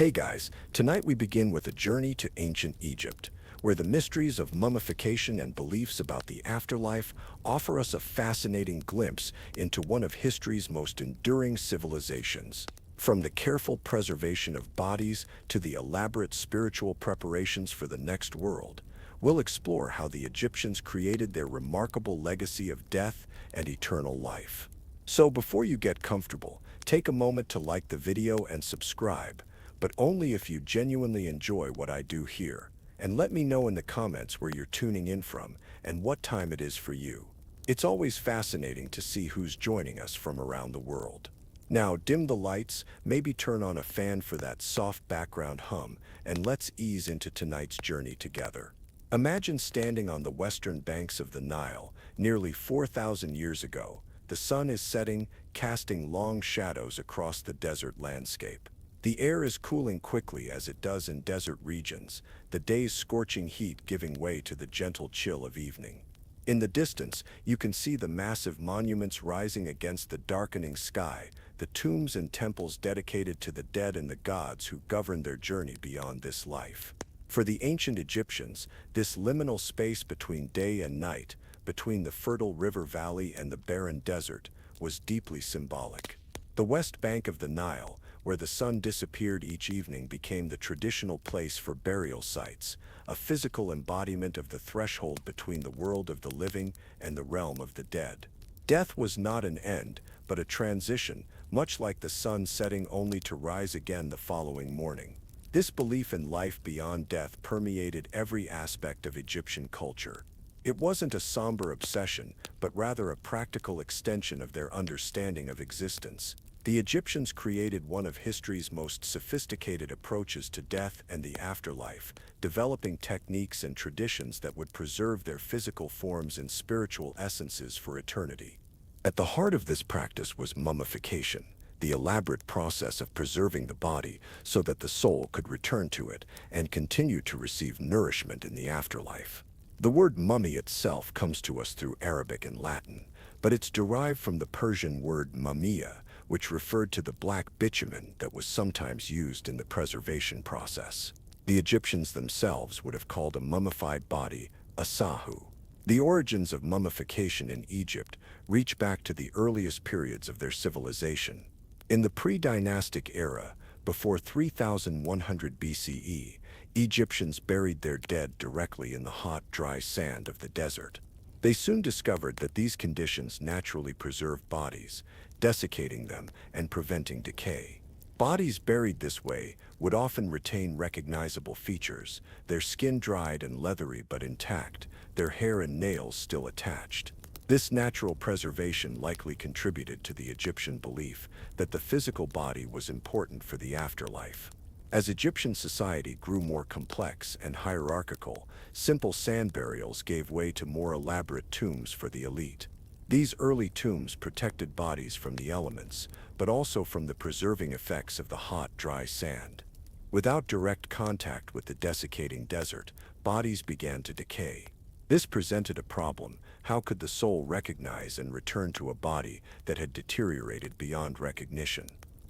Hey guys, tonight we begin with a journey to ancient Egypt, where the mysteries of mummification and beliefs about the afterlife offer us a fascinating glimpse into one of history's most enduring civilizations. From the careful preservation of bodies to the elaborate spiritual preparations for the next world, we'll explore how the Egyptians created their remarkable legacy of death and eternal life. So before you get comfortable, take a moment to like the video and subscribe, but only if you genuinely enjoy what I do here. And let me know in the comments where you're tuning in from and what time it is for you. It's always fascinating to see who's joining us from around the world. Now dim the lights, maybe turn on a fan for that soft background hum, and let's ease into tonight's journey together. Imagine standing on the western banks of the Nile, nearly 4,000 years ago. The sun is setting, casting long shadows across the desert landscape. The air is cooling quickly as it does in desert regions, the day's scorching heat giving way to the gentle chill of evening. In the distance, you can see the massive monuments rising against the darkening sky, the tombs and temples dedicated to the dead and the gods who governed their journey beyond this life. For the ancient Egyptians, this liminal space between day and night, between the fertile river valley and the barren desert, was deeply symbolic. The west bank of the Nile, where the sun disappeared each evening, became the traditional place for burial sites, a physical embodiment of the threshold between the world of the living and the realm of the dead. Death was not an end, but a transition, much like the sun setting only to rise again the following morning. This belief in life beyond death permeated every aspect of Egyptian culture. It wasn't a somber obsession, but rather a practical extension of their understanding of existence. The Egyptians created one of history's most sophisticated approaches to death and the afterlife, developing techniques and traditions that would preserve their physical forms and spiritual essences for eternity. At the heart of this practice was mummification, the elaborate process of preserving the body so that the soul could return to it and continue to receive nourishment in the afterlife. The word mummy itself comes to us through Arabic and Latin, but it's derived from the Persian word mumia, which referred to the black bitumen that was sometimes used in the preservation process. The Egyptians themselves would have called a mummified body a sahu. The origins of mummification in Egypt reach back to the earliest periods of their civilization. In the pre-dynastic era, before 3100 BCE, Egyptians buried their dead directly in the hot, dry sand of the desert. They soon discovered that these conditions naturally preserved bodies, desiccating them and preventing decay. Bodies buried this way would often retain recognizable features, their skin dried and leathery but intact, their hair and nails still attached. This natural preservation likely contributed to the Egyptian belief that the physical body was important for the afterlife. As Egyptian society grew more complex and hierarchical, simple sand burials gave way to more elaborate tombs for the elite. These early tombs protected bodies from the elements, but also from the preserving effects of the hot, dry sand. Without direct contact with the desiccating desert, bodies began to decay. This presented a problem. How could the soul recognize and return to a body that had deteriorated beyond recognition?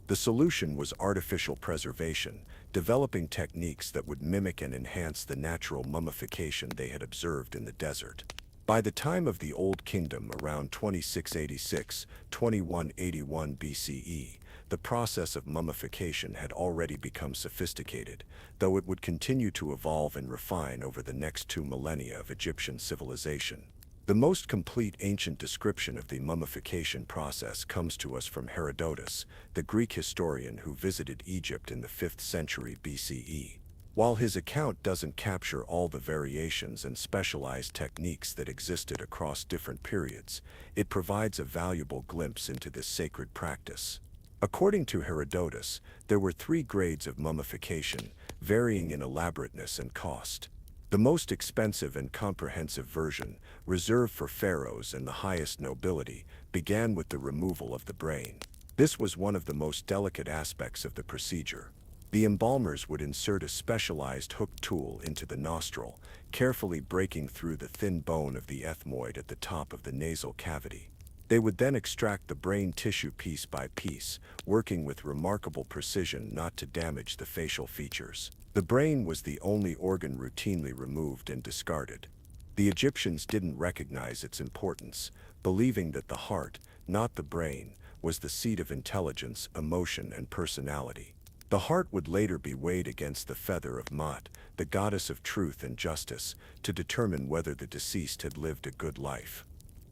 The solution was artificial preservation, developing techniques that would mimic and enhance the natural mummification they had observed in the desert. By the time of the Old Kingdom, around 2686-2181 BCE, the process of mummification had already become sophisticated, though it would continue to evolve and refine over the next 2 millennia of Egyptian civilization. The most complete ancient description of the mummification process comes to us from Herodotus, the Greek historian who visited Egypt in the 5th century BCE. While his account doesn't capture all the variations and specialized techniques that existed across different periods, it provides a valuable glimpse into this sacred practice. According to Herodotus, there were 3 grades of mummification, varying in elaborateness and cost. The most expensive and comprehensive version, reserved for pharaohs and the highest nobility, began with the removal of the brain. This was one of the most delicate aspects of the procedure. The embalmers would insert a specialized hooked tool into the nostril, carefully breaking through the thin bone of the ethmoid at the top of the nasal cavity. They would then extract the brain tissue piece by piece, working with remarkable precision not to damage the facial features. The brain was the only organ routinely removed and discarded. The Egyptians didn't recognize its importance, believing that the heart, not the brain, was the seat of intelligence, emotion, and personality. The heart would later be weighed against the feather of Mut, the goddess of truth and justice, to determine whether the deceased had lived a good life.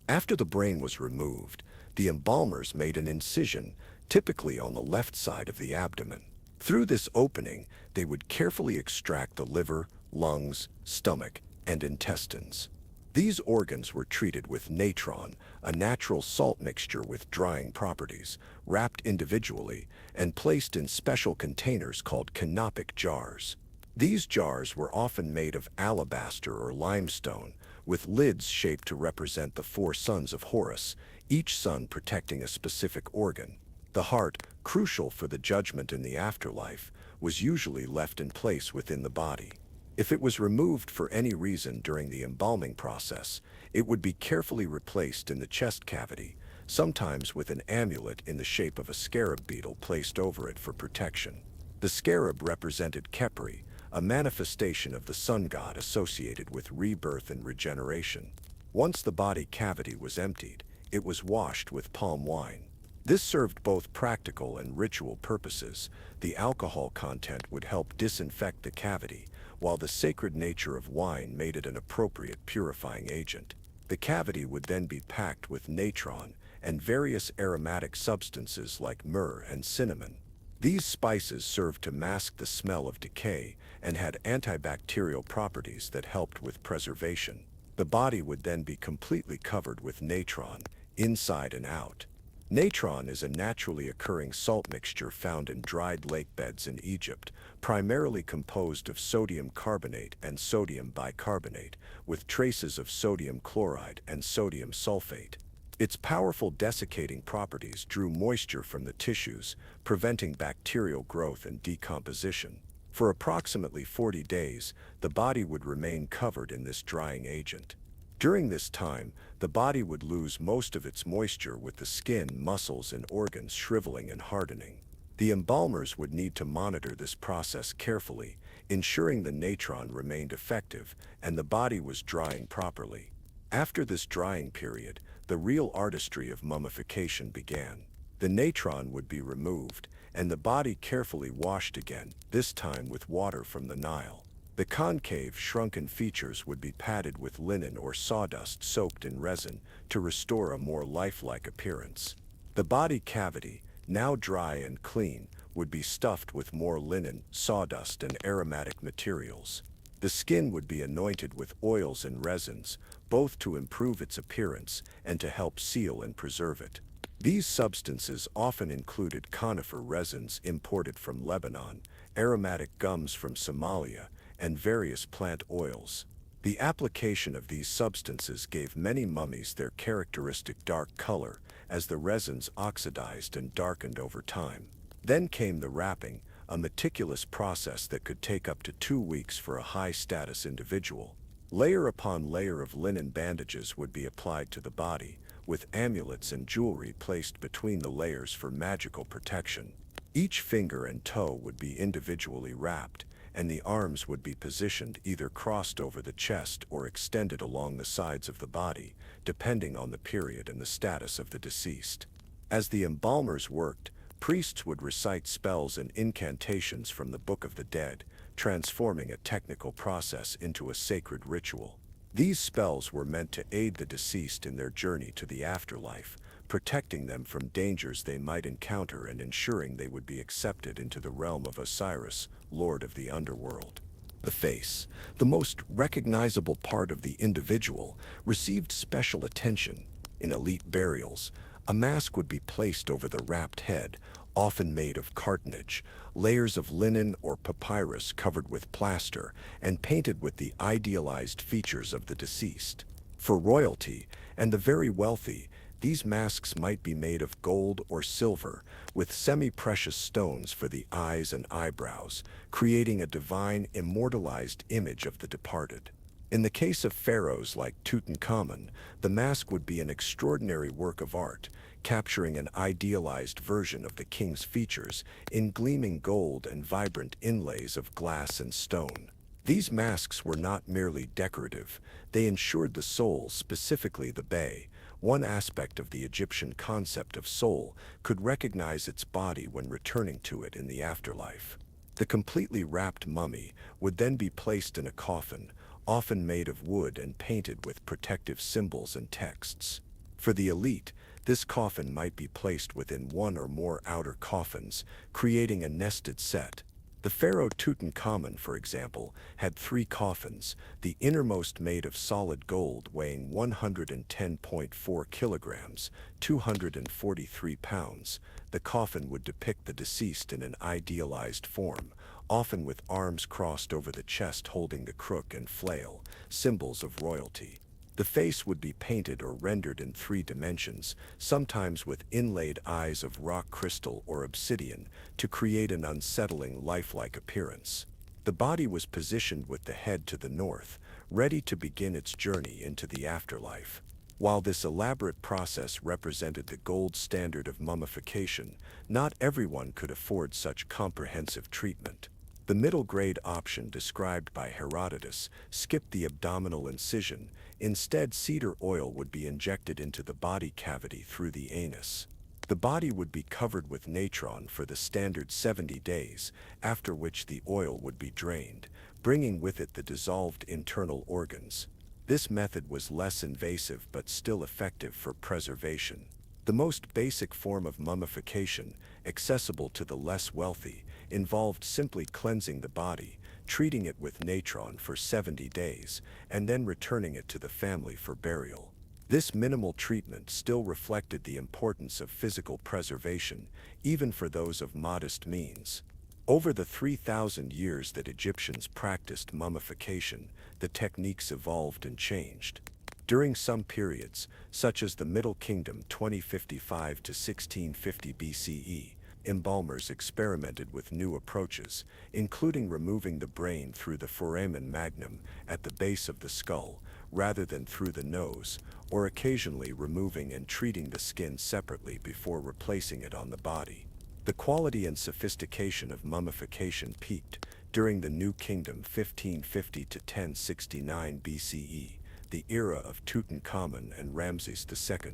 After the brain was removed, the embalmers made an incision, typically on the left side of the abdomen. Through this opening, they would carefully extract the liver, lungs, stomach, and intestines. These organs were treated with natron, a natural salt mixture with drying properties, wrapped individually, and placed in special containers called canopic jars. These jars were often made of alabaster or limestone, with lids shaped to represent the four sons of Horus, each son protecting a specific organ. The heart, crucial for the judgment in the afterlife, was usually left in place within the body. If it was removed for any reason during the embalming process, it would be carefully replaced in the chest cavity, sometimes with an amulet in the shape of a scarab beetle placed over it for protection. The scarab represented Khepri, a manifestation of the sun god associated with rebirth and regeneration. Once the body cavity was emptied, it was washed with palm wine. This served both practical and ritual purposes. The alcohol content would help disinfect the cavity, while the sacred nature of wine made it an appropriate purifying agent. The cavity would then be packed with natron and various aromatic substances like myrrh and cinnamon. These spices served to mask the smell of decay and had antibacterial properties that helped with preservation. The body would then be completely covered with natron, inside and out. Natron is a naturally occurring salt mixture found in dried lake beds in Egypt, primarily composed of sodium carbonate and sodium bicarbonate, with traces of sodium chloride and sodium sulfate. Its powerful desiccating properties drew moisture from the tissues, preventing bacterial growth and decomposition. For approximately 40 days, the body would remain covered in this drying agent. During this time, the body would lose most of its moisture, with the skin, muscles, and organs shriveling and hardening. The embalmers would need to monitor this process carefully, ensuring the natron remained effective and the body was drying properly. After this drying period, the real artistry of mummification began. The natron would be removed, and the body carefully washed again, this time with water from the Nile. The concave, shrunken features would be padded with linen or sawdust soaked in resin to restore a more lifelike appearance. The body cavity, now dry and clean, would be stuffed with more linen, sawdust, and aromatic materials. The skin would be anointed with oils and resins, both to improve its appearance and to help seal and preserve it. These substances often included conifer resins imported from Lebanon, aromatic gums from Somalia, and various plant oils. The application of these substances gave many mummies their characteristic dark color, as the resins oxidized and darkened over time. Then came the wrapping, a meticulous process that could take up to 2 weeks for a high-status individual. Layer upon layer of linen bandages would be applied to the body, with amulets and jewelry placed between the layers for magical protection. Each finger and toe would be individually wrapped, and the arms would be positioned either crossed over the chest or extended along the sides of the body, depending on the period and the status of the deceased. As the embalmers worked, priests would recite spells and incantations from the Book of the Dead, transforming a technical process into a sacred ritual. These spells were meant to aid the deceased in their journey to the afterlife, protecting them from dangers they might encounter and ensuring they would be accepted into the realm of Osiris, Lord of the Underworld. The face, the most recognizable part of the individual, received special attention. In elite burials, a mask would be placed over the wrapped head, often made of cartonnage, layers of linen or papyrus covered with plaster, and painted with the idealized features of the deceased. For royalty and the very wealthy, these masks might be made of gold or silver, with semi-precious stones for the eyes and eyebrows, creating a divine, immortalized image of the departed. In the case of pharaohs like Tutankhamun, the mask would be an extraordinary work of art, capturing an idealized version of the king's features in gleaming gold and vibrant inlays of glass and stone. These masks were not merely decorative, they ensured the soul, specifically the bay, one aspect of the Egyptian concept of soul, could recognize its body when returning to it in the afterlife. The completely wrapped mummy would then be placed in a coffin, often made of wood and painted with protective symbols and texts. For the elite, this coffin might be placed within one or more outer coffins, creating a nested set. The pharaoh Tutankhamun, for example, had 3 coffins, the innermost made of solid gold weighing 110.4 kilograms, 243 pounds. The coffin would depict the deceased in an idealized form, often with arms crossed over the chest holding the crook and flail, symbols of royalty. The face would be painted or rendered in 3 dimensions, sometimes with inlaid eyes of rock crystal or obsidian, to create an unsettling, lifelike appearance. The body was positioned with the head to the north, ready to begin its journey into the afterlife. While this elaborate process represented the gold standard of mummification, not everyone could afford such comprehensive treatment. The middle-grade option described by Herodotus skipped the abdominal incision. Instead, cedar oil would be injected into the body cavity through the anus. The body would be covered with natron for the standard 70 days, after which the oil would be drained, bringing with it the dissolved internal organs. This method was less invasive but still effective for preservation. The most basic form of mummification, accessible to the less wealthy, involved simply cleansing the body, treating it with natron for 70 days, and then returning it to the family for burial. This minimal treatment still reflected the importance of physical preservation, even for those of modest means. Over the 3,000 years that Egyptians practiced mummification, the techniques evolved and changed. During some periods, such as the Middle Kingdom 2055 to 1650 BCE, embalmers experimented with new approaches, including removing the brain through the foramen magnum at the base of the skull, rather than through the nose, or occasionally removing and treating the skin separately before replacing it on the body. The quality and sophistication of mummification peaked during the New Kingdom 1550 to 1069 BCE, the era of Tutankhamun and Ramses II.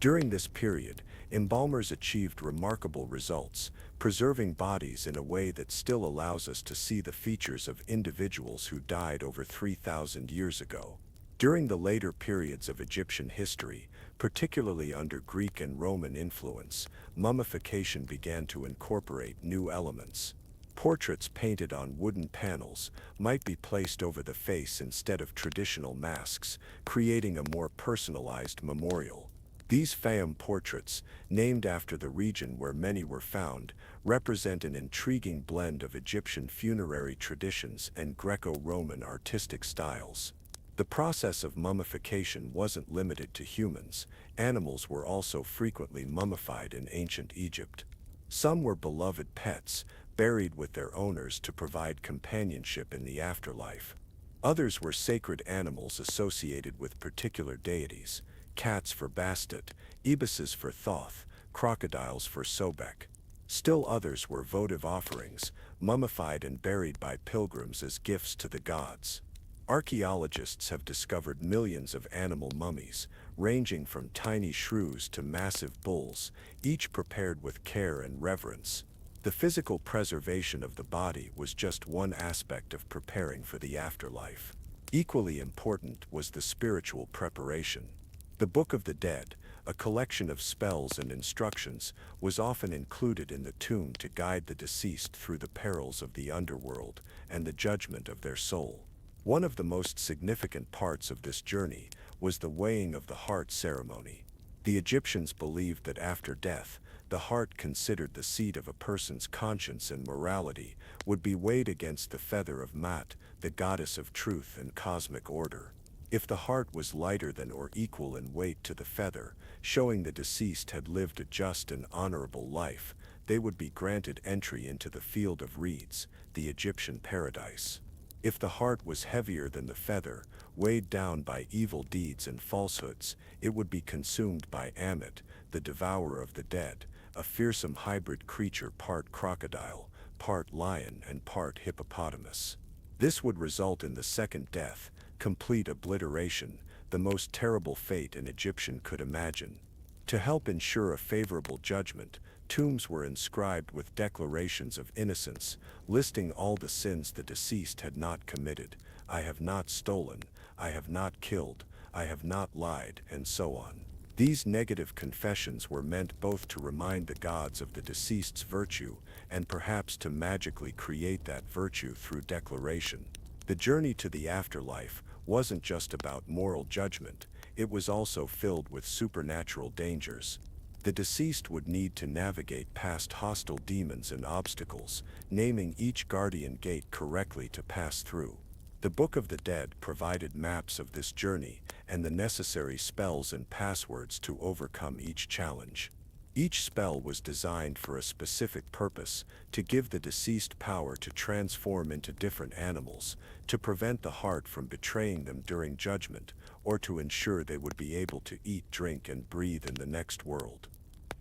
During this period, embalmers achieved remarkable results, preserving bodies in a way that still allows us to see the features of individuals who died over 3,000 years ago. During the later periods of Egyptian history, particularly under Greek and Roman influence, mummification began to incorporate new elements. Portraits painted on wooden panels might be placed over the face instead of traditional masks, creating a more personalized memorial. These Fayum portraits, named after the region where many were found, represent an intriguing blend of Egyptian funerary traditions and Greco-Roman artistic styles. The process of mummification wasn't limited to humans. Animals were also frequently mummified in ancient Egypt. Some were beloved pets, buried with their owners to provide companionship in the afterlife. Others were sacred animals associated with particular deities: cats for Bastet, ibises for Thoth, crocodiles for Sobek. Still others were votive offerings, mummified and buried by pilgrims as gifts to the gods. Archaeologists have discovered millions of animal mummies, ranging from tiny shrews to massive bulls, each prepared with care and reverence. The physical preservation of the body was just one aspect of preparing for the afterlife. Equally important was the spiritual preparation. The Book of the Dead, a collection of spells and instructions, was often included in the tomb to guide the deceased through the perils of the underworld and the judgment of their soul. One of the most significant parts of this journey was the weighing of the heart ceremony. The Egyptians believed that after death, the heart, considered the seat of a person's conscience and morality, would be weighed against the feather of Mat, the goddess of truth and cosmic order. If the heart was lighter than or equal in weight to the feather, showing the deceased had lived a just and honorable life, they would be granted entry into the field of reeds, the Egyptian paradise. If the heart was heavier than the feather, weighed down by evil deeds and falsehoods, it would be consumed by Ammit, the devourer of the dead, a fearsome hybrid creature part crocodile, part lion and part hippopotamus. This would result in the second death, complete obliteration, the most terrible fate an Egyptian could imagine. To help ensure a favorable judgment, tombs were inscribed with declarations of innocence, listing all the sins the deceased had not committed. I have not stolen, I have not killed, I have not lied, and so on. These negative confessions were meant both to remind the gods of the deceased's virtue and perhaps to magically create that virtue through declaration. The journey to the afterlife wasn't just about moral judgment, it was also filled with supernatural dangers. The deceased would need to navigate past hostile demons and obstacles, naming each guardian gate correctly to pass through. The Book of the Dead provided maps of this journey and the necessary spells and passwords to overcome each challenge. Each spell was designed for a specific purpose, to give the deceased power to transform into different animals, to prevent the heart from betraying them during judgment, or to ensure they would be able to eat, drink, and breathe in the next world.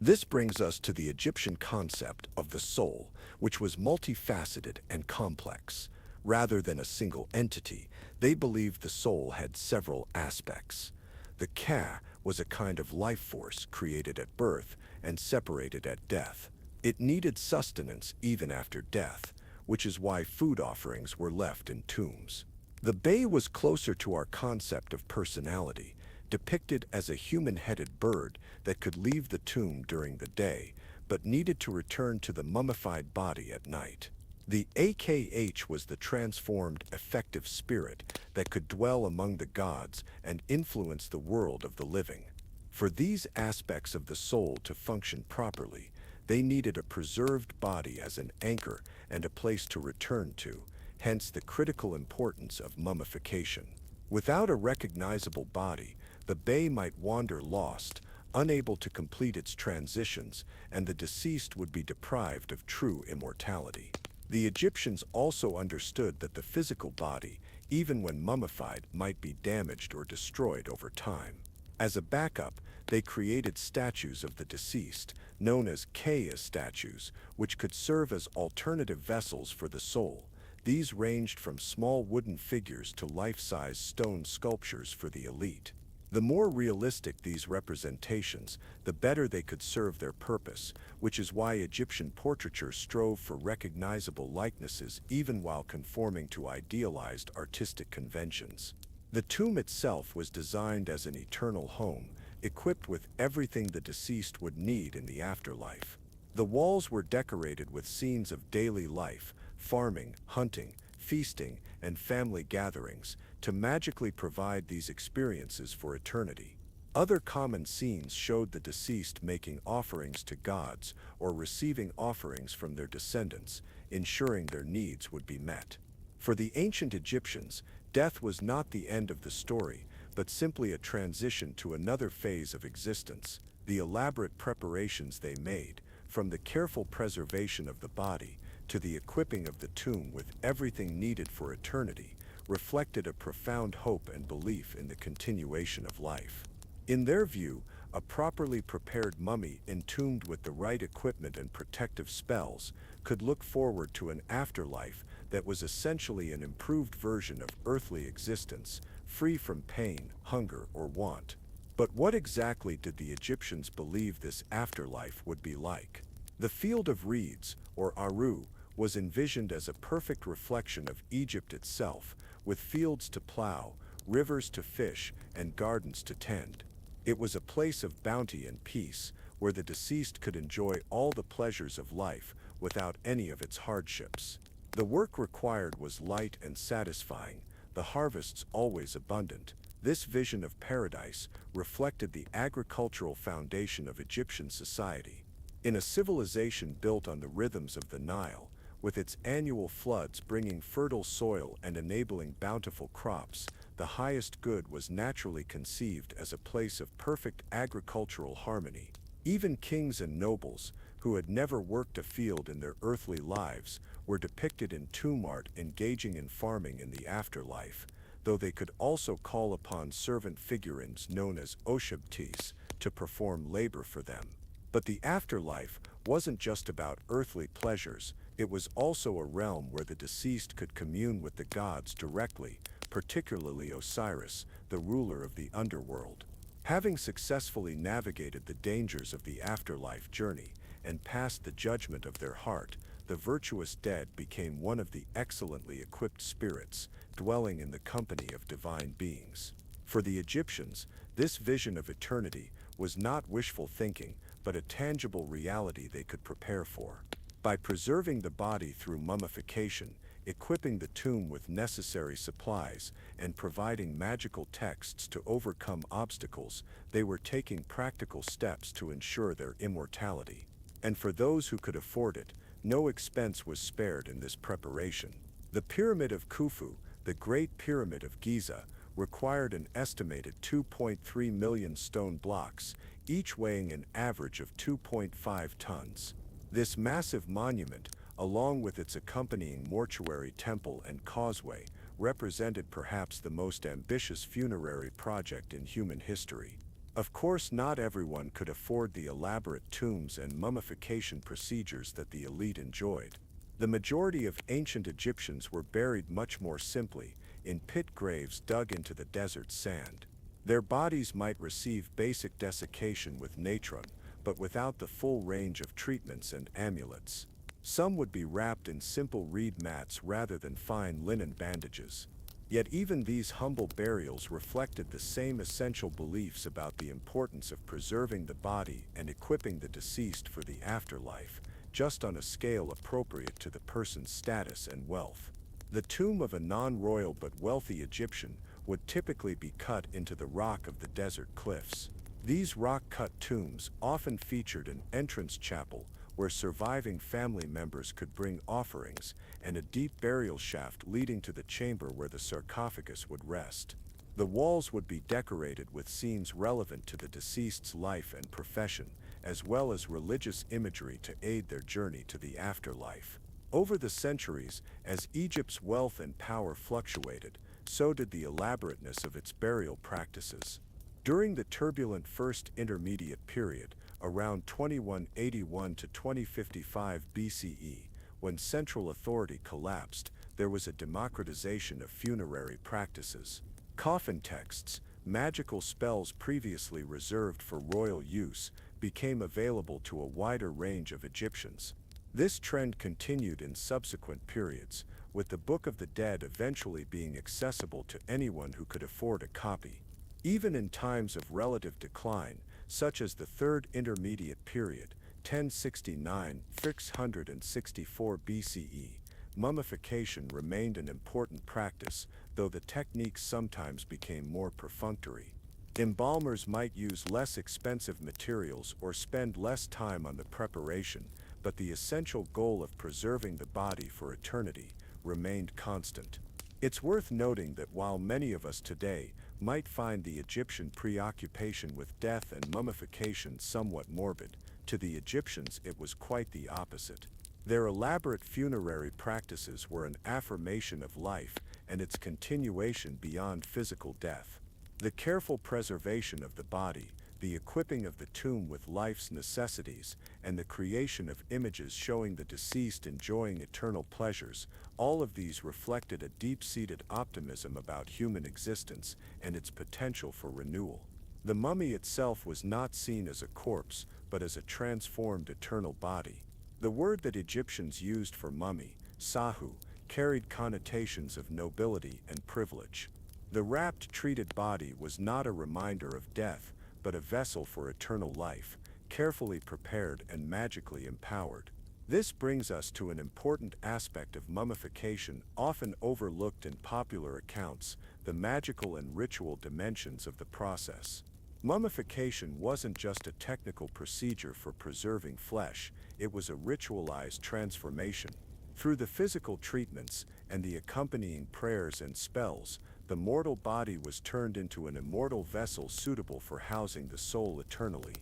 This brings us to the Egyptian concept of the soul, which was multifaceted and complex. Rather than a single entity, they believed the soul had several aspects. The Ka was a kind of life force created at birth and separated at death. It needed sustenance even after death, which is why food offerings were left in tombs. The Bay was closer to our concept of personality, depicted as a human-headed bird that could leave the tomb during the day, but needed to return to the mummified body at night. The Akh was the transformed, effective spirit that could dwell among the gods and influence the world of the living. For these aspects of the soul to function properly, they needed a preserved body as an anchor and a place to return to, hence the critical importance of mummification. Without a recognizable body, the Bay might wander lost, unable to complete its transitions, and the deceased would be deprived of true immortality. The Egyptians also understood that the physical body, even when mummified, might be damaged or destroyed over time. As a backup, they created statues of the deceased, known as Ka statues, which could serve as alternative vessels for the soul. These ranged from small wooden figures to life-size stone sculptures for the elite. The more realistic these representations, the better they could serve their purpose, which is why Egyptian portraiture strove for recognizable likenesses even while conforming to idealized artistic conventions. The tomb itself was designed as an eternal home, equipped with everything the deceased would need in the afterlife. The walls were decorated with scenes of daily life, farming, hunting, feasting, and family gatherings, to magically provide these experiences for eternity. Other common scenes showed the deceased making offerings to gods or receiving offerings from their descendants, ensuring their needs would be met. For the ancient Egyptians, death was not the end of the story, but simply a transition to another phase of existence. The elaborate preparations they made, from the careful preservation of the body to the equipping of the tomb with everything needed for eternity, reflected a profound hope and belief in the continuation of life. In their view, a properly prepared mummy entombed with the right equipment and protective spells could look forward to an afterlife that was essentially an improved version of earthly existence, free from pain, hunger, or want. But what exactly did the Egyptians believe this afterlife would be like? The Field of Reeds, or Aru, was envisioned as a perfect reflection of Egypt itself, with fields to plow, rivers to fish, and gardens to tend. It was a place of bounty and peace, where the deceased could enjoy all the pleasures of life without any of its hardships. The work required was light and satisfying, the harvests always abundant. This vision of paradise reflected the agricultural foundation of Egyptian society. In a civilization built on the rhythms of the Nile, with its annual floods bringing fertile soil and enabling bountiful crops, the highest good was naturally conceived as a place of perfect agricultural harmony. Even kings and nobles, who had never worked a field in their earthly lives, were depicted in tomb art engaging in farming in the afterlife, though they could also call upon servant figurines known as oshibtis to perform labor for them. But the afterlife wasn't just about earthly pleasures, it was also a realm where the deceased could commune with the gods directly, particularly Osiris, the ruler of the underworld. Having successfully navigated the dangers of the afterlife journey and passed the judgment of their heart, the virtuous dead became one of the excellently equipped spirits, dwelling in the company of divine beings. For the Egyptians, this vision of eternity was not wishful thinking, but a tangible reality they could prepare for. By preserving the body through mummification, equipping the tomb with necessary supplies, and providing magical texts to overcome obstacles, they were taking practical steps to ensure their immortality. And for those who could afford it, no expense was spared in this preparation. The Pyramid of Khufu, the Great Pyramid of Giza, required an estimated 2.3 million stone blocks, each weighing an average of 2.5 tons. This massive monument, along with its accompanying mortuary temple and causeway, represented perhaps the most ambitious funerary project in human history. Of course, not everyone could afford the elaborate tombs and mummification procedures that the elite enjoyed. The majority of ancient Egyptians were buried much more simply, in pit graves dug into the desert sand. Their bodies might receive basic desiccation with natron, but without the full range of treatments and amulets. Some would be wrapped in simple reed mats rather than fine linen bandages. Yet even these humble burials reflected the same essential beliefs about the importance of preserving the body and equipping the deceased for the afterlife, just on a scale appropriate to the person's status and wealth. The tomb of a non-royal but wealthy Egyptian would typically be cut into the rock of the desert cliffs. These rock-cut tombs often featured an entrance chapel where surviving family members could bring offerings, and a deep burial shaft leading to the chamber where the sarcophagus would rest. The walls would be decorated with scenes relevant to the deceased's life and profession, as well as religious imagery to aid their journey to the afterlife. Over the centuries, as Egypt's wealth and power fluctuated, so did the elaborateness of its burial practices. During the turbulent First Intermediate Period, around 2181 to 2055 BCE, when central authority collapsed, there was a democratization of funerary practices. Coffin texts, magical spells previously reserved for royal use, became available to a wider range of Egyptians. This trend continued in subsequent periods, with the Book of the Dead eventually being accessible to anyone who could afford a copy. Even in times of relative decline, such as the Third Intermediate Period, 1069–664 BCE, mummification remained an important practice, though the techniques sometimes became more perfunctory. Embalmers might use less expensive materials or spend less time on the preparation, but the essential goal of preserving the body for eternity remained constant. It's worth noting that while many of us today might find the Egyptian preoccupation with death and mummification somewhat morbid, to the Egyptians it was quite the opposite. Their elaborate funerary practices were an affirmation of life and its continuation beyond physical death. The careful preservation of the body, the equipping of the tomb with life's necessities, and the creation of images showing the deceased enjoying eternal pleasures, all of these reflected a deep-seated optimism about human existence and its potential for renewal. The mummy itself was not seen as a corpse, but as a transformed eternal body. The word that Egyptians used for mummy, sahu, carried connotations of nobility and privilege. The wrapped, treated body was not a reminder of death, but a vessel for eternal life, carefully prepared and magically empowered. This brings us to an important aspect of mummification often overlooked in popular accounts, the magical and ritual dimensions of the process. Mummification wasn't just a technical procedure for preserving flesh, it was a ritualized transformation. Through the physical treatments and the accompanying prayers and spells, the mortal body was turned into an immortal vessel suitable for housing the soul eternally.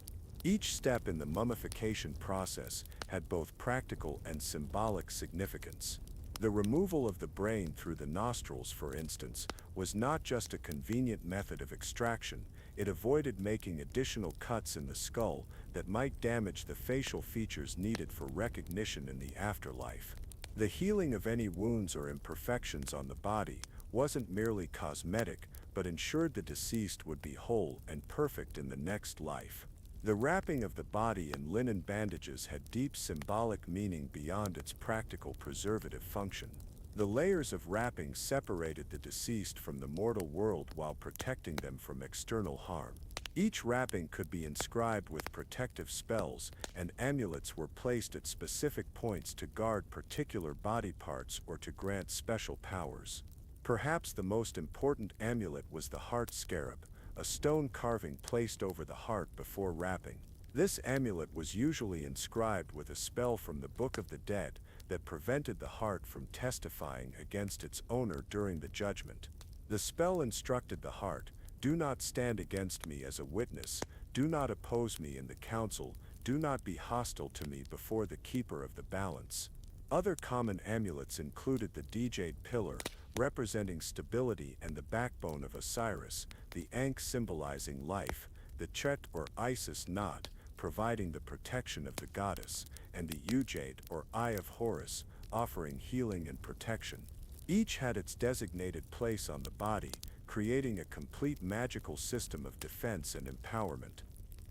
Each step in the mummification process had both practical and symbolic significance. The removal of the brain through the nostrils, for instance, was not just a convenient method of extraction, it avoided making additional cuts in the skull that might damage the facial features needed for recognition in the afterlife. The healing of any wounds or imperfections on the body wasn't merely cosmetic, but ensured the deceased would be whole and perfect in the next life. The wrapping of the body in linen bandages had deep symbolic meaning beyond its practical preservative function. The layers of wrapping separated the deceased from the mortal world while protecting them from external harm. Each wrapping could be inscribed with protective spells, and amulets were placed at specific points to guard particular body parts or to grant special powers. Perhaps the most important amulet was the heart scarab, a stone carving placed over the heart before wrapping. This amulet was usually inscribed with a spell from the Book of the Dead that prevented the heart from testifying against its owner during the judgment. The spell instructed the heart, "Do not stand against me as a witness, do not oppose me in the council, do not be hostile to me before the keeper of the balance." Other common amulets included the Jade pillar, representing stability and the backbone of Osiris, the Ankh symbolizing life, the Chet or Isis knot, providing the protection of the goddess, and the Jade or Eye of Horus, offering healing and protection. Each had its designated place on the body, creating a complete magical system of defense and empowerment.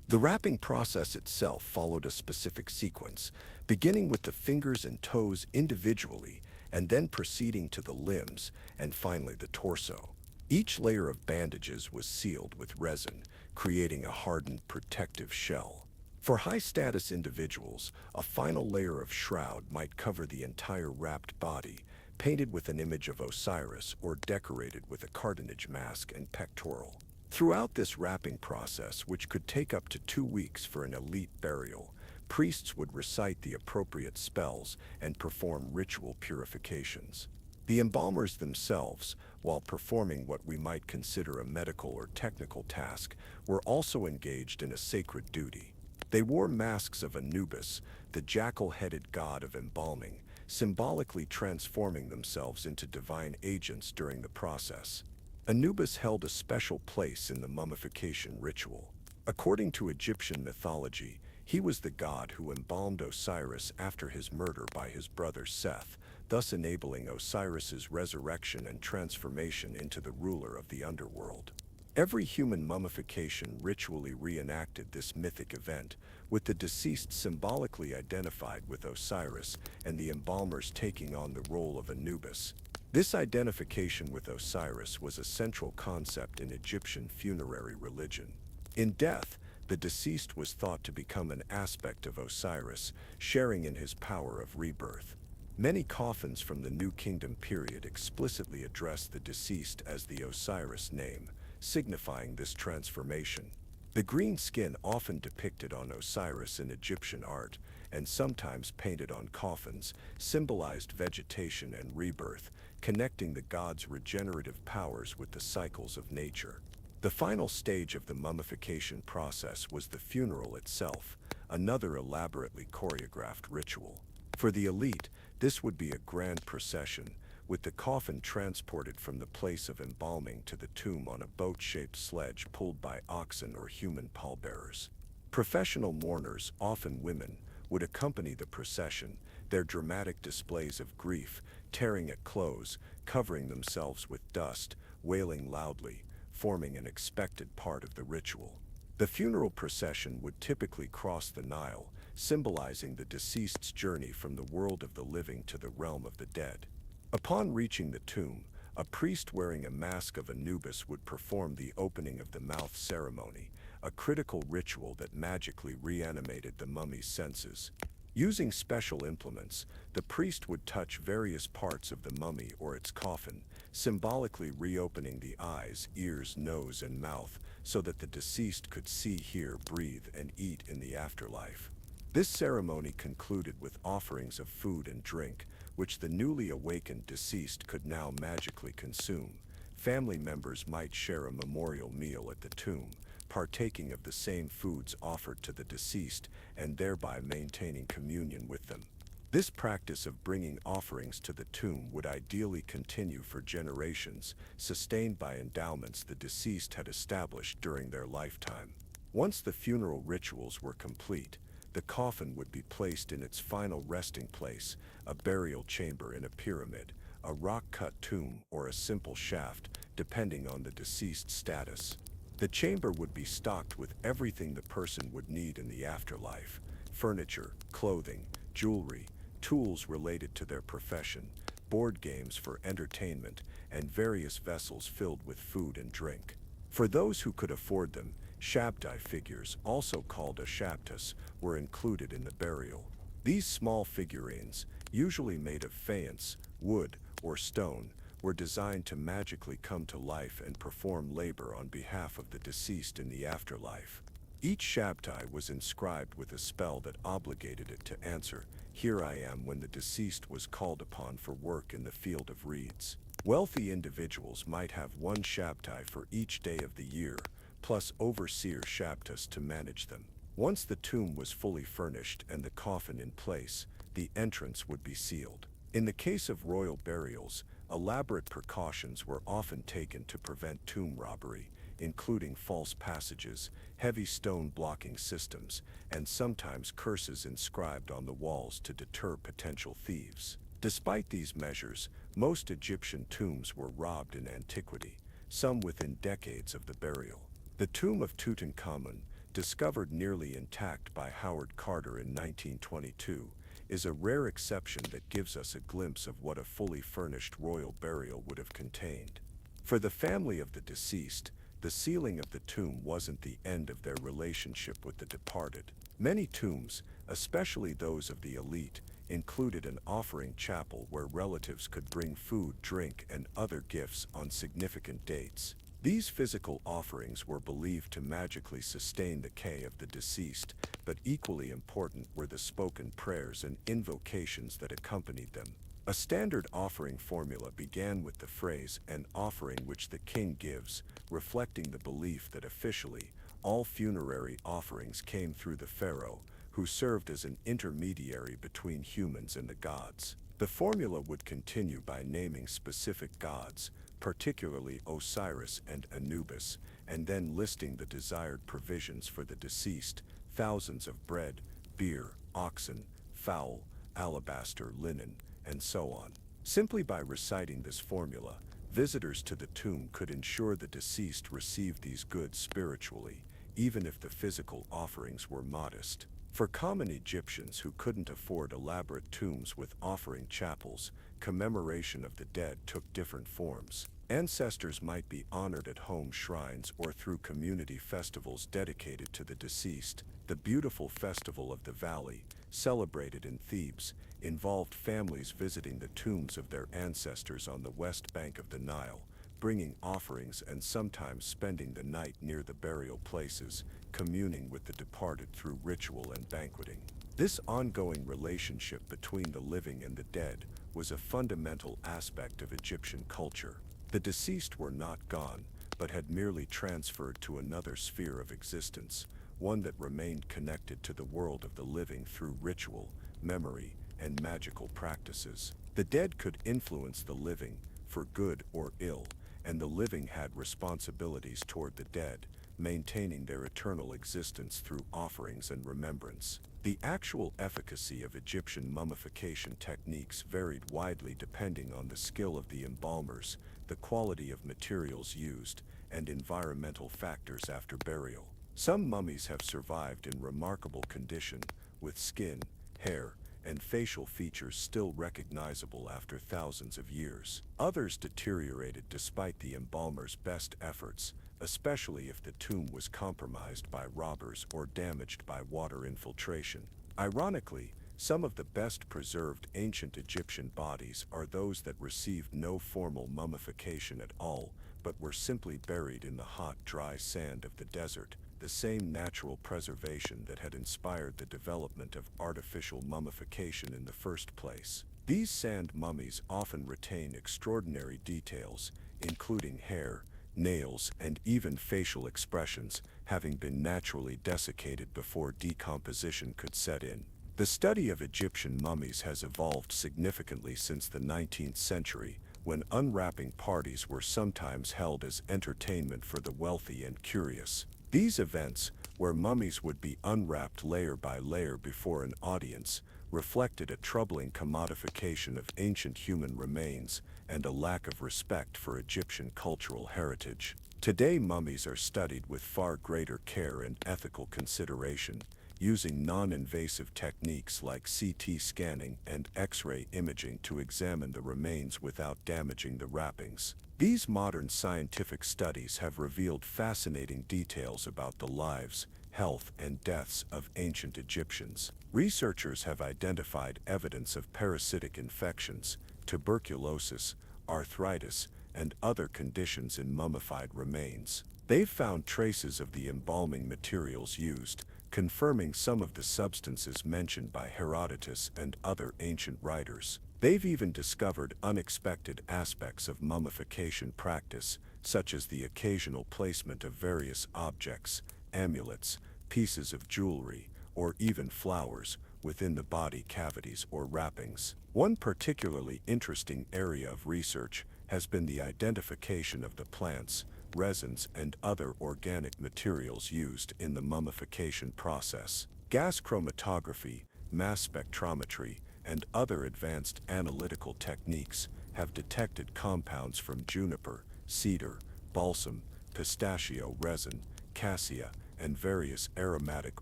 The wrapping process itself followed a specific sequence, beginning with the fingers and toes individually, and then proceeding to the limbs, and finally the torso. Each layer of bandages was sealed with resin, creating a hardened protective shell. For high-status individuals, a final layer of shroud might cover the entire wrapped body, painted with an image of Osiris or decorated with a cartonnage mask and pectoral. Throughout this wrapping process, which could take up to 2 weeks for an elite burial, priests would recite the appropriate spells and perform ritual purifications. The embalmers themselves, while performing what we might consider a medical or technical task, were also engaged in a sacred duty. They wore masks of Anubis, the jackal-headed god of embalming, symbolically transforming themselves into divine agents during the process. Anubis held a special place in the mummification ritual. According to Egyptian mythology, he was the god who embalmed Osiris after his murder by his brother Seth, thus enabling Osiris's resurrection and transformation into the ruler of the underworld. Every human mummification ritually reenacted this mythic event, with the deceased symbolically identified with Osiris and the embalmers taking on the role of Anubis. This identification with Osiris was a central concept in Egyptian funerary religion. In death, the deceased was thought to become an aspect of Osiris, sharing in his power of rebirth. Many coffins from the New Kingdom period explicitly address the deceased as the Osiris name, signifying this transformation. The green skin often depicted on Osiris in Egyptian art, and sometimes painted on coffins, symbolized vegetation and rebirth, connecting the god's regenerative powers with the cycles of nature. The final stage of the mummification process was the funeral itself, another elaborately choreographed ritual. For the elite, this would be a grand procession, with the coffin transported from the place of embalming to the tomb on a boat-shaped sledge pulled by oxen or human pallbearers. Professional mourners, often women, would accompany the procession, their dramatic displays of grief, tearing at clothes, covering themselves with dust, wailing loudly, forming an expected part of the ritual. The funeral procession would typically cross the Nile, symbolizing the deceased's journey from the world of the living to the realm of the dead. Upon reaching the tomb, a priest wearing a mask of Anubis would perform the opening of the mouth ceremony, a critical ritual that magically reanimated the mummy's senses. Using special implements, the priest would touch various parts of the mummy or its coffin, symbolically reopening the eyes, ears, nose, and mouth so that the deceased could see, hear, breathe, and eat in the afterlife. This ceremony concluded with offerings of food and drink, which the newly awakened deceased could now magically consume. Family members might share a memorial meal at the tomb, partaking of the same foods offered to the deceased and thereby maintaining communion with them. This practice of bringing offerings to the tomb would ideally continue for generations, sustained by endowments the deceased had established during their lifetime. Once the funeral rituals were complete, the coffin would be placed in its final resting place, a burial chamber in a pyramid, a rock-cut tomb, or a simple shaft, depending on the deceased's status. The chamber would be stocked with everything the person would need in the afterlife: furniture, clothing, jewelry, tools related to their profession, board games for entertainment, and various vessels filled with food and drink. For those who could afford them, shabtai figures, also called a shaptus, were included in the burial. These small figurines, usually made of faience, wood, or stone, were designed to magically come to life and perform labor on behalf of the deceased in the afterlife. Each shabtai was inscribed with a spell that obligated it to answer, "Here I am," when the deceased was called upon for work in the field of reeds. Wealthy individuals might have one shabtai for each day of the year, plus overseer shabtas to manage them. Once the tomb was fully furnished and the coffin in place, the entrance would be sealed. In the case of royal burials, elaborate precautions were often taken to prevent tomb robbery, including false passages, heavy stone blocking systems, and sometimes curses inscribed on the walls to deter potential thieves. Despite these measures, most Egyptian tombs were robbed in antiquity, some within decades of the burial. The tomb of Tutankhamun, discovered nearly intact by Howard Carter in 1922, is a rare exception that gives us a glimpse of what a fully furnished royal burial would have contained. For the family of the deceased, the sealing of the tomb wasn't the end of their relationship with the departed. Many tombs, especially those of the elite, included an offering chapel where relatives could bring food, drink, and other gifts on significant dates. These physical offerings were believed to magically sustain the decay of the deceased, but equally important were the spoken prayers and invocations that accompanied them. A standard offering formula began with the phrase, "an offering which the king gives," reflecting the belief that officially, all funerary offerings came through the pharaoh, who served as an intermediary between humans and the gods. The formula would continue by naming specific gods, particularly Osiris and Anubis, and then listing the desired provisions for the deceased: thousands of bread, beer, oxen, fowl, alabaster, linen, and so on. Simply by reciting this formula, visitors to the tomb could ensure the deceased received these goods spiritually, even if the physical offerings were modest. For common Egyptians who couldn't afford elaborate tombs with offering chapels, commemoration of the dead took different forms. Ancestors might be honored at home shrines or through community festivals dedicated to the deceased. The beautiful Festival of the Valley, celebrated in Thebes, involved families visiting the tombs of their ancestors on the west bank of the Nile, bringing offerings and sometimes spending the night near the burial places, communing with the departed through ritual and banqueting. This ongoing relationship between the living and the dead was a fundamental aspect of Egyptian culture. The deceased were not gone, but had merely transferred to another sphere of existence, one that remained connected to the world of the living through ritual, memory, and magical practices. The dead could influence the living, for good or ill, and the living had responsibilities toward the dead, maintaining their eternal existence through offerings and remembrance. The actual efficacy of Egyptian mummification techniques varied widely depending on the skill of the embalmers, the quality of materials used, and environmental factors after burial. Some mummies have survived in remarkable condition, with skin, hair, and facial features still recognizable after thousands of years. Others deteriorated despite the embalmer's best efforts, especially if the tomb was compromised by robbers or damaged by water infiltration. Ironically, some of the best preserved ancient Egyptian bodies are those that received no formal mummification at all, but were simply buried in the hot, dry sand of the desert, the same natural preservation that had inspired the development of artificial mummification in the first place. These sand mummies often retain extraordinary details, including hair, nails, and even facial expressions, having been naturally desiccated before decomposition could set in. The study of Egyptian mummies has evolved significantly since the 19th century, when unwrapping parties were sometimes held as entertainment for the wealthy and curious. These events, where mummies would be unwrapped layer by layer before an audience, reflected a troubling commodification of ancient human remains and a lack of respect for Egyptian cultural heritage. Today, mummies are studied with far greater care and ethical consideration, using non-invasive techniques like CT scanning and X-ray imaging to examine the remains without damaging the wrappings. These modern scientific studies have revealed fascinating details about the lives, health, and deaths of ancient Egyptians. Researchers have identified evidence of parasitic infections, tuberculosis, arthritis, and other conditions in mummified remains. They've found traces of the embalming materials used, confirming some of the substances mentioned by Herodotus and other ancient writers. They've even discovered unexpected aspects of mummification practice, such as the occasional placement of various objects, amulets, pieces of jewelry, or even flowers, within the body cavities or wrappings. One particularly interesting area of research has been the identification of the plants, resins, and other organic materials used in the mummification process. Gas chromatography, mass spectrometry, and other advanced analytical techniques have detected compounds from juniper, cedar, balsam, pistachio resin, cassia, and various aromatic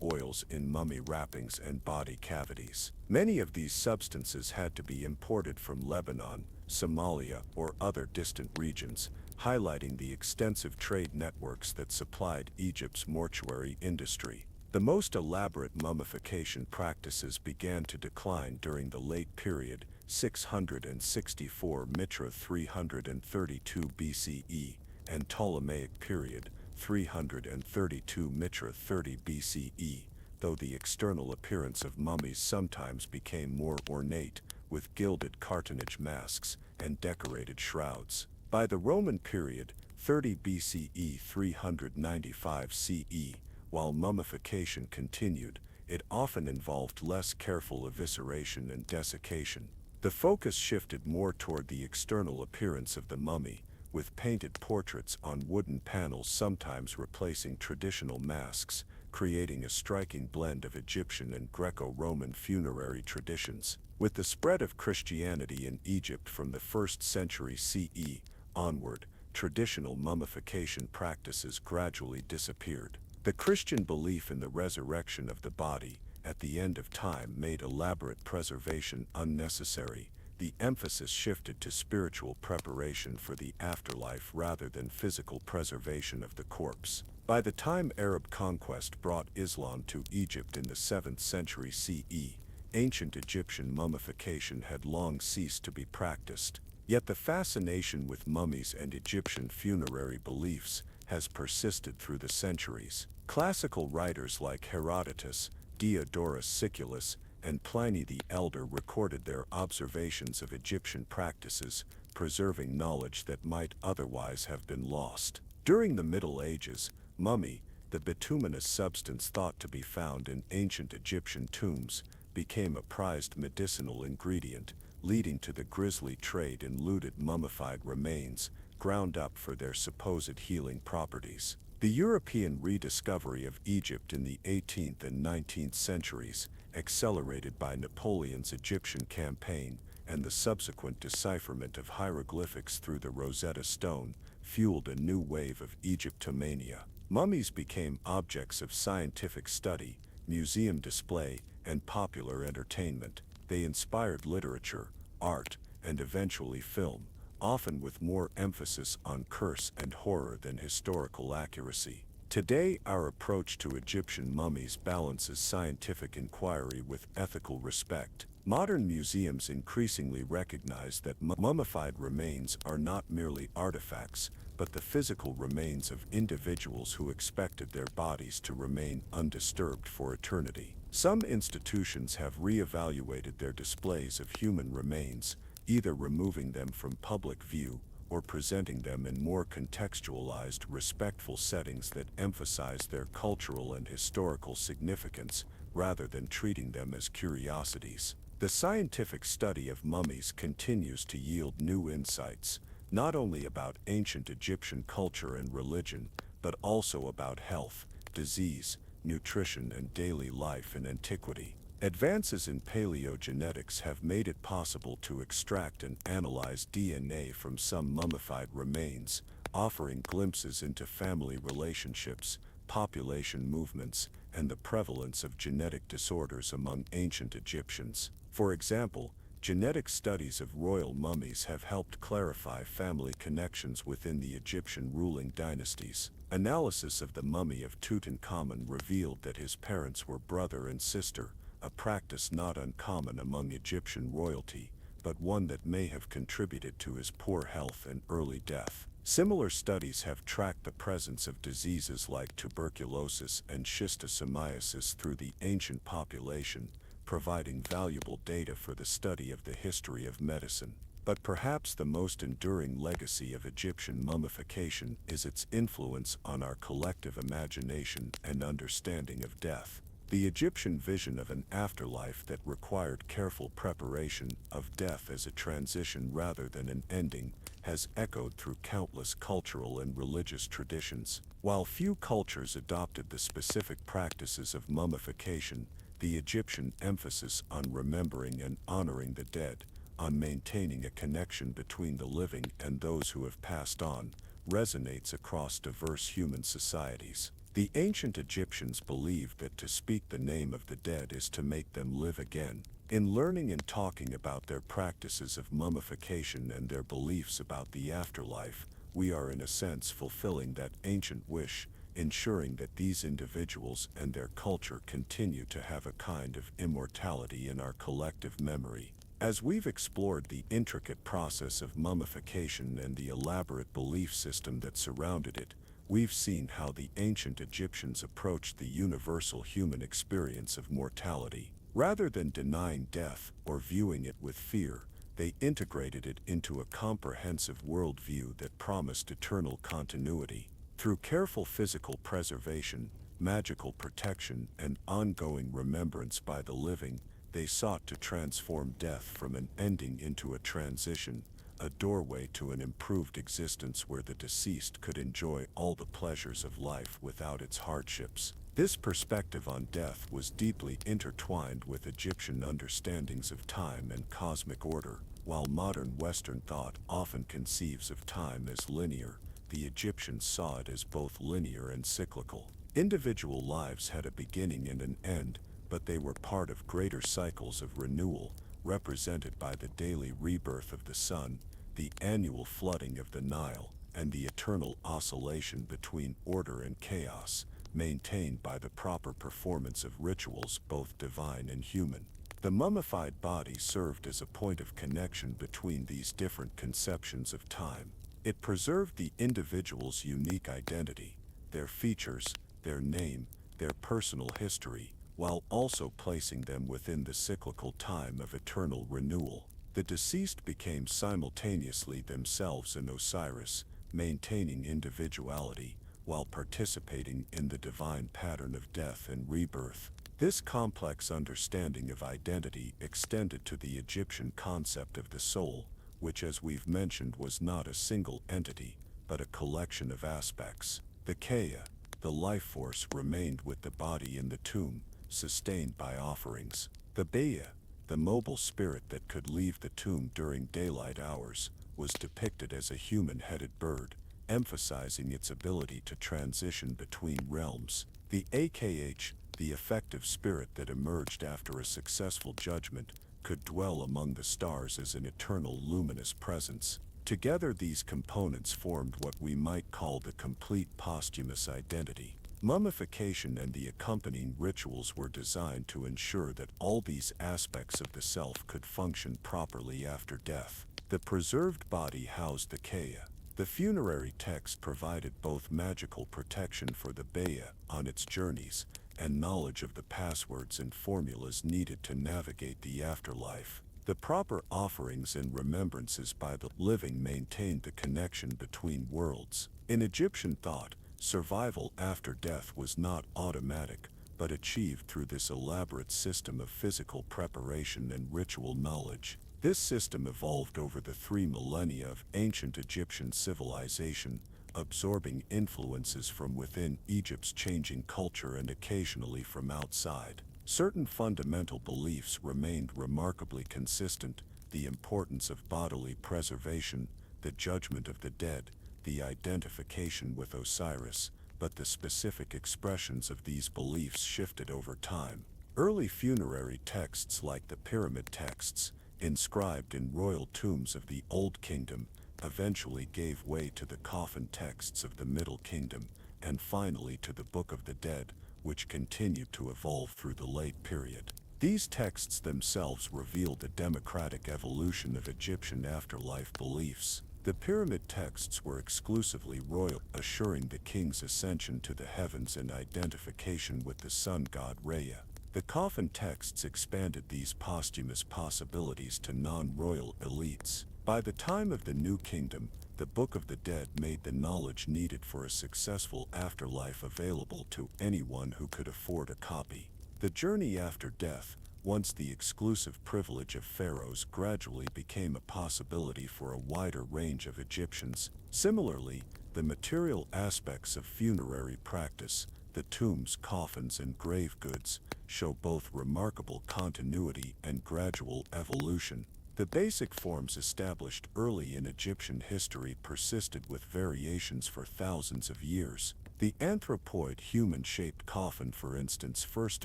oils in mummy wrappings and body cavities. Many of these substances had to be imported from Lebanon, Somalia, or other distant regions, highlighting the extensive trade networks that supplied Egypt's mortuary industry. The most elaborate mummification practices began to decline during the late period, 664 Mitra 332 BCE, and Ptolemaic period, 332 Mitra 30 BCE, though the external appearance of mummies sometimes became more ornate, with gilded cartonnage masks and decorated shrouds. By the Roman period, 30 BCE 395 CE, while mummification continued, it often involved less careful evisceration and desiccation. The focus shifted more toward the external appearance of the mummy, with painted portraits on wooden panels sometimes replacing traditional masks, creating a striking blend of Egyptian and Greco-Roman funerary traditions. With the spread of Christianity in Egypt from the 1st century CE onward, traditional mummification practices gradually disappeared. The Christian belief in the resurrection of the body at the end of time made elaborate preservation unnecessary. The emphasis shifted to spiritual preparation for the afterlife rather than physical preservation of the corpse. By the time Arab conquest brought Islam to Egypt in the 7th century CE, ancient Egyptian mummification had long ceased to be practiced. Yet the fascination with mummies and Egyptian funerary beliefs has persisted through the centuries. Classical writers like Herodotus, Diodorus Siculus, and Pliny the Elder recorded their observations of Egyptian practices, preserving knowledge that might otherwise have been lost. During the Middle Ages, mummy, the bituminous substance thought to be found in ancient Egyptian tombs, became a prized medicinal ingredient, leading to the grisly trade in looted mummified remains, ground up for their supposed healing properties. The European rediscovery of Egypt in the 18th and 19th centuries, accelerated by Napoleon's Egyptian campaign and the subsequent decipherment of hieroglyphics through the Rosetta Stone, fueled a new wave of Egyptomania. Mummies became objects of scientific study, museum display, and popular entertainment. They inspired literature, art, and eventually film, often with more emphasis on curse and horror than historical accuracy. Today, our approach to Egyptian mummies balances scientific inquiry with ethical respect. Modern museums increasingly recognize that mummified remains are not merely artifacts, but the physical remains of individuals who expected their bodies to remain undisturbed for eternity. Some institutions have re-evaluated their displays of human remains, either removing them from public view or presenting them in more contextualized, respectful settings that emphasize their cultural and historical significance, rather than treating them as curiosities. The scientific study of mummies continues to yield new insights, not only about ancient Egyptian culture and religion, but also about health, disease, nutrition, and daily life in antiquity. Advances in paleogenetics have made it possible to extract and analyze DNA from some mummified remains, offering glimpses into family relationships, population movements, and the prevalence of genetic disorders among ancient Egyptians. For example, genetic studies of royal mummies have helped clarify family connections within the Egyptian ruling dynasties. Analysis of the mummy of Tutankhamun revealed that his parents were brother and sister, a practice not uncommon among Egyptian royalty, but one that may have contributed to his poor health and early death. Similar studies have tracked the presence of diseases like tuberculosis and schistosomiasis through the ancient population, providing valuable data for the study of the history of medicine. But perhaps the most enduring legacy of Egyptian mummification is its influence on our collective imagination and understanding of death. The Egyptian vision of an afterlife that required careful preparation of death as a transition rather than an ending has echoed through countless cultural and religious traditions. While few cultures adopted the specific practices of mummification, the Egyptian emphasis on remembering and honoring the dead, on maintaining a connection between the living and those who have passed on, resonates across diverse human societies. The ancient Egyptians believed that to speak the name of the dead is to make them live again. In learning and talking about their practices of mummification and their beliefs about the afterlife, we are in a sense fulfilling that ancient wish, ensuring that these individuals and their culture continue to have a kind of immortality in our collective memory. As we've explored the intricate process of mummification and the elaborate belief system that surrounded it, we've seen how the ancient Egyptians approached the universal human experience of mortality. Rather than denying death or viewing it with fear, they integrated it into a comprehensive worldview that promised eternal continuity. Through careful physical preservation, magical protection, and ongoing remembrance by the living, they sought to transform death from an ending into a transition, a doorway to an improved existence where the deceased could enjoy all the pleasures of life without its hardships. This perspective on death was deeply intertwined with Egyptian understandings of time and cosmic order. While modern Western thought often conceives of time as linear, the Egyptians saw it as both linear and cyclical. Individual lives had a beginning and an end, but they were part of greater cycles of renewal, represented by the daily rebirth of the sun, the annual flooding of the Nile, and the eternal oscillation between order and chaos, maintained by the proper performance of rituals both divine and human. The mummified body served as a point of connection between these different conceptions of time. It preserved the individual's unique identity, their features, their name, their personal history, while also placing them within the cyclical time of eternal renewal. The deceased became simultaneously themselves an Osiris, maintaining individuality, while participating in the divine pattern of death and rebirth. This complex understanding of identity extended to the Egyptian concept of the soul, which, as we've mentioned, was not a single entity, but a collection of aspects. The Kea, the life force, remained with the body in the tomb, sustained by offerings. The Bea, the mobile spirit that could leave the tomb during daylight hours, was depicted as a human-headed bird, emphasizing its ability to transition between realms. The Akh, the effective spirit that emerged after a successful judgment, could dwell among the stars as an eternal luminous presence. Together, these components formed what we might call the complete posthumous identity. Mummification and the accompanying rituals were designed to ensure that all these aspects of the self could function properly after death. The preserved body housed the Kea. The funerary text provided both magical protection for the Bea on its journeys and knowledge of the passwords and formulas needed to navigate the afterlife. The proper offerings and remembrances by the living maintained the connection between worlds. In Egyptian thought, survival after death was not automatic, but achieved through this elaborate system of physical preparation and ritual knowledge. This system evolved over the 3 millennia of ancient Egyptian civilization, absorbing influences from within Egypt's changing culture and occasionally from outside. Certain fundamental beliefs remained remarkably consistent: the importance of bodily preservation, the judgment of the dead, the identification with Osiris, but the specific expressions of these beliefs shifted over time. Early funerary texts like the pyramid texts, inscribed in royal tombs of the Old Kingdom, eventually gave way to the coffin texts of the Middle Kingdom, and finally to the Book of the Dead, which continued to evolve through the late period. These texts themselves revealed the democratic evolution of Egyptian afterlife beliefs. The pyramid texts were exclusively royal, assuring the king's ascension to the heavens and identification with the sun god Rhea. The coffin texts expanded these posthumous possibilities to non-royal elites. By the time of the New Kingdom, the Book of the Dead made the knowledge needed for a successful afterlife available to anyone who could afford a copy. The journey after death, once the exclusive privilege of pharaohs, gradually became a possibility for a wider range of Egyptians. Similarly, the material aspects of funerary practice, the tombs, coffins, and grave goods, show both remarkable continuity and gradual evolution. The basic forms established early in Egyptian history persisted with variations for thousands of years. The anthropoid human-shaped coffin, for instance, first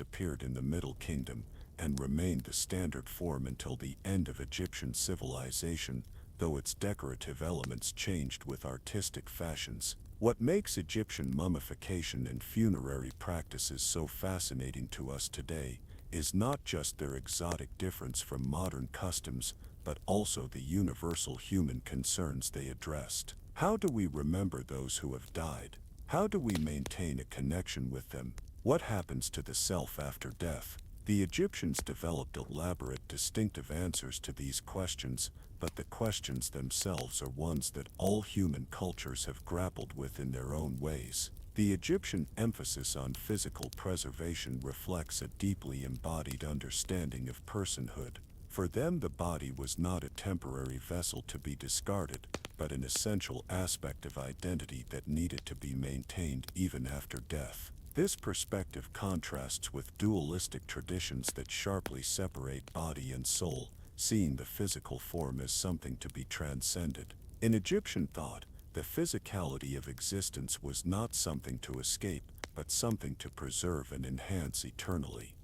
appeared in the Middle Kingdom and remained the standard form until the end of Egyptian civilization, though its decorative elements changed with artistic fashions. What makes Egyptian mummification and funerary practices so fascinating to us today is not just their exotic difference from modern customs, but also the universal human concerns they addressed. How do we remember those who have died? How do we maintain a connection with them? What happens to the self after death? The Egyptians developed elaborate, distinctive answers to these questions, but the questions themselves are ones that all human cultures have grappled with in their own ways. The Egyptian emphasis on physical preservation reflects a deeply embodied understanding of personhood. For them, the body was not a temporary vessel to be discarded, but an essential aspect of identity that needed to be maintained even after death. This perspective contrasts with dualistic traditions that sharply separate body and soul, seeing the physical form as something to be transcended. In Egyptian thought, the physicality of existence was not something to escape, but something to preserve and enhance eternally.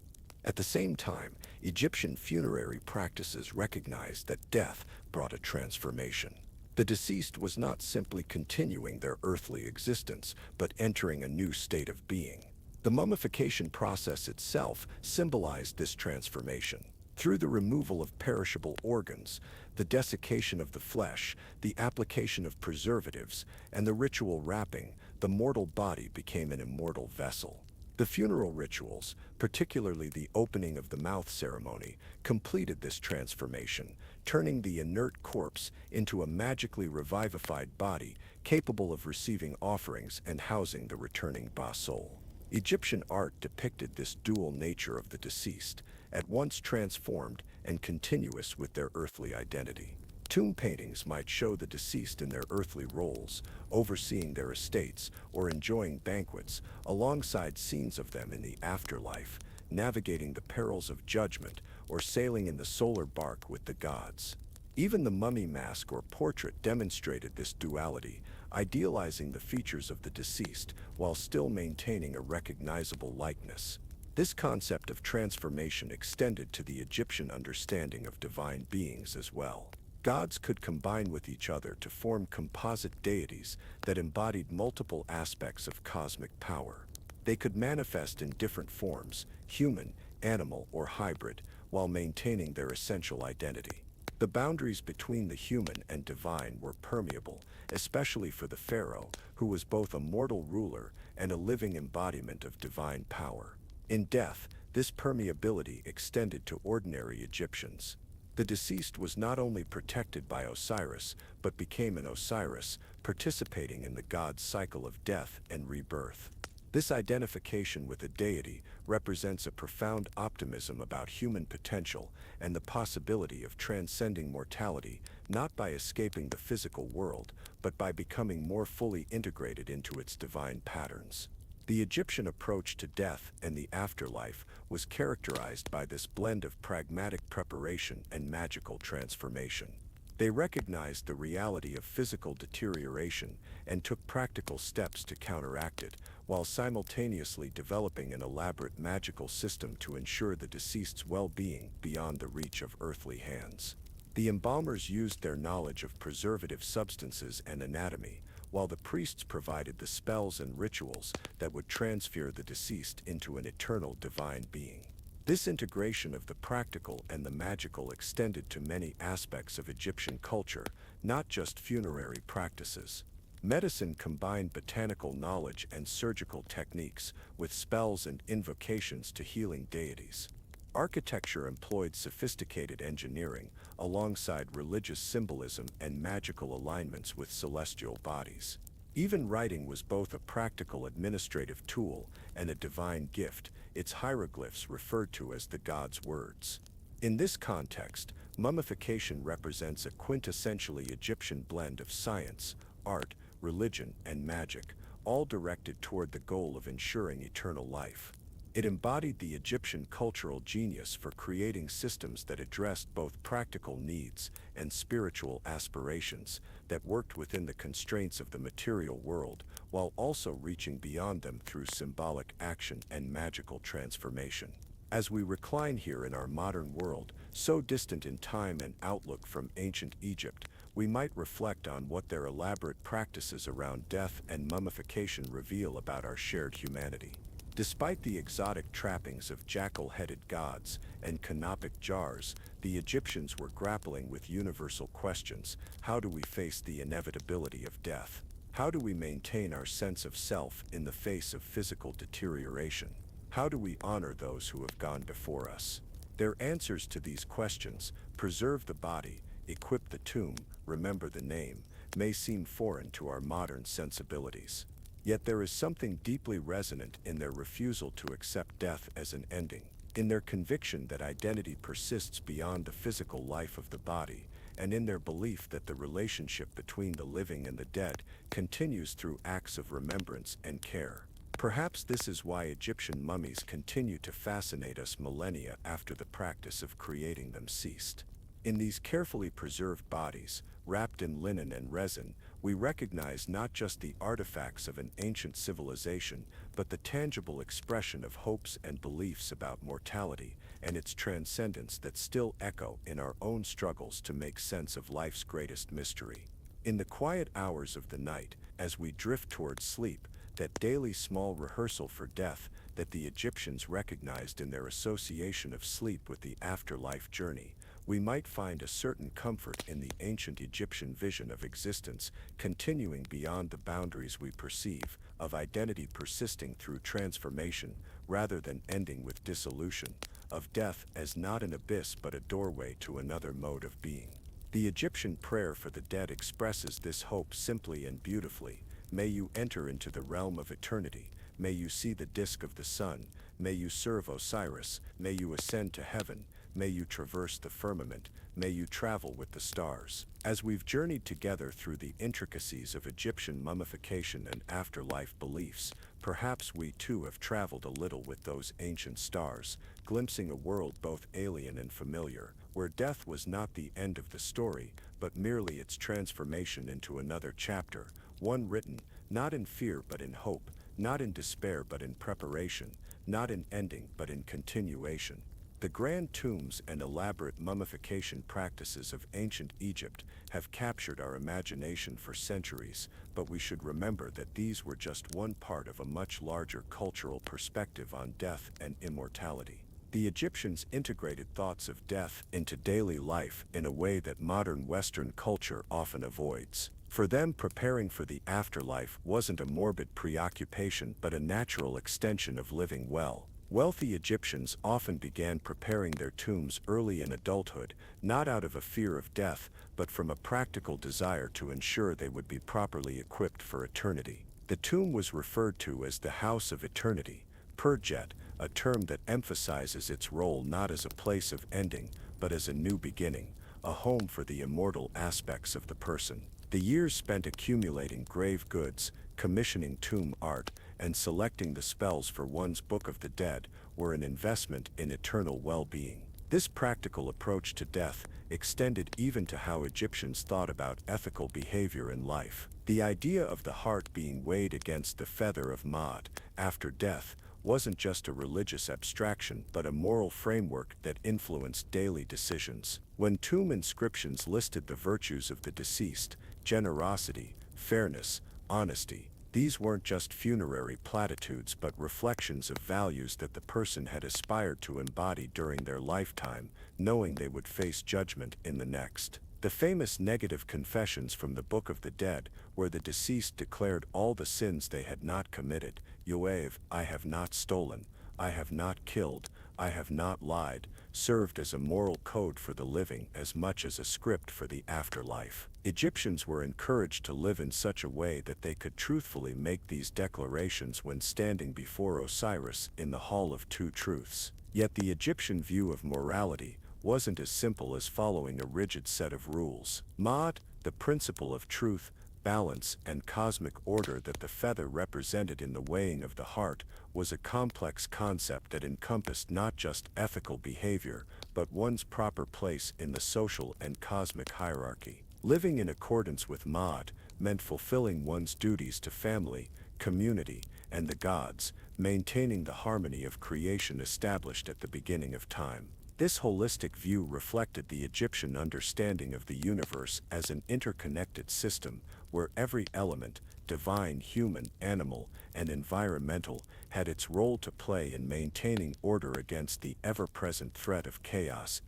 At the same time, Egyptian funerary practices recognized that death brought a transformation. The deceased was not simply continuing their earthly existence, but entering a new state of being. The mummification process itself symbolized this transformation. Through the removal of perishable organs, the desiccation of the flesh, the application of preservatives, and the ritual wrapping, the mortal body became an immortal vessel. The funeral rituals, particularly the opening of the mouth ceremony, completed this transformation, turning the inert corpse into a magically revivified body capable of receiving offerings and housing the returning soul. Egyptian art depicted this dual nature of the deceased, at once transformed and continuous with their earthly identity. Tomb paintings might show the deceased in their earthly roles, overseeing their estates or enjoying banquets, alongside scenes of them in the afterlife, navigating the perils of judgment or sailing in the solar bark with the gods. Even the mummy mask or portrait demonstrated this duality, idealizing the features of the deceased while still maintaining a recognizable likeness. This concept of transformation extended to the Egyptian understanding of divine beings as well. Gods could combine with each other to form composite deities that embodied multiple aspects of cosmic power. They could manifest in different forms, human, animal, or hybrid, while maintaining their essential identity. The boundaries between the human and divine were permeable, especially for the pharaoh, who was both a mortal ruler and a living embodiment of divine power. In death, this permeability extended to ordinary Egyptians. The deceased was not only protected by Osiris, but became an Osiris, participating in the god's cycle of death and rebirth. This identification with a deity represents a profound optimism about human potential and the possibility of transcending mortality, not by escaping the physical world, but by becoming more fully integrated into its divine patterns. The Egyptian approach to death and the afterlife was characterized by this blend of pragmatic preparation and magical transformation. They recognized the reality of physical deterioration and took practical steps to counteract it, while simultaneously developing an elaborate magical system to ensure the deceased's well-being beyond the reach of earthly hands. The embalmers used their knowledge of preservative substances and anatomy, while the priests provided the spells and rituals that would transfer the deceased into an eternal divine being. This integration of the practical and the magical extended to many aspects of Egyptian culture, not just funerary practices. Medicine combined botanical knowledge and surgical techniques with spells and invocations to healing deities. Architecture employed sophisticated engineering alongside religious symbolism and magical alignments with celestial bodies. Even writing was both a practical administrative tool and a divine gift, its hieroglyphs referred to as the god's words. In this context, mummification represents a quintessentially Egyptian blend of science, art, religion, and magic, all directed toward the goal of ensuring eternal life. It embodied the Egyptian cultural genius for creating systems that addressed both practical needs and spiritual aspirations, that worked within the constraints of the material world, while also reaching beyond them through symbolic action and magical transformation. As we recline here in our modern world, so distant in time and outlook from ancient Egypt, we might reflect on what their elaborate practices around death and mummification reveal about our shared humanity. Despite the exotic trappings of jackal-headed gods and canopic jars, the Egyptians were grappling with universal questions. How do we face the inevitability of death? How do we maintain our sense of self in the face of physical deterioration? How do we honor those who have gone before us? Their answers to these questions, preserve the body, equip the tomb, remember the name, may seem foreign to our modern sensibilities. Yet there is something deeply resonant in their refusal to accept death as an ending, in their conviction that identity persists beyond the physical life of the body, and in their belief that the relationship between the living and the dead continues through acts of remembrance and care. Perhaps this is why Egyptian mummies continue to fascinate us millennia after the practice of creating them ceased. In these carefully preserved bodies, wrapped in linen and resin, we recognize not just the artifacts of an ancient civilization, but the tangible expression of hopes and beliefs about mortality and its transcendence that still echo in our own struggles to make sense of life's greatest mystery. In the quiet hours of the night, as we drift towards sleep, that daily small rehearsal for death that the Egyptians recognized in their association of sleep with the afterlife journey, we might find a certain comfort in the ancient Egyptian vision of existence continuing beyond the boundaries we perceive, of identity persisting through transformation rather than ending with dissolution, of death as not an abyss but a doorway to another mode of being. The Egyptian prayer for the dead expresses this hope simply and beautifully. May you enter into the realm of eternity, may you see the disk of the sun, may you serve Osiris, may you ascend to heaven, may you traverse the firmament, may you travel with the stars. As we've journeyed together through the intricacies of Egyptian mummification and afterlife beliefs, perhaps we too have traveled a little with those ancient stars, glimpsing a world both alien and familiar, where death was not the end of the story, but merely its transformation into another chapter, one written, not in fear but in hope, not in despair but in preparation, not in ending but in continuation. The grand tombs and elaborate mummification practices of ancient Egypt have captured our imagination for centuries, but we should remember that these were just one part of a much larger cultural perspective on death and immortality. The Egyptians integrated thoughts of death into daily life in a way that modern Western culture often avoids. For them, preparing for the afterlife wasn't a morbid preoccupation but a natural extension of living well. Wealthy Egyptians often began preparing their tombs early in adulthood, not out of a fear of death, but from a practical desire to ensure they would be properly equipped for eternity. The tomb was referred to as the House of Eternity, Purjet, a term that emphasizes its role not as a place of ending, but as a new beginning, a home for the immortal aspects of the person. The years spent accumulating grave goods, commissioning tomb art, and selecting the spells for one's Book of the Dead were an investment in eternal well-being. This practical approach to death extended even to how Egyptians thought about ethical behavior in life. The idea of the heart being weighed against the feather of Maat after death wasn't just a religious abstraction but a moral framework that influenced daily decisions. When tomb inscriptions listed the virtues of the deceased, generosity, fairness, honesty, these weren't just funerary platitudes but reflections of values that the person had aspired to embody during their lifetime, knowing they would face judgment in the next. The famous negative confessions from the Book of the Dead, where the deceased declared all the sins they had not committed, Yoav, I have not stolen, I have not killed, I have not lied, served as a moral code for the living as much as a script for the afterlife. Egyptians were encouraged to live in such a way that they could truthfully make these declarations when standing before Osiris in the Hall of Two Truths. Yet the Egyptian view of morality wasn't as simple as following a rigid set of rules. Maat, the principle of truth, balance, and cosmic order that the feather represented in the weighing of the heart, was a complex concept that encompassed not just ethical behavior, but one's proper place in the social and cosmic hierarchy. Living in accordance with Maat meant fulfilling one's duties to family, community, and the gods, maintaining the harmony of creation established at the beginning of time. This holistic view reflected the Egyptian understanding of the universe as an interconnected system, where every element, divine, human, animal, and environmental, had its role to play in maintaining order against the ever-present threat of chaos.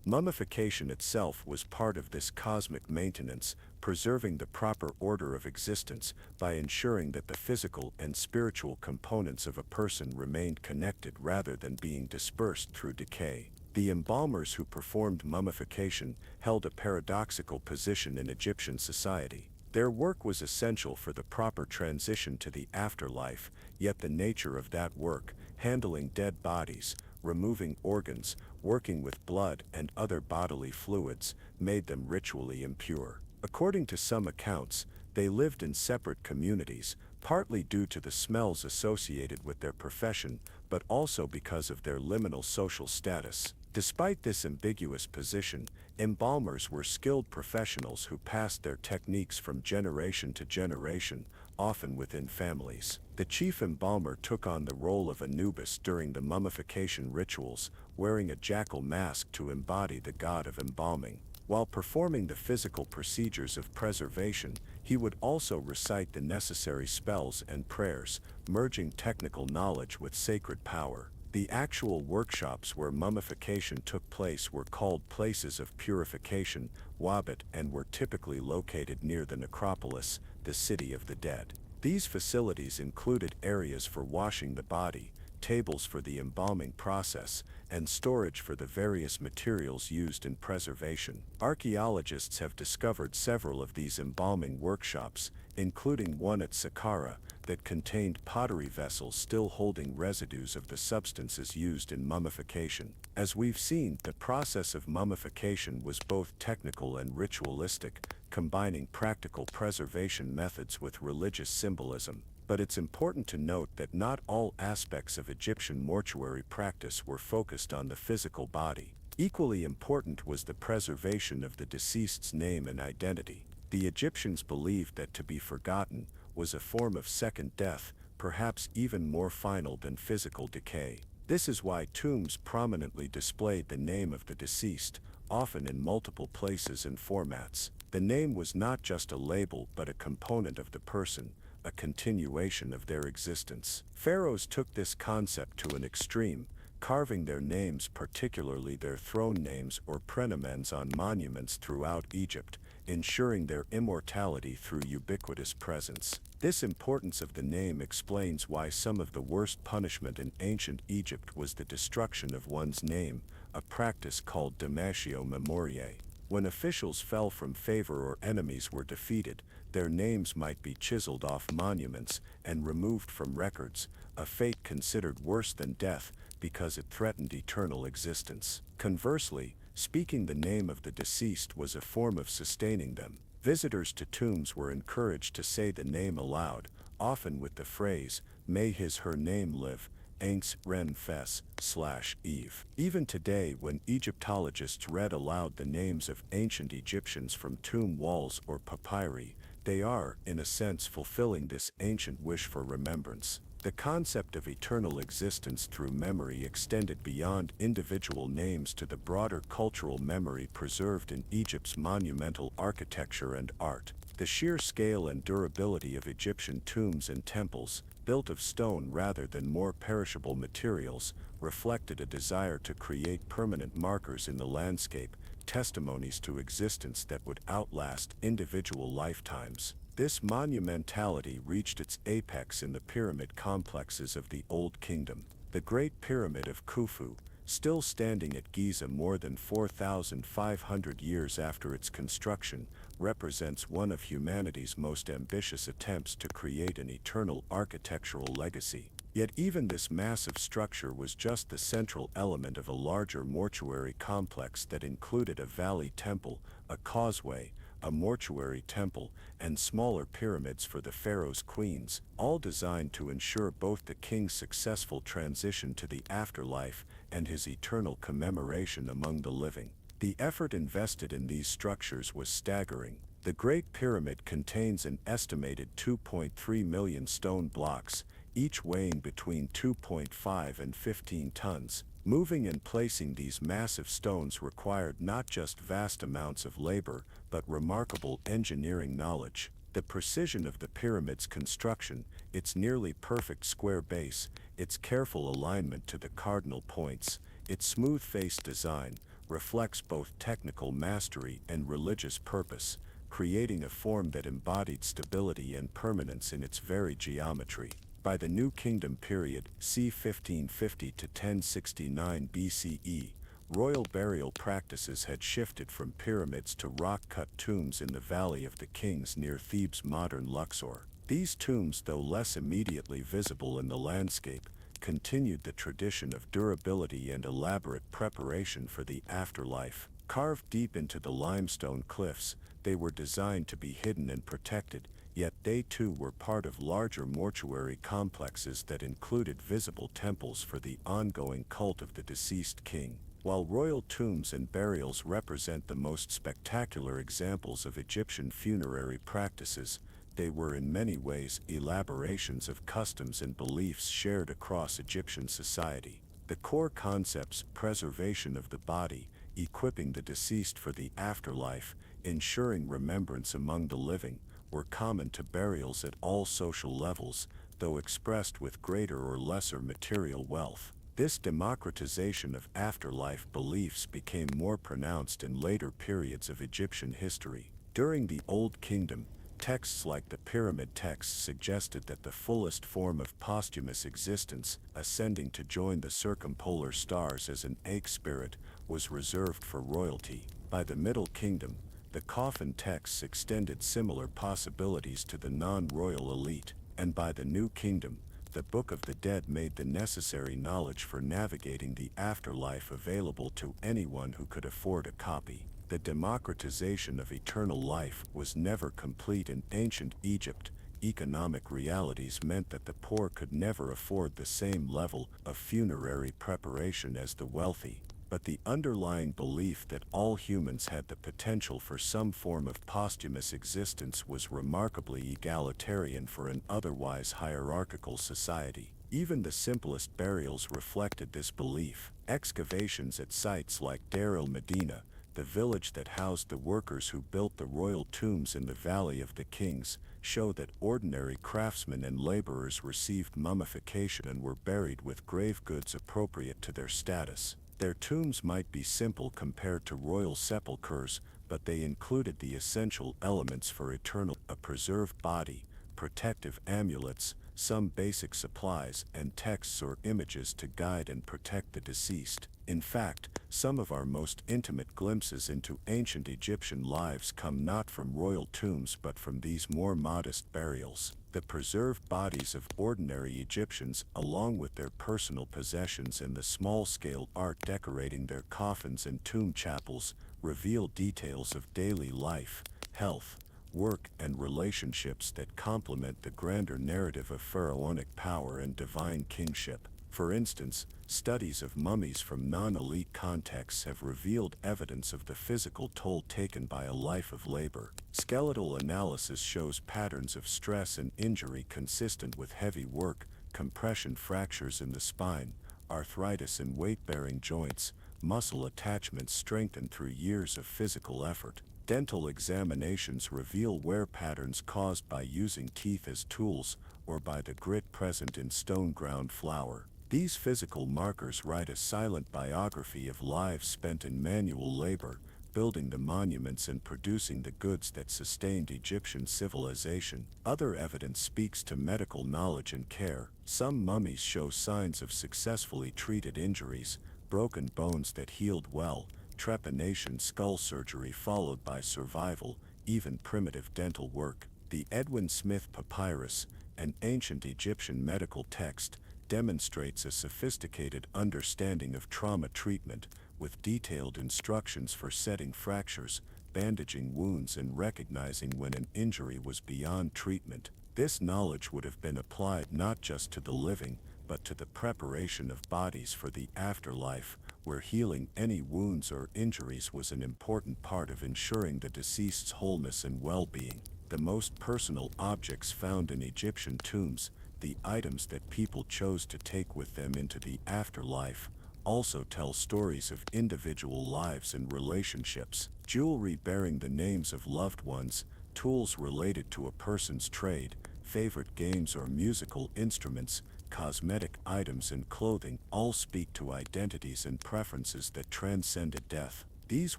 Mummification itself was part of this cosmic maintenance, preserving the proper order of existence by ensuring that the physical and spiritual components of a person remained connected rather than being dispersed through decay. The embalmers who performed mummification held a paradoxical position in Egyptian society. Their work was essential for the proper transition to the afterlife, yet the nature of that work, handling dead bodies, removing organs, working with blood and other bodily fluids, made them ritually impure. According to some accounts, they lived in separate communities, partly due to the smells associated with their profession, but also because of their liminal social status. Despite this ambiguous position, embalmers were skilled professionals who passed their techniques from generation to generation, often within families. The chief embalmer took on the role of Anubis during the mummification rituals, wearing a jackal mask to embody the god of embalming. While performing the physical procedures of preservation, he would also recite the necessary spells and prayers, merging technical knowledge with sacred power. The actual workshops where mummification took place were called places of purification, Wabit, and were typically located near the necropolis, the city of the dead. These facilities included areas for washing the body, tables for the embalming process, and storage for the various materials used in preservation. Archaeologists have discovered several of these embalming workshops, including one at Saqqara, that contained pottery vessels still holding residues of the substances used in mummification. As we've seen, the process of mummification was both technical and ritualistic, combining practical preservation methods with religious symbolism. But it's important to note that not all aspects of Egyptian mortuary practice were focused on the physical body. Equally important was the preservation of the deceased's name and identity. The Egyptians believed that to be forgotten was a form of second death, perhaps even more final than physical decay. This is why tombs prominently displayed the name of the deceased, often in multiple places and formats. The name was not just a label but a component of the person, a continuation of their existence. Pharaohs took this concept to an extreme, carving their names, particularly their throne names or prenomens, on monuments throughout Egypt, ensuring their immortality through ubiquitous presence. This importance of the name explains why some of the worst punishment in ancient Egypt was the destruction of one's name, a practice called damatio memoriae. When officials fell from favor or enemies were defeated, their names might be chiseled off monuments and removed from records, a fate considered worse than death because it threatened eternal existence. Conversely, speaking the name of the deceased was a form of sustaining them. Visitors to tombs were encouraged to say the name aloud, often with the phrase, "May his/her name live," Anx Ren Fes/Eve. Even today, when Egyptologists read aloud the names of ancient Egyptians from tomb walls or papyri, they are, in a sense, fulfilling this ancient wish for remembrance. The concept of eternal existence through memory extended beyond individual names to the broader cultural memory preserved in Egypt's monumental architecture and art. The sheer scale and durability of Egyptian tombs and temples, built of stone rather than more perishable materials, reflected a desire to create permanent markers in the landscape, testimonies to existence that would outlast individual lifetimes. This monumentality reached its apex in the pyramid complexes of the Old Kingdom. The Great Pyramid of Khufu, still standing at Giza more than 4,500 years after its construction, represents one of humanity's most ambitious attempts to create an eternal architectural legacy. Yet even this massive structure was just the central element of a larger mortuary complex that included a valley temple, a causeway, a mortuary temple, and smaller pyramids for the pharaoh's queens, all designed to ensure both the king's successful transition to the afterlife and his eternal commemoration among the living. The effort invested in these structures was staggering. The Great Pyramid contains an estimated 2.3 million stone blocks, each weighing between 2.5 and 15 tons. Moving and placing these massive stones required not just vast amounts of labor, but remarkable engineering knowledge. The precision of the pyramid's construction, its nearly perfect square base, its careful alignment to the cardinal points, its smooth-faced design, reflects both technical mastery and religious purpose, creating a form that embodied stability and permanence in its very geometry. By the New Kingdom period, c. 1550 to 1069 BCE, royal burial practices had shifted from pyramids to rock-cut tombs in the Valley of the Kings near Thebes' modern Luxor. These tombs, though less immediately visible in the landscape, continued the tradition of durability and elaborate preparation for the afterlife. Carved deep into the limestone cliffs, they were designed to be hidden and protected, yet they too were part of larger mortuary complexes that included visible temples for the ongoing cult of the deceased king. While royal tombs and burials represent the most spectacular examples of Egyptian funerary practices, they were in many ways elaborations of customs and beliefs shared across Egyptian society. The core concepts, preservation of the body, equipping the deceased for the afterlife, ensuring remembrance among the living, were common to burials at all social levels, though expressed with greater or lesser material wealth. This democratization of afterlife beliefs became more pronounced in later periods of Egyptian history. During the Old Kingdom, texts like the Pyramid texts suggested that the fullest form of posthumous existence, ascending to join the circumpolar stars as an egg spirit, was reserved for royalty. By the Middle Kingdom, the coffin texts extended similar possibilities to the non-royal elite, and by the New Kingdom, the Book of the Dead made the necessary knowledge for navigating the afterlife available to anyone who could afford a copy. The democratization of eternal life was never complete in ancient Egypt. Economic realities meant that the poor could never afford the same level of funerary preparation as the wealthy, but the underlying belief that all humans had the potential for some form of posthumous existence was remarkably egalitarian for an otherwise hierarchical society. Even the simplest burials reflected this belief. Excavations at sites like Deir el-Medina, the village that housed the workers who built the royal tombs in the Valley of the Kings, show that ordinary craftsmen and laborers received mummification and were buried with grave goods appropriate to their status. Their tombs might be simple compared to royal sepulchres, but they included the essential elements for a preserved body, protective amulets, some basic supplies, and texts or images to guide and protect the deceased. In fact, some of our most intimate glimpses into ancient Egyptian lives come not from royal tombs but from these more modest burials. The preserved bodies of ordinary Egyptians, along with their personal possessions and the small-scale art decorating their coffins and tomb chapels, reveal details of daily life, health, work, and relationships that complement the grander narrative of pharaonic power and divine kingship. For instance, studies of mummies from non-elite contexts have revealed evidence of the physical toll taken by a life of labor. Skeletal analysis shows patterns of stress and injury consistent with heavy work, compression fractures in the spine, arthritis in weight-bearing joints, muscle attachments strengthened through years of physical effort. Dental examinations reveal wear patterns caused by using teeth as tools or by the grit present in stone ground flour. These physical markers write a silent biography of lives spent in manual labor, building the monuments and producing the goods that sustained Egyptian civilization. Other evidence speaks to medical knowledge and care. Some mummies show signs of successfully treated injuries, broken bones that healed well, trepanation skull surgery followed by survival, even primitive dental work. The Edwin Smith Papyrus, an ancient Egyptian medical text, demonstrates a sophisticated understanding of trauma treatment, with detailed instructions for setting fractures, bandaging wounds, and recognizing when an injury was beyond treatment. This knowledge would have been applied not just to the living, but to the preparation of bodies for the afterlife, where healing any wounds or injuries was an important part of ensuring the deceased's wholeness and well-being. The most personal objects found in Egyptian tombs, the items that people chose to take with them into the afterlife, also tell stories of individual lives and relationships. Jewelry bearing the names of loved ones, tools related to a person's trade, favorite games or musical instruments, cosmetic items and clothing all speak to identities and preferences that transcended death. These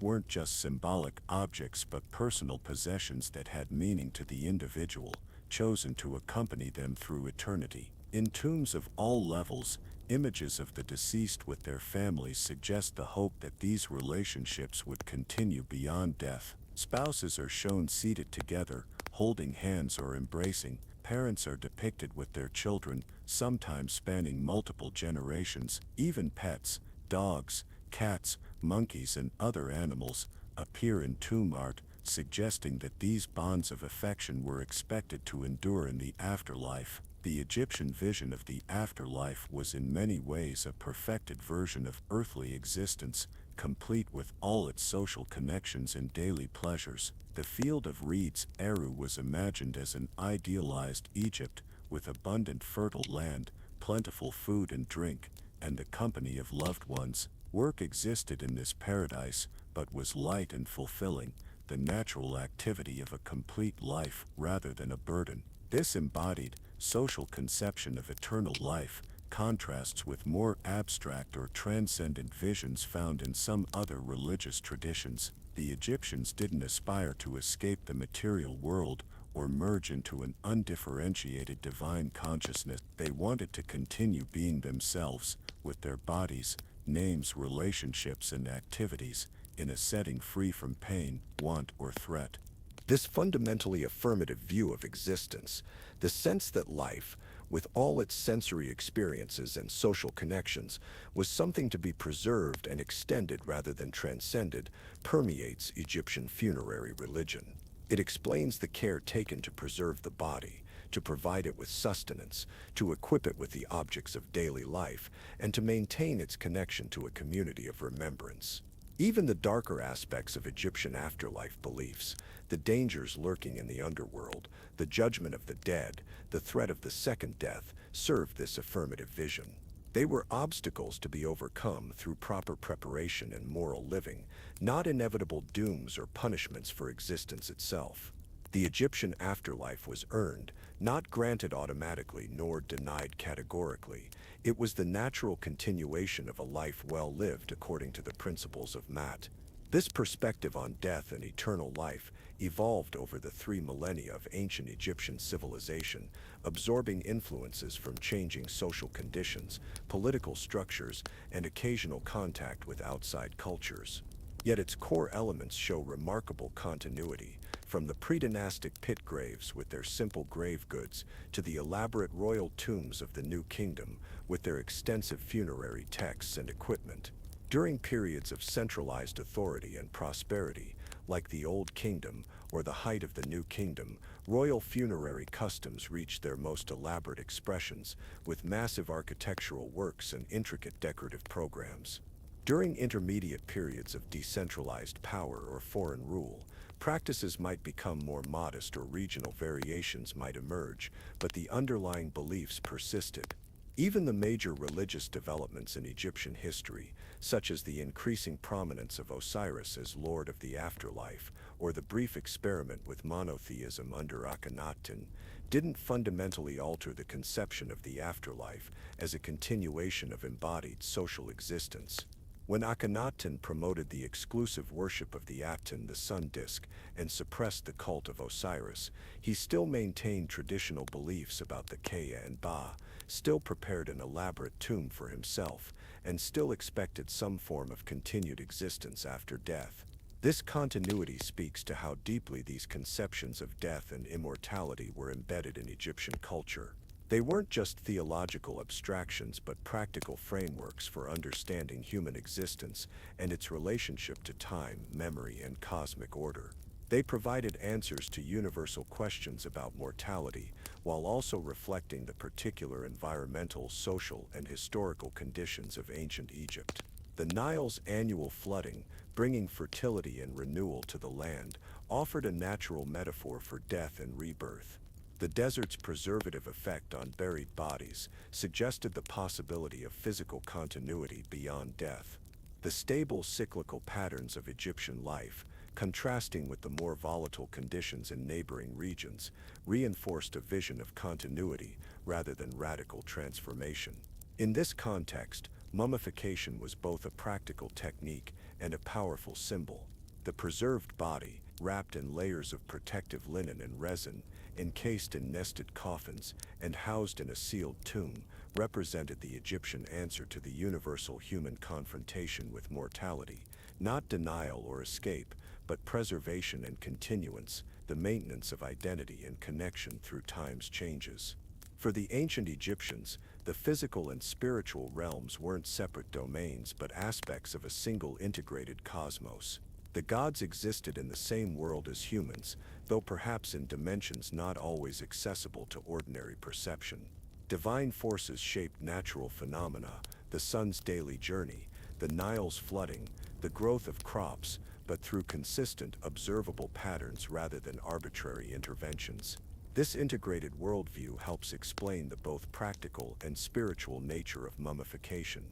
weren't just symbolic objects but personal possessions that had meaning to the individual, chosen to accompany them through eternity. In tombs of all levels, images of the deceased with their families suggest the hope that these relationships would continue beyond death. Spouses are shown seated together, holding hands or embracing. Parents are depicted with their children, sometimes spanning multiple generations. Even pets, dogs, cats, monkeys, and other animals appear in tomb art, suggesting that these bonds of affection were expected to endure in the afterlife. The Egyptian vision of the afterlife was in many ways a perfected version of earthly existence, complete with all its social connections and daily pleasures. The field of reeds, Eru, was imagined as an idealized Egypt, with abundant fertile land, plentiful food and drink, and the company of loved ones. Work existed in this paradise, but was light and fulfilling, the natural activity of a complete life rather than a burden. This embodied, social conception of eternal life contrasts with more abstract or transcendent visions found in some other religious traditions. The Egyptians didn't aspire to escape the material world or merge into an undifferentiated divine consciousness. They wanted to continue being themselves, with their bodies, names, relationships, and activities, in a setting free from pain, want, or threat. This fundamentally affirmative view of existence, the sense that life, with all its sensory experiences and social connections, was something to be preserved and extended rather than transcended, permeates Egyptian funerary religion. It explains the care taken to preserve the body, to provide it with sustenance, to equip it with the objects of daily life, and to maintain its connection to a community of remembrance. Even the darker aspects of Egyptian afterlife beliefs, the dangers lurking in the underworld, the judgment of the dead, the threat of the second death, served this affirmative vision. They were obstacles to be overcome through proper preparation and moral living, not inevitable dooms or punishments for existence itself. The Egyptian afterlife was earned, Not granted automatically nor denied categorically, it was the natural continuation of a life well lived according to the principles of Mat. This perspective on death and eternal life evolved over the 3 millennia of ancient Egyptian civilization, absorbing influences from changing social conditions, political structures, and occasional contact with outside cultures. Yet its core elements show remarkable continuity, from the pre-dynastic pit graves with their simple grave goods to the elaborate royal tombs of the New Kingdom with their extensive funerary texts and equipment. During periods of centralized authority and prosperity, like the Old Kingdom or the height of the New Kingdom, royal funerary customs reached their most elaborate expressions, with massive architectural works and intricate decorative programs. During intermediate periods of decentralized power or foreign rule, practices might become more modest or regional variations might emerge, but the underlying beliefs persisted. Even the major religious developments in Egyptian history, such as the increasing prominence of Osiris as Lord of the Afterlife, or the brief experiment with monotheism under Akhenaten, didn't fundamentally alter the conception of the afterlife as a continuation of embodied social existence. When Akhenaten promoted the exclusive worship of the Aten, the sun disk, and suppressed the cult of Osiris, he still maintained traditional beliefs about the Kea and Ba, still prepared an elaborate tomb for himself, and still expected some form of continued existence after death. This continuity speaks to how deeply these conceptions of death and immortality were embedded in Egyptian culture. They weren't just theological abstractions but practical frameworks for understanding human existence and its relationship to time, memory, and cosmic order. They provided answers to universal questions about mortality, while also reflecting the particular environmental, social, and historical conditions of ancient Egypt. The Nile's annual flooding, bringing fertility and renewal to the land, offered a natural metaphor for death and rebirth. The desert's preservative effect on buried bodies suggested the possibility of physical continuity beyond death. The stable cyclical patterns of Egyptian life, contrasting with the more volatile conditions in neighboring regions, reinforced a vision of continuity rather than radical transformation. In this context, mummification was both a practical technique and a powerful symbol. The preserved body, wrapped in layers of protective linen and resin, encased in nested coffins, and housed in a sealed tomb, represented the Egyptian answer to the universal human confrontation with mortality, not denial or escape, but preservation and continuance, the maintenance of identity and connection through time's changes. For the ancient Egyptians, the physical and spiritual realms weren't separate domains but aspects of a single integrated cosmos. The gods existed in the same world as humans, though perhaps in dimensions not always accessible to ordinary perception. Divine forces shaped natural phenomena, the sun's daily journey, the Nile's flooding, the growth of crops, but through consistent, observable patterns rather than arbitrary interventions. This integrated worldview helps explain the both practical and spiritual nature of mummification.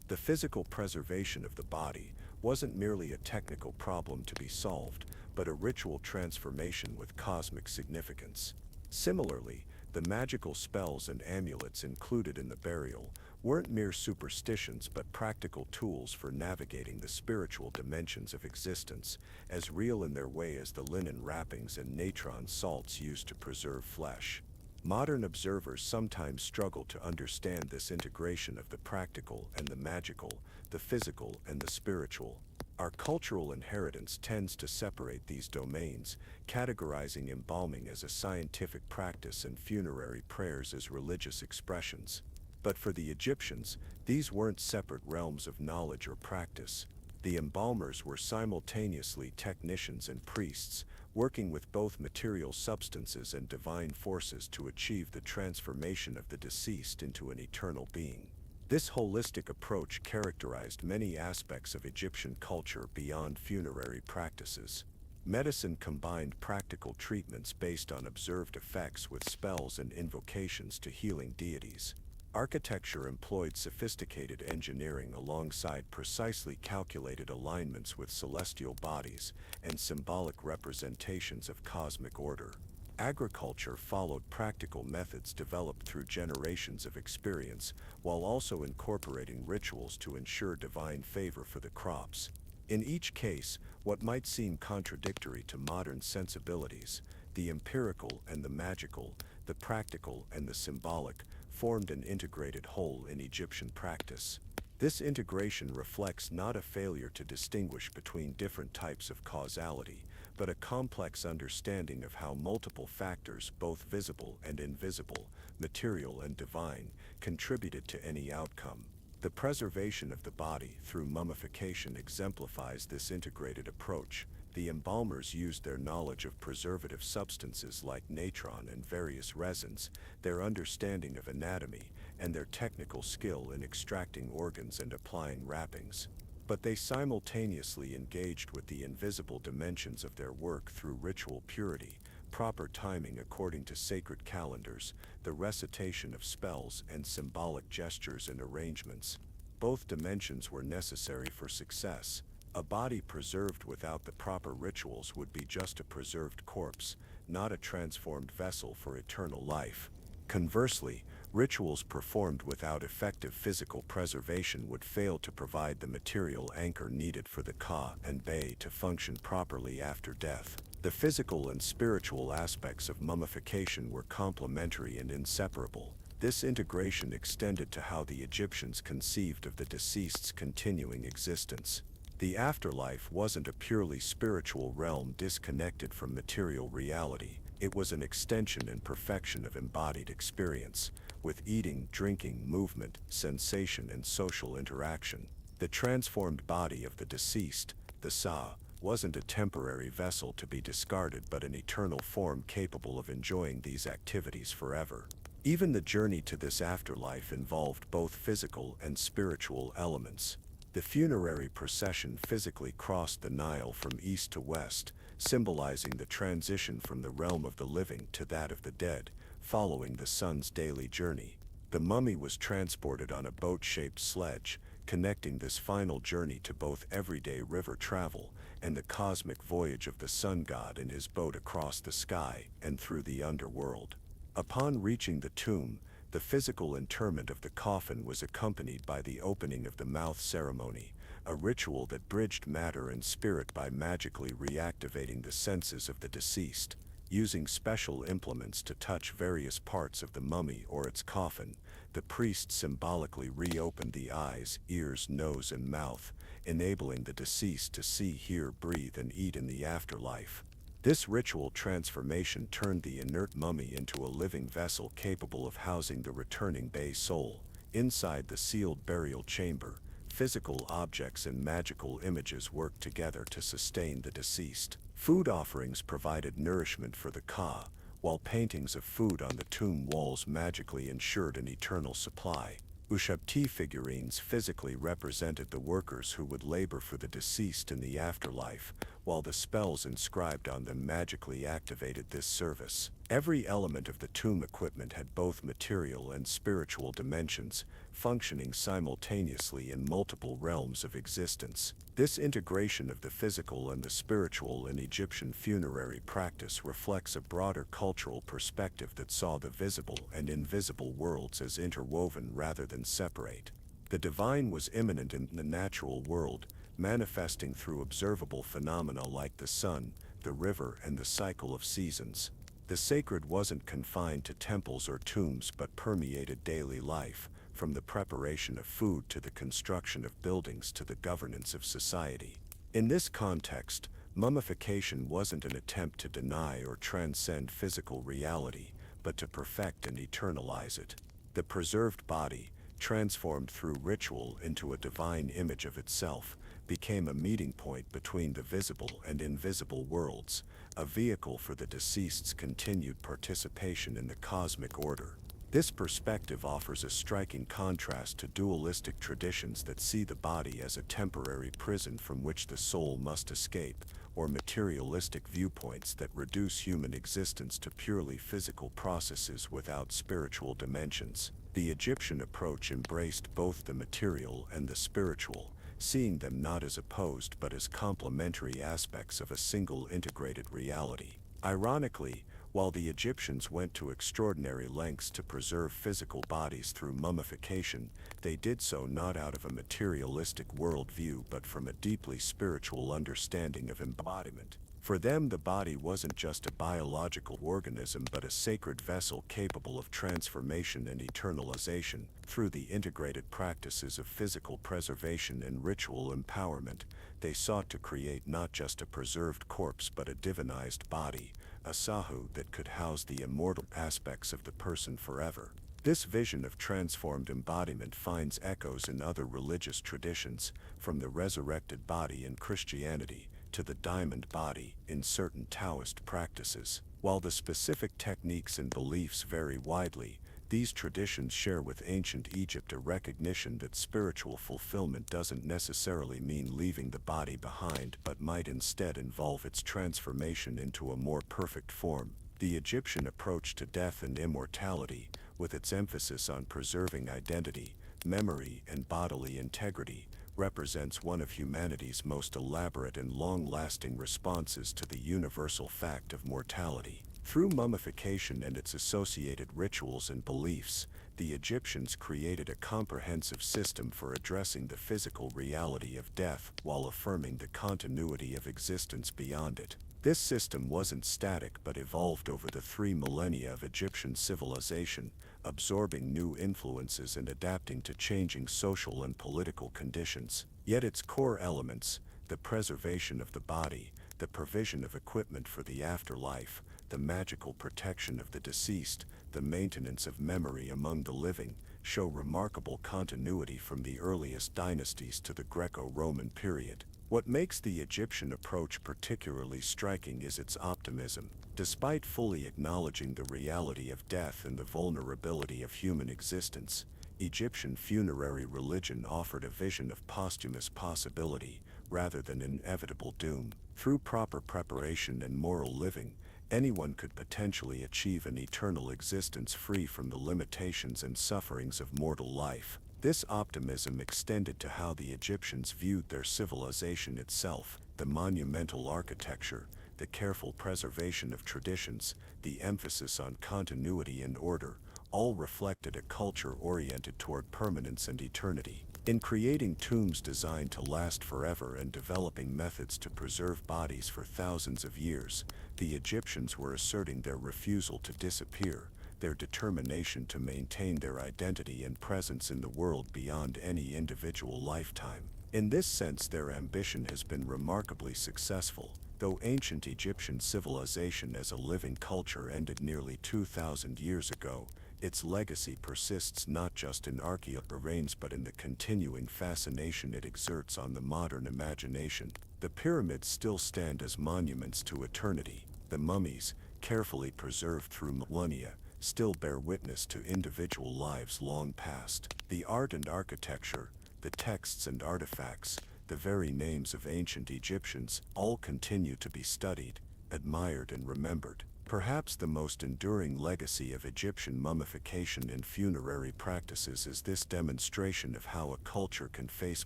The physical preservation of the body wasn't merely a technical problem to be solved, but a ritual transformation with cosmic significance. Similarly, the magical spells and amulets included in the burial weren't mere superstitions but practical tools for navigating the spiritual dimensions of existence, as real in their way as the linen wrappings and natron salts used to preserve flesh. Modern observers sometimes struggle to understand this integration of the practical and the magical, the physical and the spiritual. Our cultural inheritance tends to separate these domains, categorizing embalming as a scientific practice and funerary prayers as religious expressions. But for the Egyptians, these weren't separate realms of knowledge or practice. The embalmers were simultaneously technicians and priests, working with both material substances and divine forces to achieve the transformation of the deceased into an eternal being. This holistic approach characterized many aspects of Egyptian culture beyond funerary practices. Medicine combined practical treatments based on observed effects with spells and invocations to healing deities. Architecture employed sophisticated engineering alongside precisely calculated alignments with celestial bodies and symbolic representations of cosmic order. Agriculture followed practical methods developed through generations of experience, while also incorporating rituals to ensure divine favor for the crops. In each case, what might seem contradictory to modern sensibilities, the empirical and the magical, the practical and the symbolic, formed an integrated whole in Egyptian practice. This integration reflects not a failure to distinguish between different types of causality, but a complex understanding of how multiple factors, both visible and invisible, material and divine, contributed to any outcome. The preservation of the body through mummification exemplifies this integrated approach. The embalmers used their knowledge of preservative substances like natron and various resins, their understanding of anatomy, and their technical skill in extracting organs and applying wrappings. But they simultaneously engaged with the invisible dimensions of their work through ritual purity, proper timing according to sacred calendars, the recitation of spells and symbolic gestures and arrangements. Both dimensions were necessary for success. A body preserved without the proper rituals would be just a preserved corpse, not a transformed vessel for eternal life. Conversely, rituals performed without effective physical preservation would fail to provide the material anchor needed for the Ka and Bay to function properly after death. The physical and spiritual aspects of mummification were complementary and inseparable. This integration extended to how the Egyptians conceived of the deceased's continuing existence. The afterlife wasn't a purely spiritual realm disconnected from material reality. It was an extension and perfection of embodied experience, with eating, drinking, movement, sensation, and social interaction. The transformed body of the deceased, the Sa, wasn't a temporary vessel to be discarded but an eternal form capable of enjoying these activities forever. Even the journey to this afterlife involved both physical and spiritual elements. The funerary procession physically crossed the Nile from east to west, symbolizing the transition from the realm of the living to that of the dead, following the sun's daily journey. The mummy was transported on a boat-shaped sledge, connecting this final journey to both everyday river travel and the cosmic voyage of the sun god in his boat across the sky and through the underworld. Upon reaching the tomb, the physical interment of the coffin was accompanied by the opening of the mouth ceremony, a ritual that bridged matter and spirit by magically reactivating the senses of the deceased. Using special implements to touch various parts of the mummy or its coffin, the priest symbolically reopened the eyes, ears, nose, and mouth, enabling the deceased to see, hear, breathe, and eat in the afterlife. This ritual transformation turned the inert mummy into a living vessel capable of housing the returning Bay soul. Inside the sealed burial chamber, physical objects and magical images worked together to sustain the deceased. Food offerings provided nourishment for the Ka, while paintings of food on the tomb walls magically ensured an eternal supply. Ushabti figurines physically represented the workers who would labor for the deceased in the afterlife, while the spells inscribed on them magically activated this service. Every element of the tomb equipment had both material and spiritual dimensions, functioning simultaneously in multiple realms of existence. This integration of the physical and the spiritual in Egyptian funerary practice reflects a broader cultural perspective that saw the visible and invisible worlds as interwoven rather than separate. The divine was immanent in the natural world, manifesting through observable phenomena like the sun, the river, and the cycle of seasons. The sacred wasn't confined to temples or tombs but permeated daily life, from the preparation of food to the construction of buildings to the governance of society. In this context, mummification wasn't an attempt to deny or transcend physical reality, but to perfect and eternalize it. The preserved body, transformed through ritual into a divine image of itself, became a meeting point between the visible and invisible worlds, a vehicle for the deceased's continued participation in the cosmic order. This perspective offers a striking contrast to dualistic traditions that see the body as a temporary prison from which the soul must escape, or materialistic viewpoints that reduce human existence to purely physical processes without spiritual dimensions. The Egyptian approach embraced both the material and the spiritual, seeing them not as opposed but as complementary aspects of a single integrated reality. Ironically, While the Egyptians went to extraordinary lengths to preserve physical bodies through mummification, they did so not out of a materialistic worldview but from a deeply spiritual understanding of embodiment. For them, the body wasn't just a biological organism but a sacred vessel capable of transformation and eternalization. Through the integrated practices of physical preservation and ritual empowerment, they sought to create not just a preserved corpse but a divinized body, a sahu that could house the immortal aspects of the person forever. This vision of transformed embodiment finds echoes in other religious traditions, from the resurrected body in Christianity to the diamond body in certain Taoist practices. While the specific techniques and beliefs vary widely, these traditions share with ancient Egypt a recognition that spiritual fulfillment doesn't necessarily mean leaving the body behind but might instead involve its transformation into a more perfect form. The Egyptian approach to death and immortality, with its emphasis on preserving identity, memory, and bodily integrity, represents one of humanity's most elaborate and long-lasting responses to the universal fact of mortality. Through mummification and its associated rituals and beliefs, the Egyptians created a comprehensive system for addressing the physical reality of death while affirming the continuity of existence beyond it. This system wasn't static but evolved over the 3 millennia of Egyptian civilization, absorbing new influences and adapting to changing social and political conditions. Yet its core elements, the preservation of the body, the provision of equipment for the afterlife, the magical protection of the deceased, the maintenance of memory among the living, show remarkable continuity from the earliest dynasties to the Greco-Roman period. What makes the Egyptian approach particularly striking is its optimism. Despite fully acknowledging the reality of death and the vulnerability of human existence, Egyptian funerary religion offered a vision of posthumous possibility rather than inevitable doom. Through proper preparation and moral living, anyone could potentially achieve an eternal existence free from the limitations and sufferings of mortal life. This optimism extended to how the Egyptians viewed their civilization itself. The monumental architecture, the careful preservation of traditions, the emphasis on continuity and order, all reflected a culture oriented toward permanence and eternity. In creating tombs designed to last forever and developing methods to preserve bodies for thousands of years, the Egyptians were asserting their refusal to disappear, their determination to maintain their identity and presence in the world beyond any individual lifetime. In this sense, their ambition has been remarkably successful. Though ancient Egyptian civilization as a living culture ended nearly 2,000 years ago, its legacy persists not just in archaeological remains but in the continuing fascination it exerts on the modern imagination. The pyramids still stand as monuments to eternity. The mummies, carefully preserved through millennia, still bear witness to individual lives long past. The art and architecture, the texts and artifacts, the very names of ancient Egyptians, all continue to be studied, admired, and remembered. Perhaps the most enduring legacy of Egyptian mummification and funerary practices is this demonstration of how a culture can face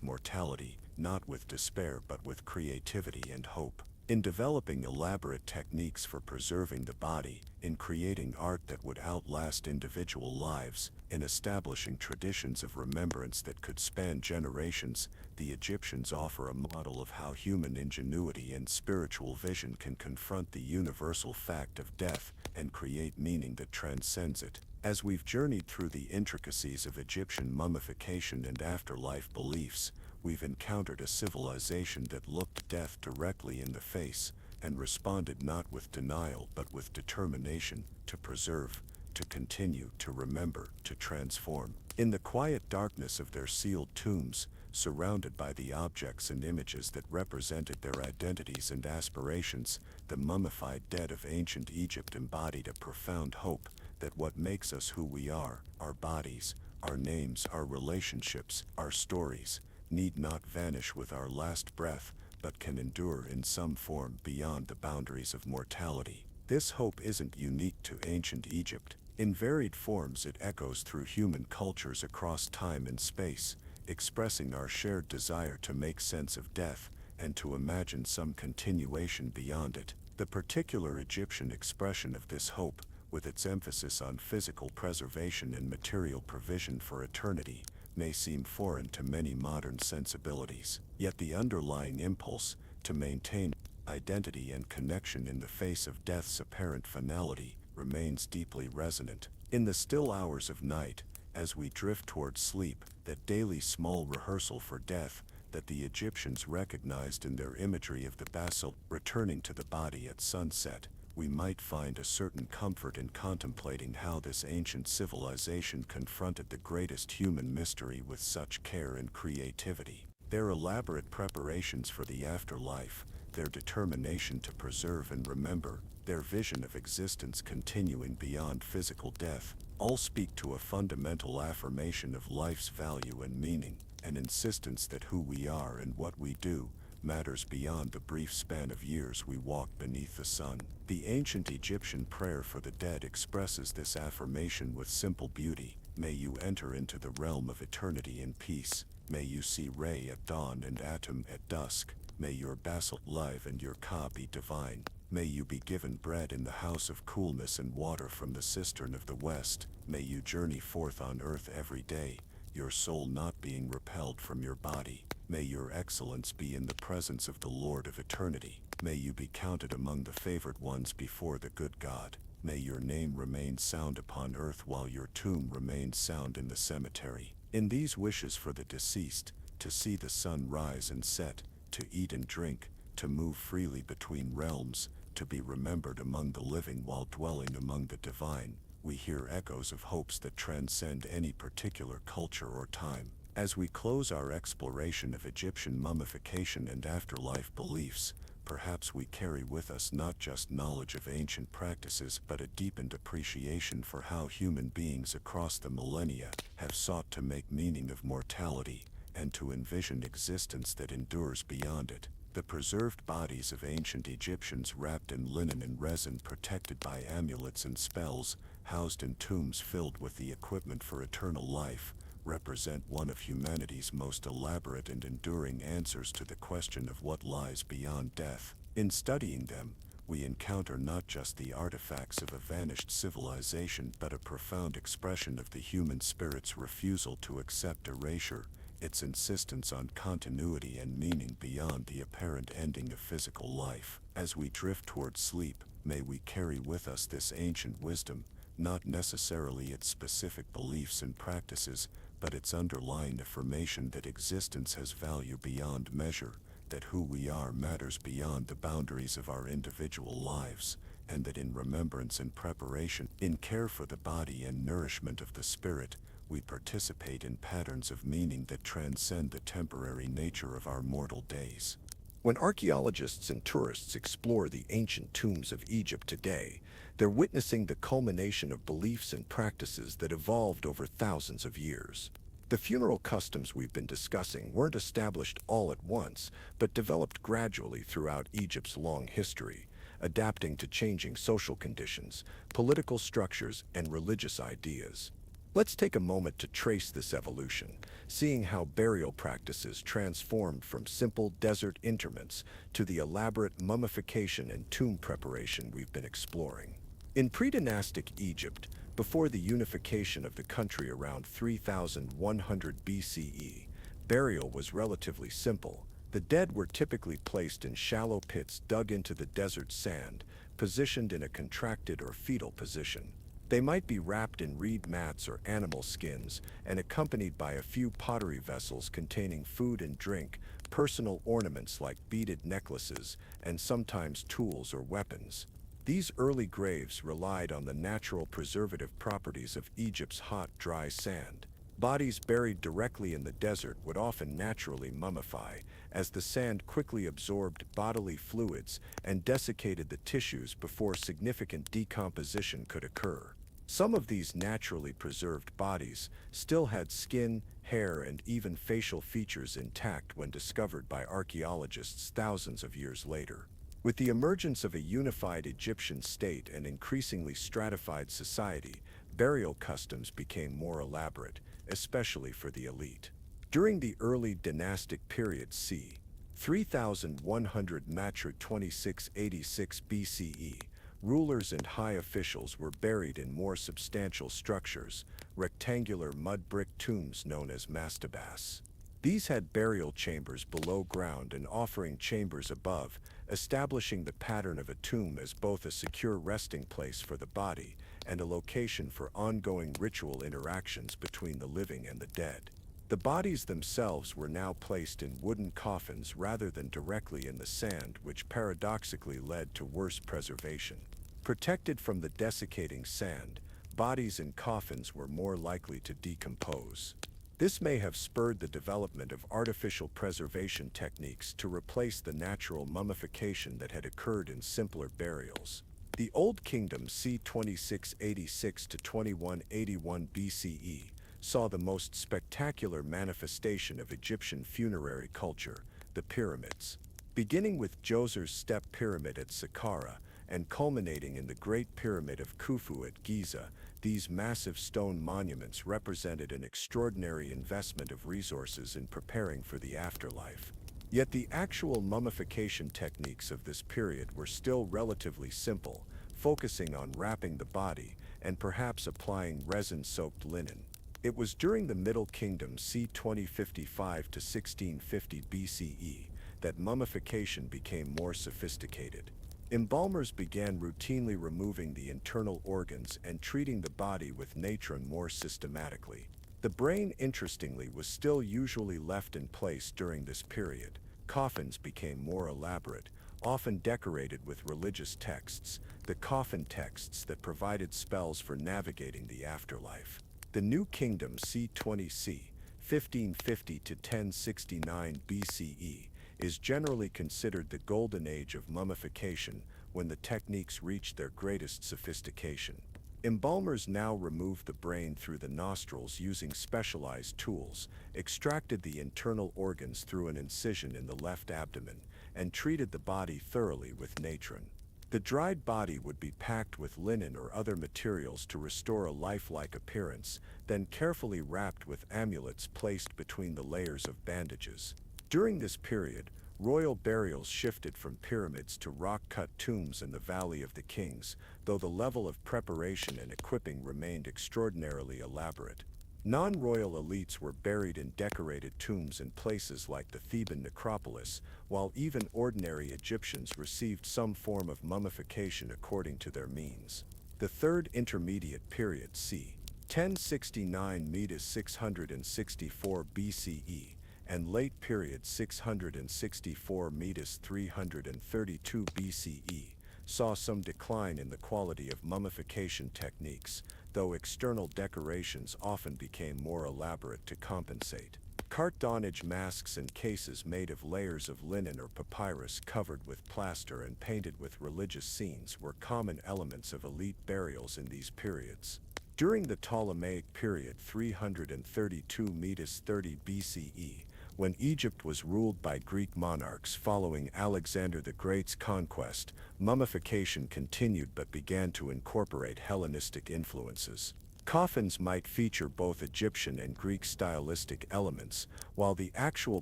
mortality, not with despair but with creativity and hope. In developing elaborate techniques for preserving the body, in creating art that would outlast individual lives, in establishing traditions of remembrance that could span generations, the Egyptians offer a model of how human ingenuity and spiritual vision can confront the universal fact of death and create meaning that transcends it. As we've journeyed through the intricacies of Egyptian mummification and afterlife beliefs, we've encountered a civilization that looked death directly in the face and responded not with denial but with determination to preserve, to continue, to remember, to transform. In the quiet darkness of their sealed tombs, surrounded by the objects and images that represented their identities and aspirations, the mummified dead of ancient Egypt embodied a profound hope that what makes us who we are, our bodies, our names, our relationships, our stories, need not vanish with our last breath, but can endure in some form beyond the boundaries of mortality. This hope isn't unique to ancient Egypt. In varied forms it echoes through human cultures across time and space, expressing our shared desire to make sense of death and to imagine some continuation beyond it. The particular Egyptian expression of this hope, with its emphasis on physical preservation and material provision for eternity, may seem foreign to many modern sensibilities. Yet the underlying impulse to maintain identity and connection in the face of death's apparent finality remains deeply resonant. In the still hours of night, as we drift toward sleep, that daily small rehearsal for death that the Egyptians recognized in their imagery of the basalt returning to the body at sunset, we might find a certain comfort in contemplating how this ancient civilization confronted the greatest human mystery with such care and creativity. Their elaborate preparations for the afterlife, their determination to preserve and remember, their vision of existence continuing beyond physical death, all speak to a fundamental affirmation of life's value and meaning, an insistence that who we are and what we do matters beyond the brief span of years we walk beneath the sun. The ancient Egyptian prayer for the dead expresses this affirmation with simple beauty. May you enter into the realm of eternity in peace. May you see Re at dawn and Atum at dusk. May your basalt live and your Ka be divine. May you be given bread in the house of coolness and water from the cistern of the west. May you journey forth on earth every day, your soul not being repelled from your body. May your excellence be in the presence of the Lord of eternity. May you be counted among the favored ones before the good God. May your name remain sound upon earth while your tomb remains sound in the cemetery. In these wishes for the deceased, to see the sun rise and set, to eat and drink, to move freely between realms, to be remembered among the living while dwelling among the divine, we hear echoes of hopes that transcend any particular culture or time. As we close our exploration of Egyptian mummification and afterlife beliefs, perhaps we carry with us not just knowledge of ancient practices but a deepened appreciation for how human beings across the millennia have sought to make meaning of mortality and to envision existence that endures beyond it. The preserved bodies of ancient Egyptians wrapped in linen and resin, protected by amulets and spells, housed in tombs filled with the equipment for eternal life, represent one of humanity's most elaborate and enduring answers to the question of what lies beyond death. In studying them, we encounter not just the artifacts of a vanished civilization but a profound expression of the human spirit's refusal to accept erasure, its insistence on continuity and meaning beyond the apparent ending of physical life. As we drift toward sleep, may we carry with us this ancient wisdom, not necessarily its specific beliefs and practices, but its underlying affirmation that existence has value beyond measure, that who we are matters beyond the boundaries of our individual lives, and that in remembrance and preparation, in care for the body and nourishment of the spirit, we participate in patterns of meaning that transcend the temporary nature of our mortal days. When archaeologists and tourists explore the ancient tombs of Egypt today, they're witnessing the culmination of beliefs and practices that evolved over thousands of years. The funeral customs we've been discussing weren't established all at once, but developed gradually throughout Egypt's long history, adapting to changing social conditions, political structures, and religious ideas. Let's take a moment to trace this evolution, seeing how burial practices transformed from simple desert interments to the elaborate mummification and tomb preparation we've been exploring. In pre-dynastic Egypt, before the unification of the country around 3100 BCE, burial was relatively simple. The dead were typically placed in shallow pits dug into the desert sand, positioned in a contracted or fetal position. They might be wrapped in reed mats or animal skins and accompanied by a few pottery vessels containing food and drink, personal ornaments like beaded necklaces, and sometimes tools or weapons. These early graves relied on the natural preservative properties of Egypt's hot, dry sand. Bodies buried directly in the desert would often naturally mummify, as the sand quickly absorbed bodily fluids and desiccated the tissues before significant decomposition could occur. Some of these naturally preserved bodies still had skin, hair, and even facial features intact when discovered by archaeologists thousands of years later. With the emergence of a unified Egyptian state and increasingly stratified society, burial customs became more elaborate, especially for the elite. During the early dynastic period c. 3100 Matra 2686 BCE, rulers and high officials were buried in more substantial structures, rectangular mud brick tombs known as mastabas. These had burial chambers below ground and offering chambers above, establishing the pattern of a tomb as both a secure resting place for the body and a location for ongoing ritual interactions between the living and the dead. The bodies themselves were now placed in wooden coffins rather than directly in the sand, which paradoxically led to worse preservation. Protected from the desiccating sand, bodies in coffins were more likely to decompose. This may have spurred the development of artificial preservation techniques to replace the natural mummification that had occurred in simpler burials. The Old Kingdom c. 2686 to 2181 BCE saw the most spectacular manifestation of Egyptian funerary culture, the pyramids. Beginning with Djoser's Step Pyramid at Saqqara and culminating in the Great Pyramid of Khufu at Giza, these massive stone monuments represented an extraordinary investment of resources in preparing for the afterlife. Yet the actual mummification techniques of this period were still relatively simple, focusing on wrapping the body and perhaps applying resin-soaked linen. It was during the Middle Kingdom c. 2055 to 1650 BCE that mummification became more sophisticated. Embalmers began routinely removing the internal organs and treating the body with natron more systematically. The brain, interestingly, was still usually left in place during this period. Coffins became more elaborate, often decorated with religious texts, the coffin texts that provided spells for navigating the afterlife. The New Kingdom c. 20 c. 1550 to 1069 BCE is generally considered the golden age of mummification, when the techniques reached their greatest sophistication. Embalmers now removed the brain through the nostrils using specialized tools, extracted the internal organs through an incision in the left abdomen, and treated the body thoroughly with natron. The dried body would be packed with linen or other materials to restore a lifelike appearance, then carefully wrapped with amulets placed between the layers of bandages. During this period, royal burials shifted from pyramids to rock-cut tombs in the Valley of the Kings, though the level of preparation and equipping remained extraordinarily elaborate. Non-royal elites were buried in decorated tombs in places like the Theban necropolis, while even ordinary Egyptians received some form of mummification according to their means. The Third Intermediate Period c. 1069 to 664 BCE and late period 664 to 332 BCE saw some decline in the quality of mummification techniques, though external decorations often became more elaborate to compensate. Cartonnage masks and cases made of layers of linen or papyrus covered with plaster and painted with religious scenes were common elements of elite burials in these periods. During the Ptolemaic period 332 to 30 BCE, when Egypt was ruled by Greek monarchs following Alexander the Great's conquest, mummification continued but began to incorporate Hellenistic influences. Coffins might feature both Egyptian and Greek stylistic elements, while the actual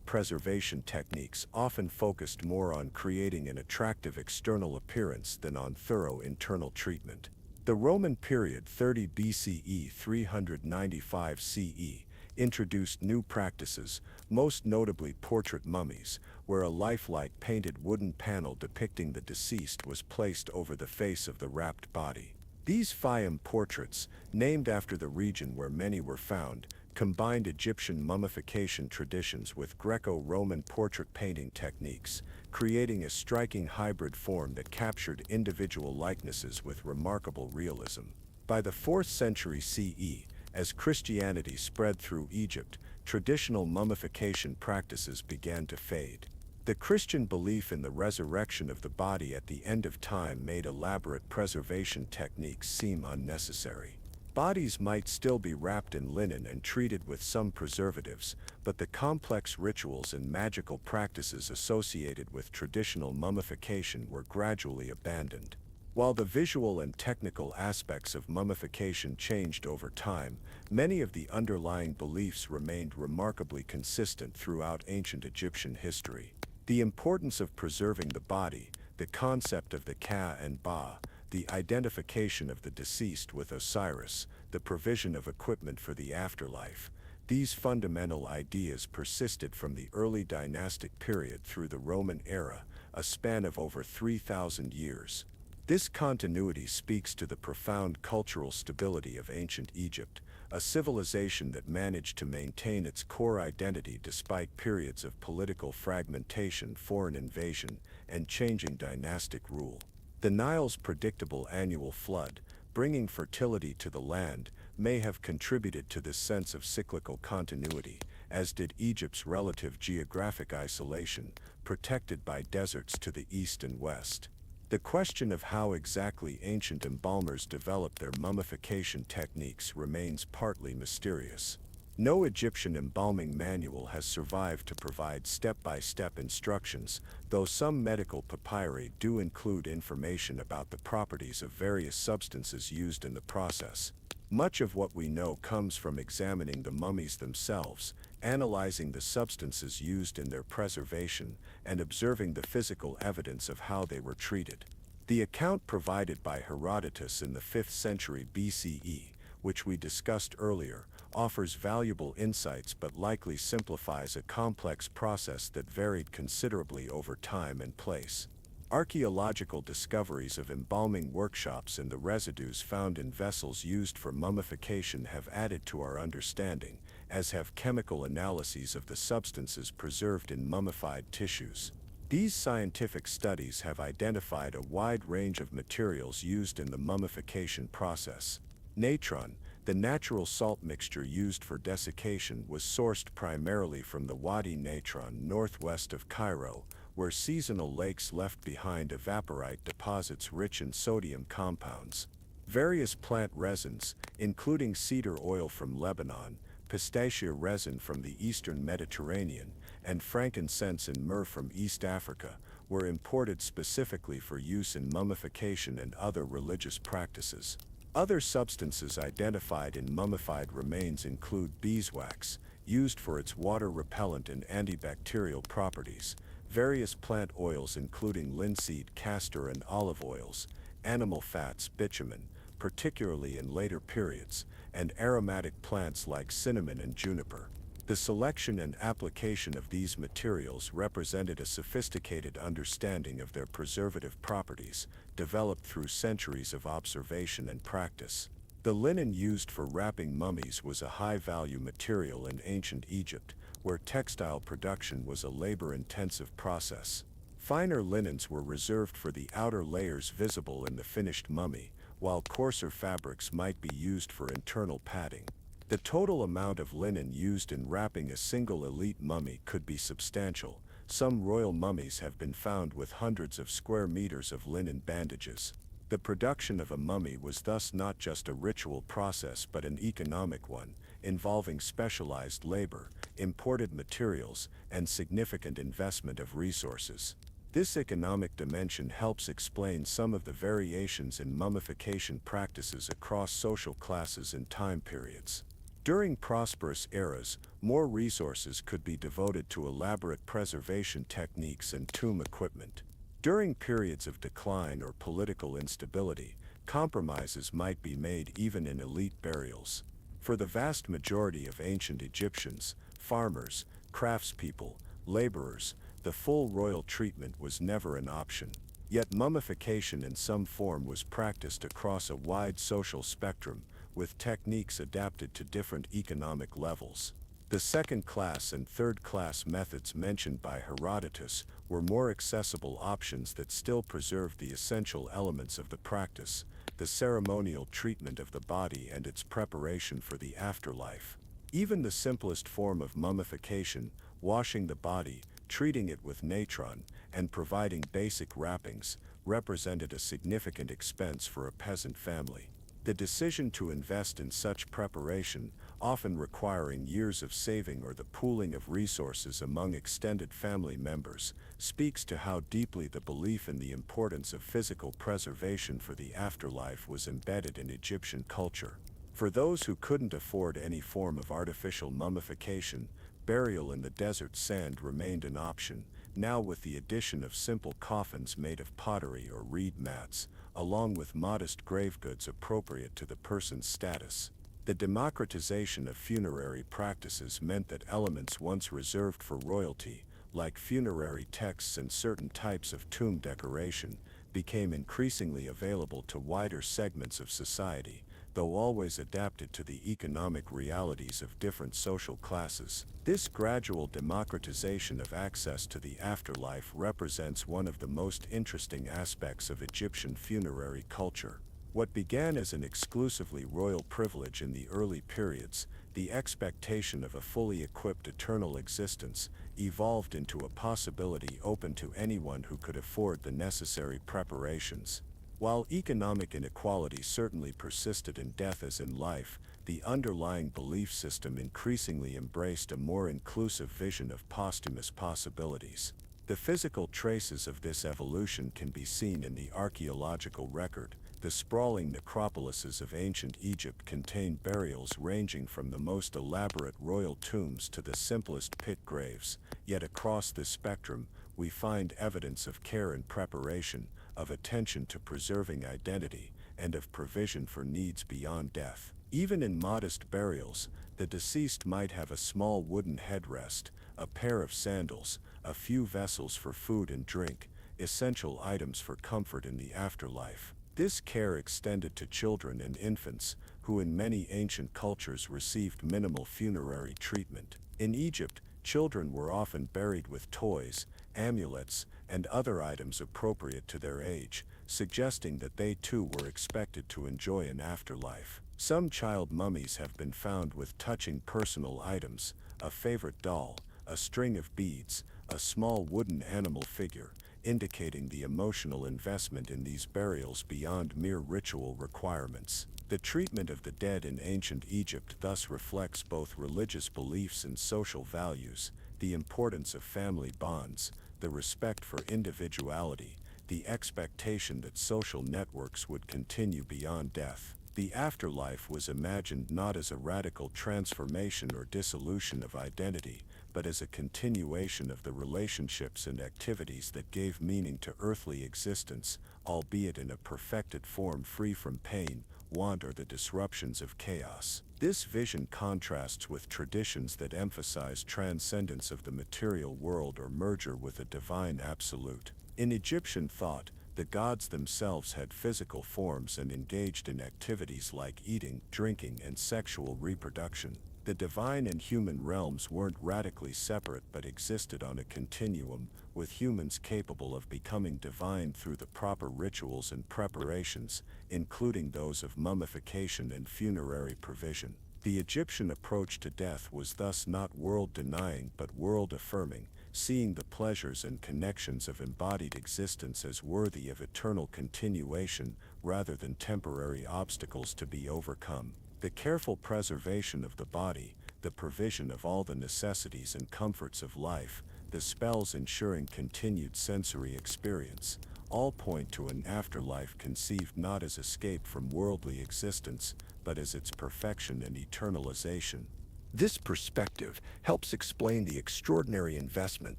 preservation techniques often focused more on creating an attractive external appearance than on thorough internal treatment. The Roman period 30 BCE 395 CE introduced new practices, most notably portrait mummies, where a lifelike painted wooden panel depicting the deceased was placed over the face of the wrapped body. These Fayum portraits, named after the region where many were found, combined Egyptian mummification traditions with Greco-Roman portrait painting techniques, creating a striking hybrid form that captured individual likenesses with remarkable realism. By the 4th century CE, as Christianity spread through Egypt, traditional mummification practices began to fade. The Christian belief in the resurrection of the body at the end of time made elaborate preservation techniques seem unnecessary. Bodies might still be wrapped in linen and treated with some preservatives, but the complex rituals and magical practices associated with traditional mummification were gradually abandoned. While the visual and technical aspects of mummification changed over time, many of the underlying beliefs remained remarkably consistent throughout ancient Egyptian history. The importance of preserving the body, the concept of the Ka and Ba, the identification of the deceased with Osiris, the provision of equipment for the afterlife. These fundamental ideas persisted from the early dynastic period through the Roman era, a span of over 3,000 years. This continuity speaks to the profound cultural stability of ancient Egypt, a civilization that managed to maintain its core identity despite periods of political fragmentation, foreign invasion, and changing dynastic rule. The Nile's predictable annual flood, bringing fertility to the land, may have contributed to this sense of cyclical continuity, as did Egypt's relative geographic isolation, protected by deserts to the east and west. The question of how exactly ancient embalmers developed their mummification techniques remains partly mysterious. No Egyptian embalming manual has survived to provide step-by-step instructions, though some medical papyri do include information about the properties of various substances used in the process. Much of what we know comes from examining the mummies themselves, analyzing the substances used in their preservation, and observing the physical evidence of how they were treated. The account provided by Herodotus in the 5th century BCE, which we discussed earlier, offers valuable insights but likely simplifies a complex process that varied considerably over time and place. Archaeological discoveries of embalming workshops and the residues found in vessels used for mummification have added to our understanding, as have chemical analyses of the substances preserved in mummified tissues. These scientific studies have identified a wide range of materials used in the mummification process. Natron, the natural salt mixture used for desiccation, was sourced primarily from the Wadi Natron northwest of Cairo, where seasonal lakes left behind evaporite deposits rich in sodium compounds. Various plant resins, including cedar oil from Lebanon, pistachia resin from the eastern Mediterranean, and frankincense and myrrh from East Africa, were imported specifically for use in mummification and other religious practices. Other substances identified in mummified remains include beeswax, used for its water-repellent and antibacterial properties, various plant oils including linseed, castor and olive oils, animal fats, bitumen, particularly in later periods, and aromatic plants like cinnamon and juniper. The selection and application of these materials represented a sophisticated understanding of their preservative properties, developed through centuries of observation and practice. The linen used for wrapping mummies was a high-value material in ancient Egypt, where textile production was a labor-intensive process. Finer linens were reserved for the outer layers visible in the finished mummy, while coarser fabrics might be used for internal padding. The total amount of linen used in wrapping a single elite mummy could be substantial. Some royal mummies have been found with hundreds of square meters of linen bandages. The production of a mummy was thus not just a ritual process but an economic one, involving specialized labor, imported materials, and significant investment of resources. This economic dimension helps explain some of the variations in mummification practices across social classes and time periods. During prosperous eras, more resources could be devoted to elaborate preservation techniques and tomb equipment. During periods of decline or political instability, compromises might be made even in elite burials. For the vast majority of ancient Egyptians, farmers, craftspeople, laborers, the full royal treatment was never an option. Yet mummification in some form was practiced across a wide social spectrum, with techniques adapted to different economic levels. The second-class and third-class methods mentioned by Herodotus were more accessible options that still preserved the essential elements of the practice, the ceremonial treatment of the body and its preparation for the afterlife. Even the simplest form of mummification, washing the body, treating it with natron, and providing basic wrappings, represented a significant expense for a peasant family. The decision to invest in such preparation, often requiring years of saving or the pooling of resources among extended family members, speaks to how deeply the belief in the importance of physical preservation for the afterlife was embedded in Egyptian culture. For those who couldn't afford any form of artificial mummification, burial in the desert sand remained an option, Now with the addition of simple coffins made of pottery or reed mats, along with modest grave goods appropriate to the person's status, the democratization of funerary practices meant that elements once reserved for royalty, like funerary texts and certain types of tomb decoration, became increasingly available to wider segments of society, though always adapted to the economic realities of different social classes. This gradual democratization of access to the afterlife represents one of the most interesting aspects of Egyptian funerary culture. What began as an exclusively royal privilege in the early periods, the expectation of a fully equipped eternal existence, evolved into a possibility open to anyone who could afford the necessary preparations. While economic inequality certainly persisted in death as in life, the underlying belief system increasingly embraced a more inclusive vision of posthumous possibilities. The physical traces of this evolution can be seen in the archaeological record. The sprawling necropolises of ancient Egypt contained burials ranging from the most elaborate royal tombs to the simplest pit graves, yet across this spectrum, we find evidence of care and preparation, of attention to preserving identity, and of provision for needs beyond death. Even in modest burials, the deceased might have a small wooden headrest, a pair of sandals, a few vessels for food and drink, essential items for comfort in the afterlife. This care extended to children and infants, who in many ancient cultures received minimal funerary treatment. In Egypt, children were often buried with toys, amulets, and other items appropriate to their age, suggesting that they too were expected to enjoy an afterlife. Some child mummies have been found with touching personal items, a favorite doll, a string of beads, a small wooden animal figure, indicating the emotional investment in these burials beyond mere ritual requirements. The treatment of the dead in ancient Egypt thus reflects both religious beliefs and social values, the importance of family bonds, the respect for individuality, the expectation that social networks would continue beyond death. The afterlife was imagined not as a radical transformation or dissolution of identity, but as a continuation of the relationships and activities that gave meaning to earthly existence, albeit in a perfected form free from pain, want, or the disruptions of chaos. This vision contrasts with traditions that emphasize transcendence of the material world or merger with a divine absolute. In Egyptian thought, the gods themselves had physical forms and engaged in activities like eating, drinking, and sexual reproduction. The divine and human realms weren't radically separate but existed on a continuum, with humans capable of becoming divine through the proper rituals and preparations, including those of mummification and funerary provision. The Egyptian approach to death was thus not world-denying but world-affirming, seeing the pleasures and connections of embodied existence as worthy of eternal continuation rather than temporary obstacles to be overcome. The careful preservation of the body, the provision of all the necessities and comforts of life, the spells ensuring continued sensory experience, all point to an afterlife conceived not as escape from worldly existence, but as its perfection and eternalization. This perspective helps explain the extraordinary investment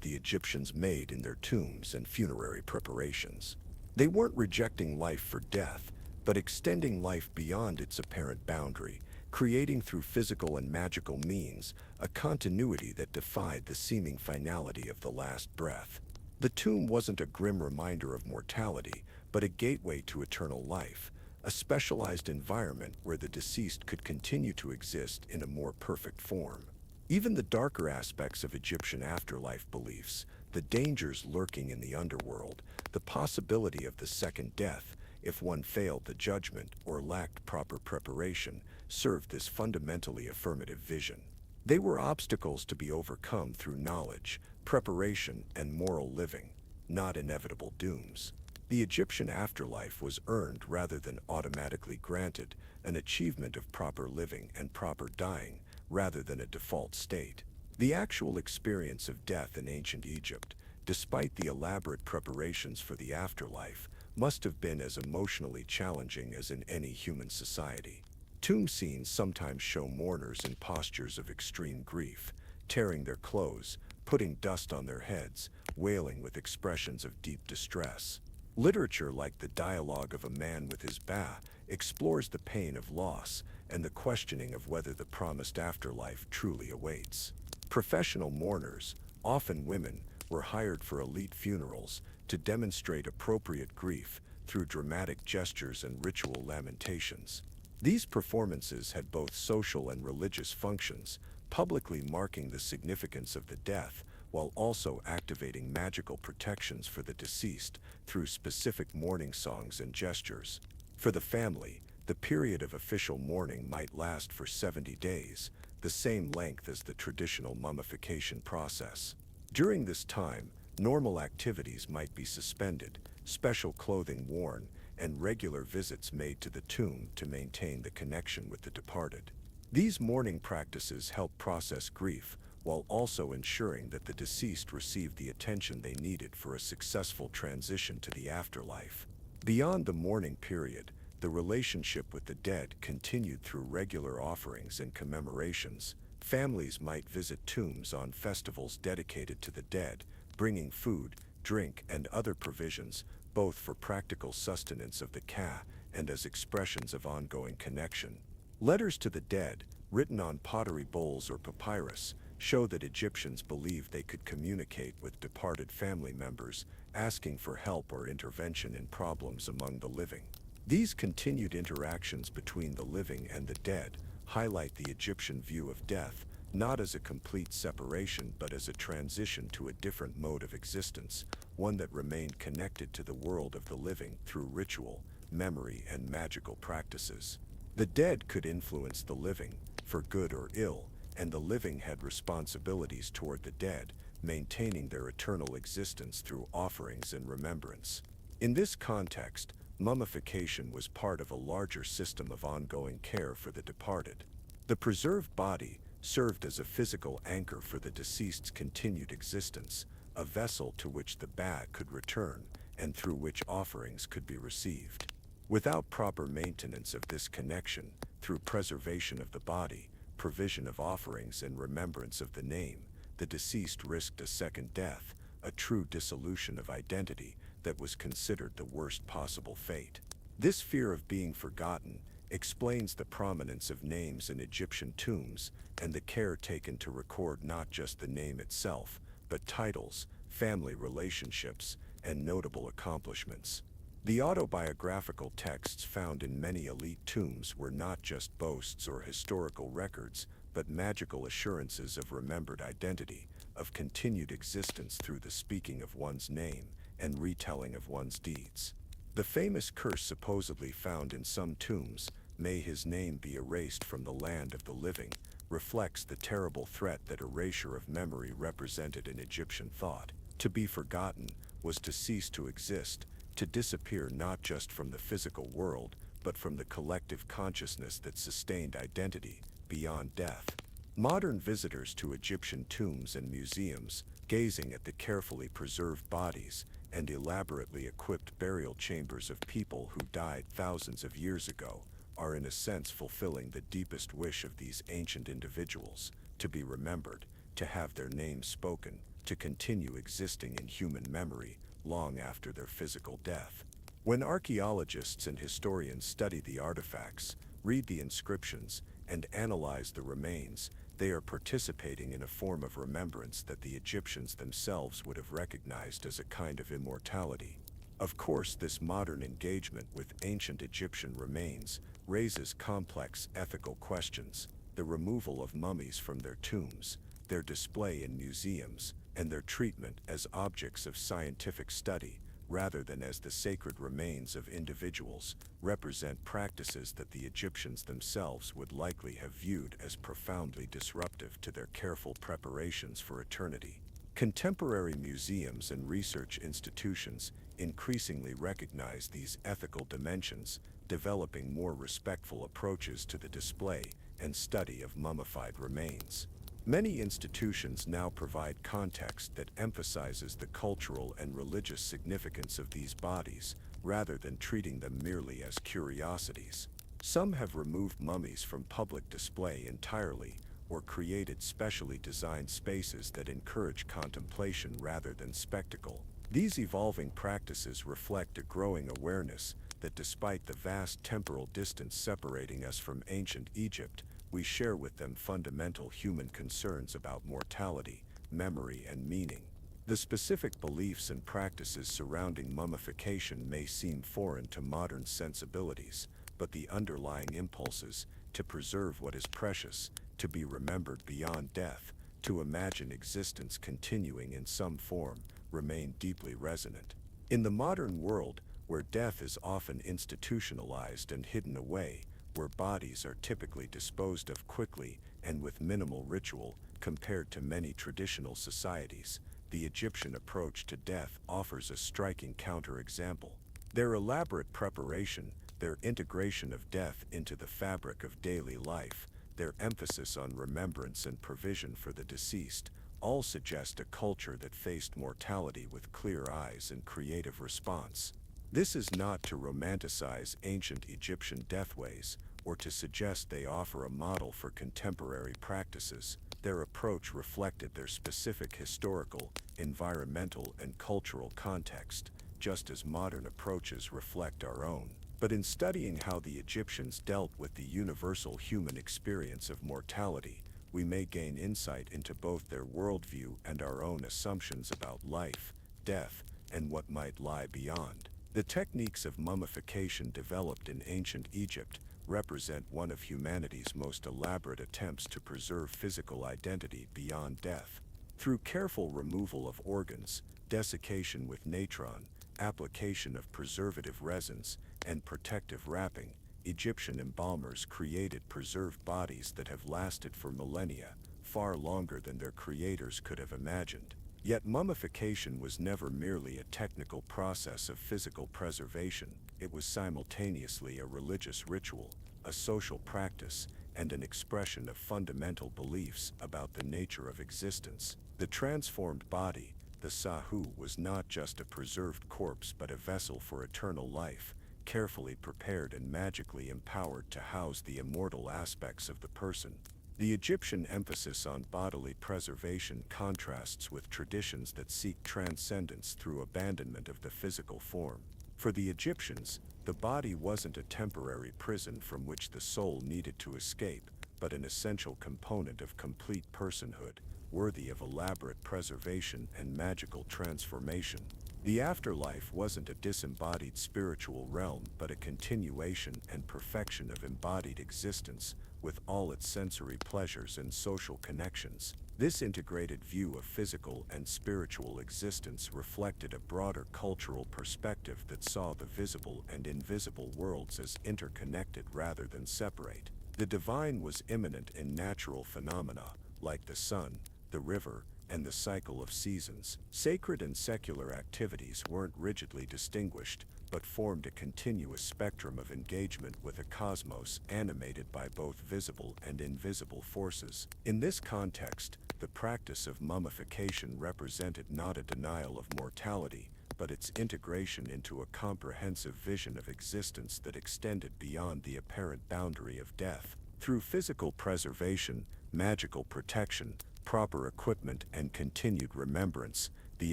the Egyptians made in their tombs and funerary preparations. They weren't rejecting life for death, but extending life beyond its apparent boundary, creating through physical and magical means a continuity that defied the seeming finality of the last breath. The tomb wasn't a grim reminder of mortality, but a gateway to eternal life, a specialized environment where the deceased could continue to exist in a more perfect form. Even the darker aspects of Egyptian afterlife beliefs, the dangers lurking in the underworld, the possibility of the second death, if one failed the judgment or lacked proper preparation, served this fundamentally affirmative vision. They were obstacles to be overcome through knowledge, preparation, and moral living, not inevitable dooms. The Egyptian afterlife was earned rather than automatically granted, an achievement of proper living and proper dying, rather than a default state. The actual experience of death in ancient Egypt, despite the elaborate preparations for the afterlife, must have been as emotionally challenging as in any human society. Tomb scenes sometimes show mourners in postures of extreme grief, tearing their clothes, putting dust on their heads, wailing with expressions of deep distress. Literature like The Dialogue of a Man with His Ba explores the pain of loss and the questioning of whether the promised afterlife truly awaits. Professional mourners, often women, were hired for elite funerals to demonstrate appropriate grief through dramatic gestures and ritual lamentations. These performances had both social and religious functions, publicly marking the significance of the death, while also activating magical protections for the deceased through specific mourning songs and gestures. For the family, the period of official mourning might last for 70 days, the same length as the traditional mummification process. During this time, normal activities might be suspended, special clothing worn, and regular visits made to the tomb to maintain the connection with the departed. These mourning practices help process grief, while also ensuring that the deceased receive the attention they needed for a successful transition to the afterlife. Beyond the mourning period, the relationship with the dead continued through regular offerings and commemorations. Families might visit tombs on festivals dedicated to the dead, bringing food, drink, and other provisions, both for practical sustenance of the ka and as expressions of ongoing connection. Letters to the dead, written on pottery bowls or papyrus, show that Egyptians believed they could communicate with departed family members, asking for help or intervention in problems among the living. These continued interactions between the living and the dead highlight the Egyptian view of death, not as a complete separation but as a transition to a different mode of existence, one that remained connected to the world of the living through ritual, memory, and magical practices. The dead could influence the living, for good or ill, and the living had responsibilities toward the dead, maintaining their eternal existence through offerings and remembrance. In this context, mummification was part of a larger system of ongoing care for the departed. The preserved body served as a physical anchor for the deceased's continued existence, a vessel to which the ba could return and through which offerings could be received. Without proper maintenance of this connection, through preservation of the body, provision of offerings, and remembrance of the name, the deceased risked a second death, a true dissolution of identity that was considered the worst possible fate. This fear of being forgotten explains the prominence of names in Egyptian tombs and the care taken to record not just the name itself, but titles, family relationships, and notable accomplishments. The autobiographical texts found in many elite tombs were not just boasts or historical records, but magical assurances of remembered identity, of continued existence through the speaking of one's name and retelling of one's deeds. The famous curse supposedly found in some tombs, "May his name be erased from the land of the living," reflects the terrible threat that erasure of memory represented in Egyptian thought. To be forgotten was to cease to exist, to disappear not just from the physical world, but from the collective consciousness that sustained identity beyond death. Modern visitors to Egyptian tombs and museums, gazing at the carefully preserved bodies and elaborately equipped burial chambers of people who died thousands of years ago, are in a sense fulfilling the deepest wish of these ancient individuals, to be remembered, to have their names spoken, to continue existing in human memory long after their physical death. When archaeologists and historians study the artifacts, read the inscriptions, and analyze the remains, they are participating in a form of remembrance that the Egyptians themselves would have recognized as a kind of immortality. Of course, this modern engagement with ancient Egyptian remains raises complex ethical questions: the removal of mummies from their tombs, their display in museums, and their treatment as objects of scientific study, rather than as the sacred remains of individuals, represent practices that the Egyptians themselves would likely have viewed as profoundly disruptive to their careful preparations for eternity. Contemporary museums and research institutions increasingly recognize these ethical dimensions, developing more respectful approaches to the display and study of mummified remains. Many institutions now provide context that emphasizes the cultural and religious significance of these bodies, rather than treating them merely as curiosities. Some have removed mummies from public display entirely, or created specially designed spaces that encourage contemplation rather than spectacle. These evolving practices reflect a growing awareness that despite the vast temporal distance separating us from ancient Egypt, we share with them fundamental human concerns about mortality, memory, and meaning. The specific beliefs and practices surrounding mummification may seem foreign to modern sensibilities, but the underlying impulses to preserve what is precious, to be remembered beyond death, to imagine existence continuing in some form, remain deeply resonant. In the modern world, where death is often institutionalized and hidden away, where bodies are typically disposed of quickly and with minimal ritual compared to many traditional societies, the Egyptian approach to death offers a striking counterexample. Their elaborate preparation, their integration of death into the fabric of daily life, their emphasis on remembrance and provision for the deceased, all suggest a culture that faced mortality with clear eyes and creative response. This is not to romanticize ancient Egyptian deathways, or to suggest they offer a model for contemporary practices. Their approach reflected their specific historical, environmental, and cultural context, just as modern approaches reflect our own. But in studying how the Egyptians dealt with the universal human experience of mortality, we may gain insight into both their worldview and our own assumptions about life, death, and what might lie beyond. The techniques of mummification developed in ancient Egypt represent one of humanity's most elaborate attempts to preserve physical identity beyond death. Through careful removal of organs, desiccation with natron, application of preservative resins, and protective wrapping, Egyptian embalmers created preserved bodies that have lasted for millennia, far longer than their creators could have imagined. Yet mummification was never merely a technical process of physical preservation, it was simultaneously a religious ritual, a social practice, and an expression of fundamental beliefs about the nature of existence. The transformed body, the sahu, was not just a preserved corpse but a vessel for eternal life, carefully prepared and magically empowered to house the immortal aspects of the person. The Egyptian emphasis on bodily preservation contrasts with traditions that seek transcendence through abandonment of the physical form. For the Egyptians, the body wasn't a temporary prison from which the soul needed to escape, but an essential component of complete personhood, worthy of elaborate preservation and magical transformation. The afterlife wasn't a disembodied spiritual realm but a continuation and perfection of embodied existence, with all its sensory pleasures and social connections. This integrated view of physical and spiritual existence reflected a broader cultural perspective that saw the visible and invisible worlds as interconnected rather than separate. The divine was immanent in natural phenomena, like the sun, the river, and the cycle of seasons. Sacred and secular activities weren't rigidly distinguished, but formed a continuous spectrum of engagement with a cosmos animated by both visible and invisible forces. In this context, the practice of mummification represented not a denial of mortality, but its integration into a comprehensive vision of existence that extended beyond the apparent boundary of death. Through physical preservation, magical protection, proper equipment, and continued remembrance, the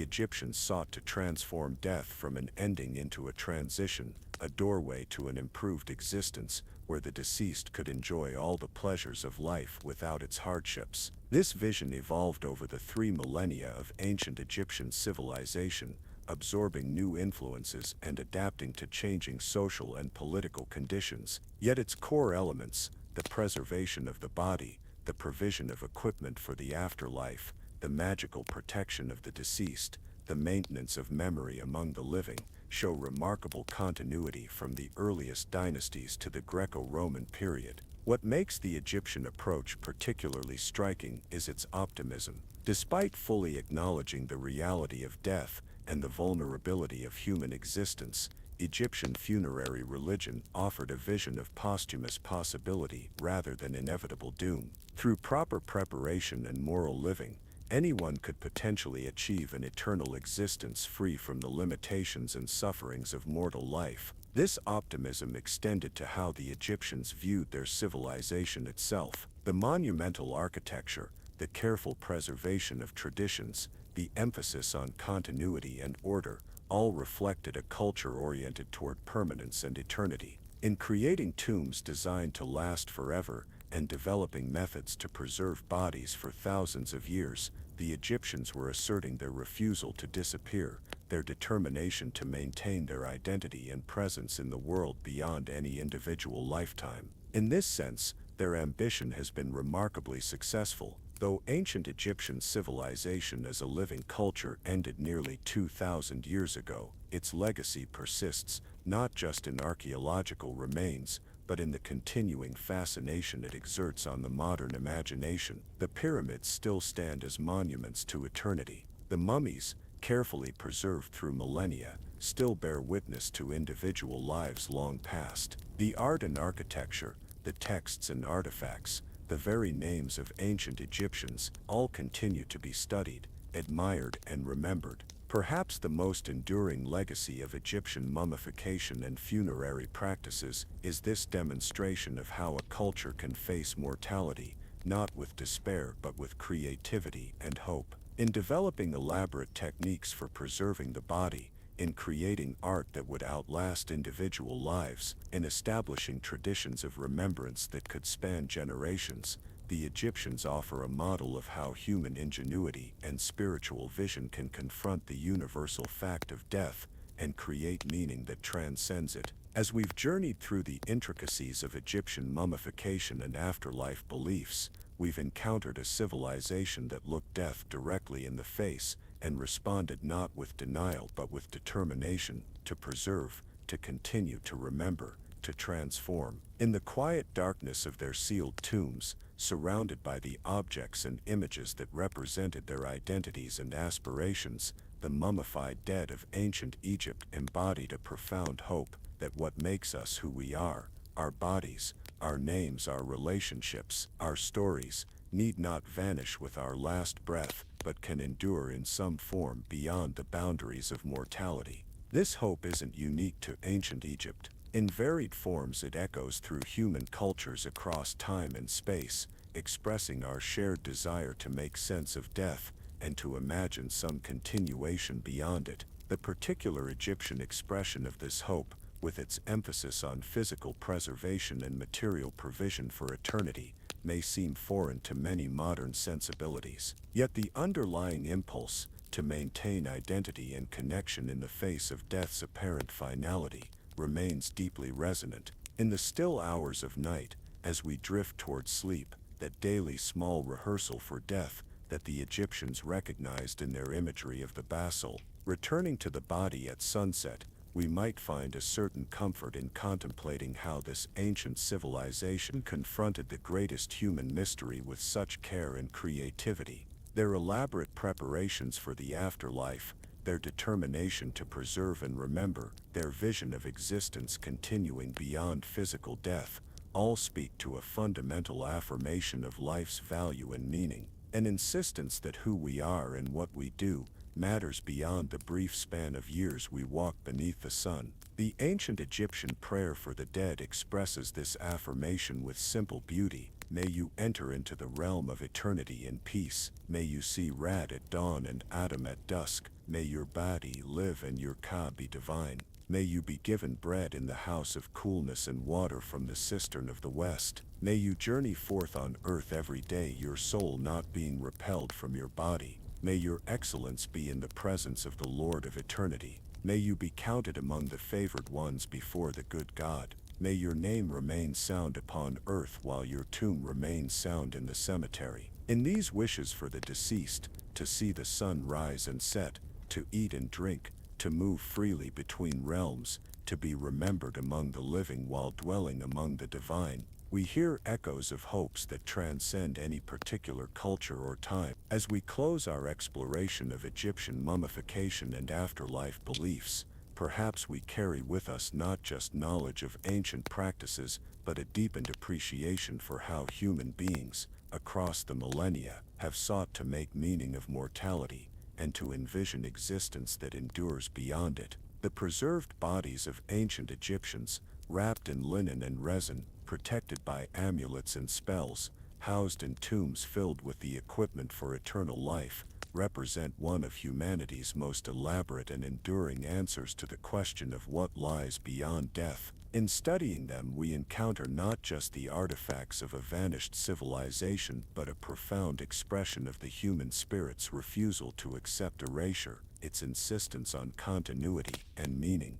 Egyptians sought to transform death from an ending into a transition, a doorway to an improved existence, where the deceased could enjoy all the pleasures of life without its hardships. This vision evolved over the 3 millennia of ancient Egyptian civilization, absorbing new influences and adapting to changing social and political conditions. Yet its core elements, the preservation of the body, the provision of equipment for the afterlife, the magical protection of the deceased, the maintenance of memory among the living, show remarkable continuity from the earliest dynasties to the Greco-Roman period. What makes the Egyptian approach particularly striking is its optimism. Despite fully acknowledging the reality of death and the vulnerability of human existence, Egyptian funerary religion offered a vision of posthumous possibility rather than inevitable doom. Through proper preparation and moral living, anyone could potentially achieve an eternal existence free from the limitations and sufferings of mortal life. This optimism extended to how the Egyptians viewed their civilization itself. The monumental architecture, the careful preservation of traditions, the emphasis on continuity and order, all reflected a culture oriented toward permanence and eternity. In creating tombs designed to last forever and developing methods to preserve bodies for thousands of years, the Egyptians were asserting their refusal to disappear, their determination to maintain their identity and presence in the world beyond any individual lifetime. In this sense, their ambition has been remarkably successful. Though ancient Egyptian civilization as a living culture ended nearly 2,000 years ago, its legacy persists, not just in archaeological remains, but in the continuing fascination it exerts on the modern imagination. The pyramids still stand as monuments to eternity. The mummies, carefully preserved through millennia, still bear witness to individual lives long past. The art and architecture, the texts and artifacts, the very names of ancient Egyptians, all continue to be studied, admired, and remembered. Perhaps the most enduring legacy of Egyptian mummification and funerary practices is this demonstration of how a culture can face mortality, not with despair but with creativity and hope. In developing elaborate techniques for preserving the body, in creating art that would outlast individual lives, in establishing traditions of remembrance that could span generations, the Egyptians offer a model of how human ingenuity and spiritual vision can confront the universal fact of death and create meaning that transcends it. As we've journeyed through the intricacies of Egyptian mummification and afterlife beliefs, we've encountered a civilization that looked death directly in the face and responded not with denial but with determination to preserve, to continue to remember, to transform. In the quiet darkness of their sealed tombs, surrounded by the objects and images that represented their identities and aspirations, the mummified dead of ancient Egypt embodied a profound hope that what makes us who we are, our bodies, our names, our relationships, our stories, need not vanish with our last breath, but can endure in some form beyond the boundaries of mortality. This hope isn't unique to ancient Egypt. In varied forms it echoes through human cultures across time and space, expressing our shared desire to make sense of death and to imagine some continuation beyond it. The particular Egyptian expression of this hope, with its emphasis on physical preservation and material provision for eternity, may seem foreign to many modern sensibilities. Yet the underlying impulse to maintain identity and connection in the face of death's apparent finality remains deeply resonant. In the still hours of night, as we drift toward sleep, that daily small rehearsal for death that the Egyptians recognized in their imagery of the Basel, returning to the body at sunset, we might find a certain comfort in contemplating how this ancient civilization confronted the greatest human mystery with such care and creativity. Their elaborate preparations for the afterlife, their determination to preserve and remember, their vision of existence continuing beyond physical death, all speak to a fundamental affirmation of life's value and meaning, an insistence that who we are and what we do matters beyond the brief span of years we walk beneath the sun. The ancient Egyptian prayer for the dead expresses this affirmation with simple beauty. May you enter into the realm of eternity in peace. May you see Rad at dawn and Adam at dusk. May your body live and your Ka be divine. May you be given bread in the house of coolness and water from the cistern of the west. May you journey forth on earth every day, your soul not being repelled from your body. May your excellence be in the presence of the Lord of eternity. May you be counted among the favored ones before the good God. May your name remain sound upon earth while your tomb remains sound in the cemetery. In these wishes for the deceased, to see the sun rise and set, to eat and drink, to move freely between realms, to be remembered among the living while dwelling among the divine, we hear echoes of hopes that transcend any particular culture or time. As we close our exploration of Egyptian mummification and afterlife beliefs, perhaps we carry with us not just knowledge of ancient practices, but a deepened appreciation for how human beings, across the millennia, have sought to make meaning of mortality, and to envision existence that endures beyond it. The preserved bodies of ancient Egyptians, wrapped in linen and resin, protected by amulets and spells, housed in tombs filled with the equipment for eternal life, represent one of humanity's most elaborate and enduring answers to the question of what lies beyond death. In studying them, we encounter not just the artifacts of a vanished civilization, but a profound expression of the human spirit's refusal to accept erasure, its insistence on continuity and meaning.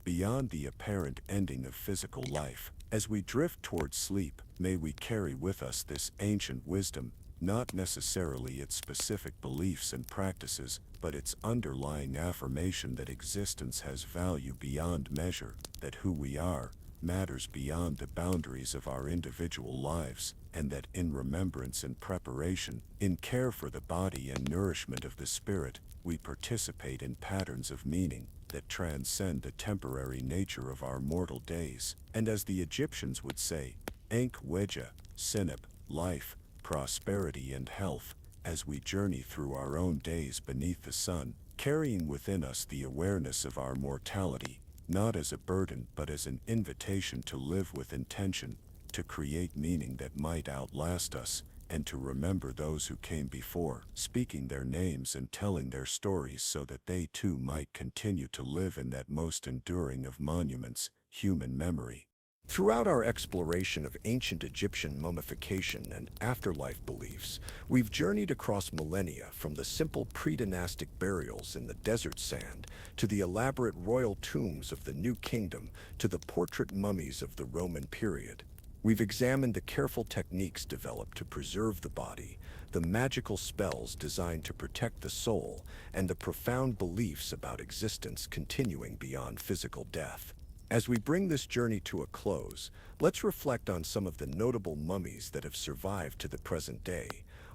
Beyond the apparent ending of physical life, as we drift towards sleep, may we carry with us this ancient wisdom, not necessarily its specific beliefs and practices, but its underlying affirmation that existence has value beyond measure, that who we are matters beyond the boundaries of our individual lives, and that in remembrance and preparation, in care for the body and nourishment of the spirit, we participate in patterns of meaning that transcend the temporary nature of our mortal days. And as the Egyptians would say, Ankh Weja, Sineb, life, prosperity and health, as we journey through our own days beneath the sun, carrying within us the awareness of our mortality, not as a burden but as an invitation to live with intention, to create meaning that might outlast us, and to remember those who came before, speaking their names and telling their stories so that they too might continue to live in that most enduring of monuments, human memory. Throughout our exploration of ancient Egyptian mummification and afterlife beliefs, we've journeyed across millennia from the simple pre-dynastic burials in the desert sand to the elaborate royal tombs of the New Kingdom to the portrait mummies of the Roman period. We've examined the careful techniques developed to preserve the body, the magical spells designed to protect the soul, and the profound beliefs about existence continuing beyond physical death. As we bring this journey to a close, let's reflect on some of the notable mummies that have survived to the present day,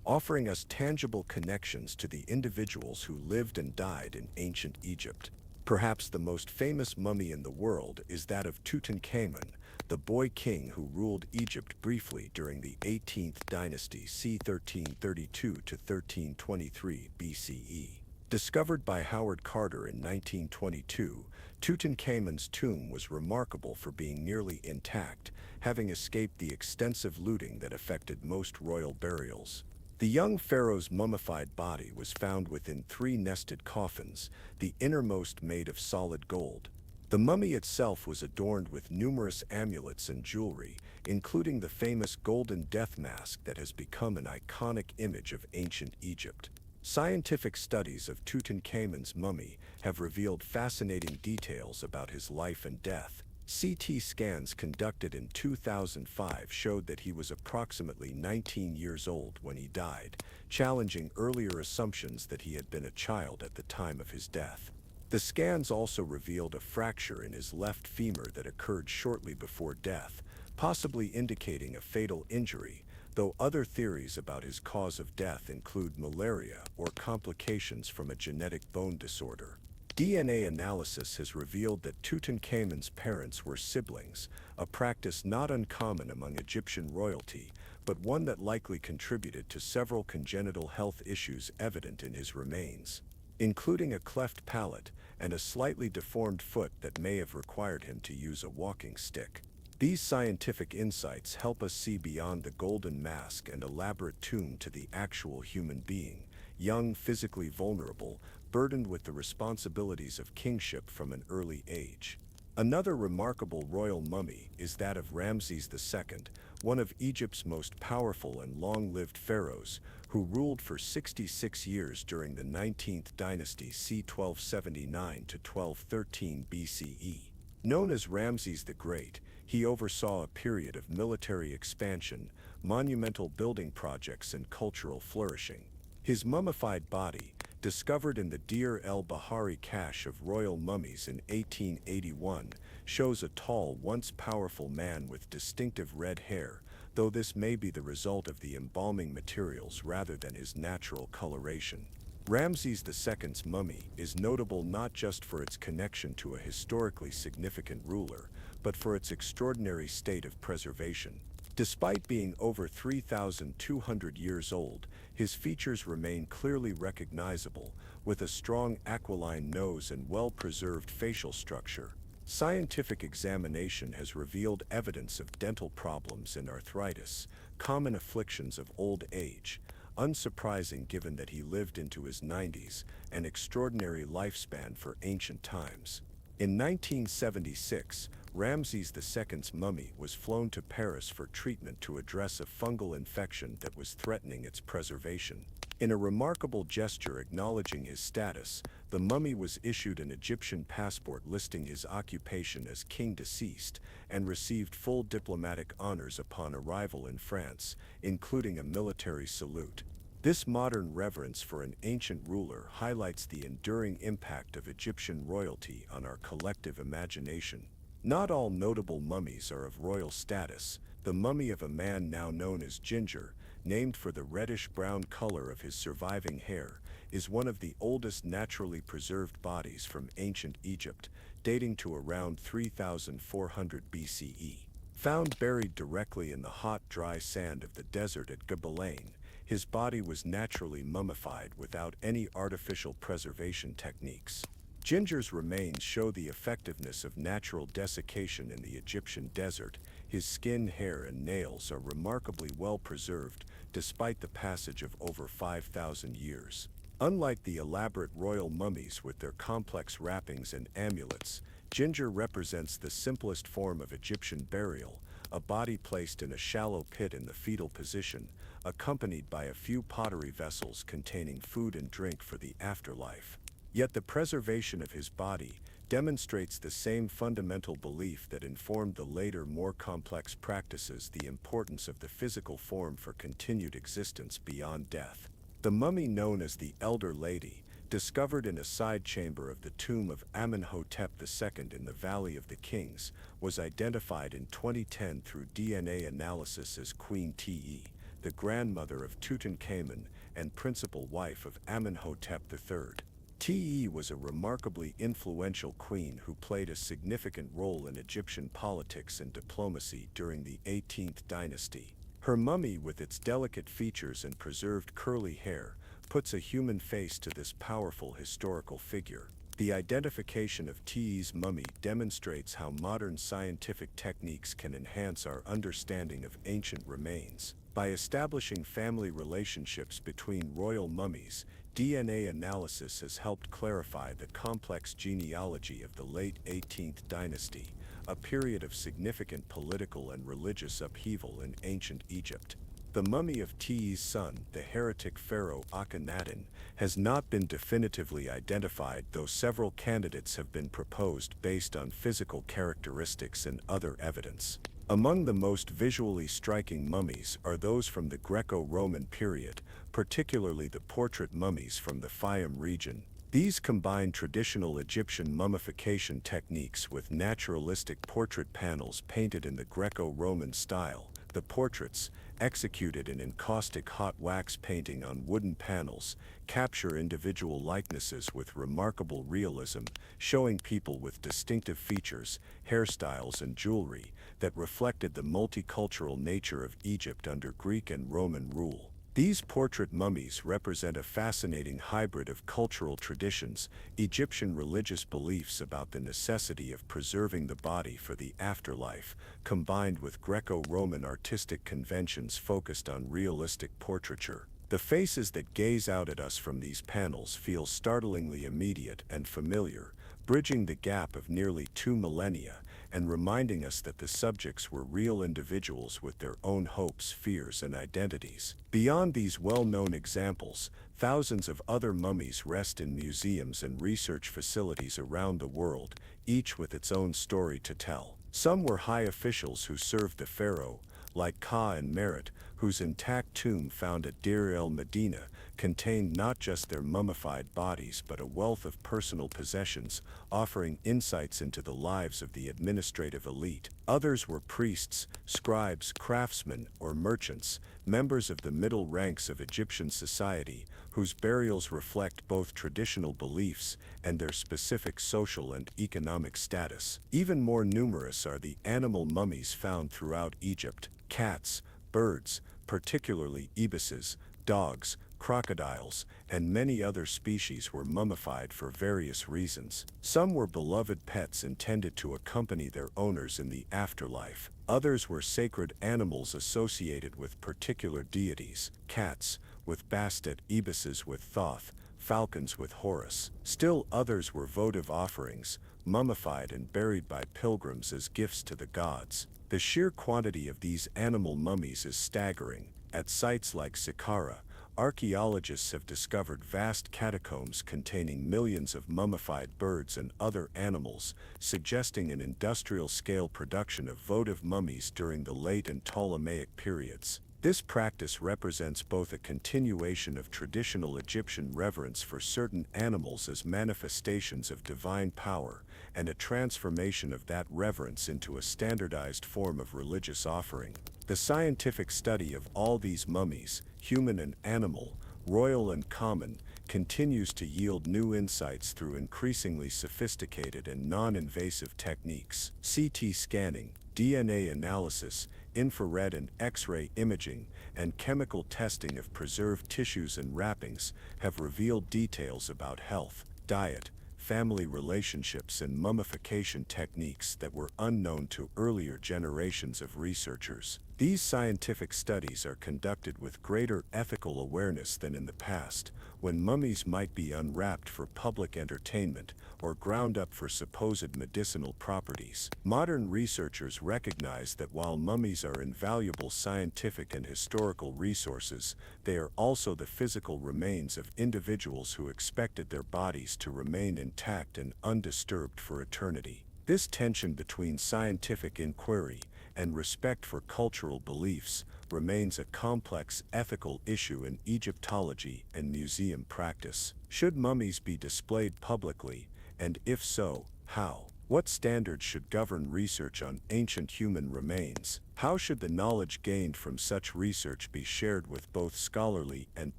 offering us tangible connections to the individuals who lived and died in ancient Egypt. Perhaps the most famous mummy in the world is that of Tutankhamun, the boy king who ruled Egypt briefly during the 18th dynasty c. 1332 to 1323 BCE. Discovered by Howard Carter in 1922, Tutankhamun's tomb was remarkable for being nearly intact, having escaped the extensive looting that affected most royal burials. The young pharaoh's mummified body was found within 3 nested coffins, the innermost made of solid gold. The mummy itself was adorned with numerous amulets and jewelry, including the famous golden death mask that has become an iconic image of ancient Egypt. Scientific studies of Tutankhamun's mummy have revealed fascinating details about his life and death. CT scans conducted in 2005 showed that he was approximately 19 years old when he died, challenging earlier assumptions that he had been a child at the time of his death. The scans also revealed a fracture in his left femur that occurred shortly before death, possibly indicating a fatal injury, though other theories about his cause of death include malaria or complications from a genetic bone disorder. DNA analysis has revealed that Tutankhamun's parents were siblings, a practice not uncommon among Egyptian royalty, but one that likely contributed to several congenital health issues evident in his remains, including a cleft palate and a slightly deformed foot that may have required him to use a walking stick. These scientific insights help us see beyond the golden mask and elaborate tomb to the actual human being, young, physically vulnerable, burdened with the responsibilities of kingship from an early age. Another remarkable royal mummy is that of Ramses II, one of Egypt's most powerful and long-lived pharaohs, who ruled for 66 years during the 19th dynasty c. 1279 to 1213 BCE. Known as Ramses the Great, he oversaw a period of military expansion, monumental building projects, and cultural flourishing. His mummified body, discovered in the Deir el-Bahari cache of royal mummies in 1881, shows a tall, once powerful man with distinctive red hair, though this may be the result of the embalming materials rather than his natural coloration. Ramses II's mummy is notable not just for its connection to a historically significant ruler, but for its extraordinary state of preservation. Despite being over 3,200 years old, his features remain clearly recognizable, with a strong aquiline nose and well-preserved facial structure. Scientific examination has revealed evidence of dental problems and arthritis, common afflictions of old age. Unsurprising given that he lived into his 90s, an extraordinary lifespan for ancient times. In 1976, Ramses II's mummy was flown to Paris for treatment to address a fungal infection that was threatening its preservation. In a remarkable gesture acknowledging his status, the mummy was issued an Egyptian passport listing his occupation as king deceased, and received full diplomatic honors upon arrival in France, including a military salute. This modern reverence for an ancient ruler highlights the enduring impact of Egyptian royalty on our collective imagination. Not all notable mummies are of royal status. The mummy of a man now known as Ginger, named for the reddish-brown color of his surviving hair, is one of the oldest naturally preserved bodies from ancient Egypt, dating to around 3400 BCE. Found buried directly in the hot, dry sand of the desert at Gebalain, his body was naturally mummified without any artificial preservation techniques. Ginger's remains show the effectiveness of natural desiccation in the Egyptian desert. His skin, hair, and nails are remarkably well preserved, despite the passage of over 5,000 years. Unlike the elaborate royal mummies with their complex wrappings and amulets, Ginger represents the simplest form of Egyptian burial, a body placed in a shallow pit in the fetal position, accompanied by a few pottery vessels containing food and drink for the afterlife. Yet the preservation of his body demonstrates the same fundamental belief that informed the later, more complex practices: the importance of the physical form for continued existence beyond death. The mummy known as the Elder Lady, discovered in a side chamber of the tomb of Amenhotep II in the Valley of the Kings, was identified in 2010 through DNA analysis as Queen Te, the grandmother of Tutankhamun and principal wife of Amenhotep III. Te was a remarkably influential queen who played a significant role in Egyptian politics and diplomacy during the 18th dynasty. Her mummy, with its delicate features and preserved curly hair, puts a human face to this powerful historical figure. The identification of Te's mummy demonstrates how modern scientific techniques can enhance our understanding of ancient remains. By establishing family relationships between royal mummies, DNA analysis has helped clarify the complex genealogy of the late 18th dynasty, a period of significant political and religious upheaval in ancient Egypt. The mummy of Te's son, the heretic pharaoh Akhenaten, has not been definitively identified, though several candidates have been proposed based on physical characteristics and other evidence. Among the most visually striking mummies are those from the Greco-Roman period, particularly the portrait mummies from the Fayum region. These combine traditional Egyptian mummification techniques with naturalistic portrait panels painted in the Greco-Roman style. The portraits, executed in encaustic hot wax painting on wooden panels, capture individual likenesses with remarkable realism, showing people with distinctive features, hairstyles, and jewelry that reflected the multicultural nature of Egypt under Greek and Roman rule. These portrait mummies represent a fascinating hybrid of cultural traditions, Egyptian religious beliefs about the necessity of preserving the body for the afterlife, combined with Greco-Roman artistic conventions focused on realistic portraiture. The faces that gaze out at us from these panels feel startlingly immediate and familiar, bridging the gap of nearly 2 millennia, and reminding us that the subjects were real individuals with their own hopes, fears, and identities. Beyond these well-known examples, thousands of other mummies rest in museums and research facilities around the world, each with its own story to tell. Some were high officials who served the pharaoh, like Ka and Merit, whose intact tomb found at Deir el-Medina contained not just their mummified bodies but a wealth of personal possessions, offering insights into the lives of the administrative elite. Others were priests, scribes, craftsmen, or merchants, members of the middle ranks of Egyptian society, whose burials reflect both traditional beliefs and their specific social and economic status. Even more numerous are the animal mummies found throughout Egypt: cats, birds, particularly ibises, dogs, crocodiles, and many other species were mummified for various reasons. Some were beloved pets intended to accompany their owners in the afterlife. Others were sacred animals associated with particular deities: cats with Bastet, ibises with Thoth, falcons with Horus. Still others were votive offerings, mummified and buried by pilgrims as gifts to the gods. The sheer quantity of these animal mummies is staggering. At sites like Saqqara, archaeologists have discovered vast catacombs containing millions of mummified birds and other animals, suggesting an industrial-scale production of votive mummies during the late and Ptolemaic periods. This practice represents both a continuation of traditional Egyptian reverence for certain animals as manifestations of divine power, and a transformation of that reverence into a standardized form of religious offering. The scientific study of all these mummies, human and animal, royal and common, continues to yield new insights through increasingly sophisticated and non-invasive techniques. CT scanning, DNA analysis, infrared and X-ray imaging, and chemical testing of preserved tissues and wrappings have revealed details about health, diet, family relationships, and mummification techniques that were unknown to earlier generations of researchers. These scientific studies are conducted with greater ethical awareness than in the past, when mummies might be unwrapped for public entertainment or ground up for supposed medicinal properties. Modern researchers recognize that while mummies are invaluable scientific and historical resources, they are also the physical remains of individuals who expected their bodies to remain intact and undisturbed for eternity. This tension between scientific inquiry and respect for cultural beliefs remains a complex ethical issue in Egyptology and museum practice. Should mummies be displayed publicly, and if so, how? What standards should govern research on ancient human remains? How should the knowledge gained from such research be shared with both scholarly and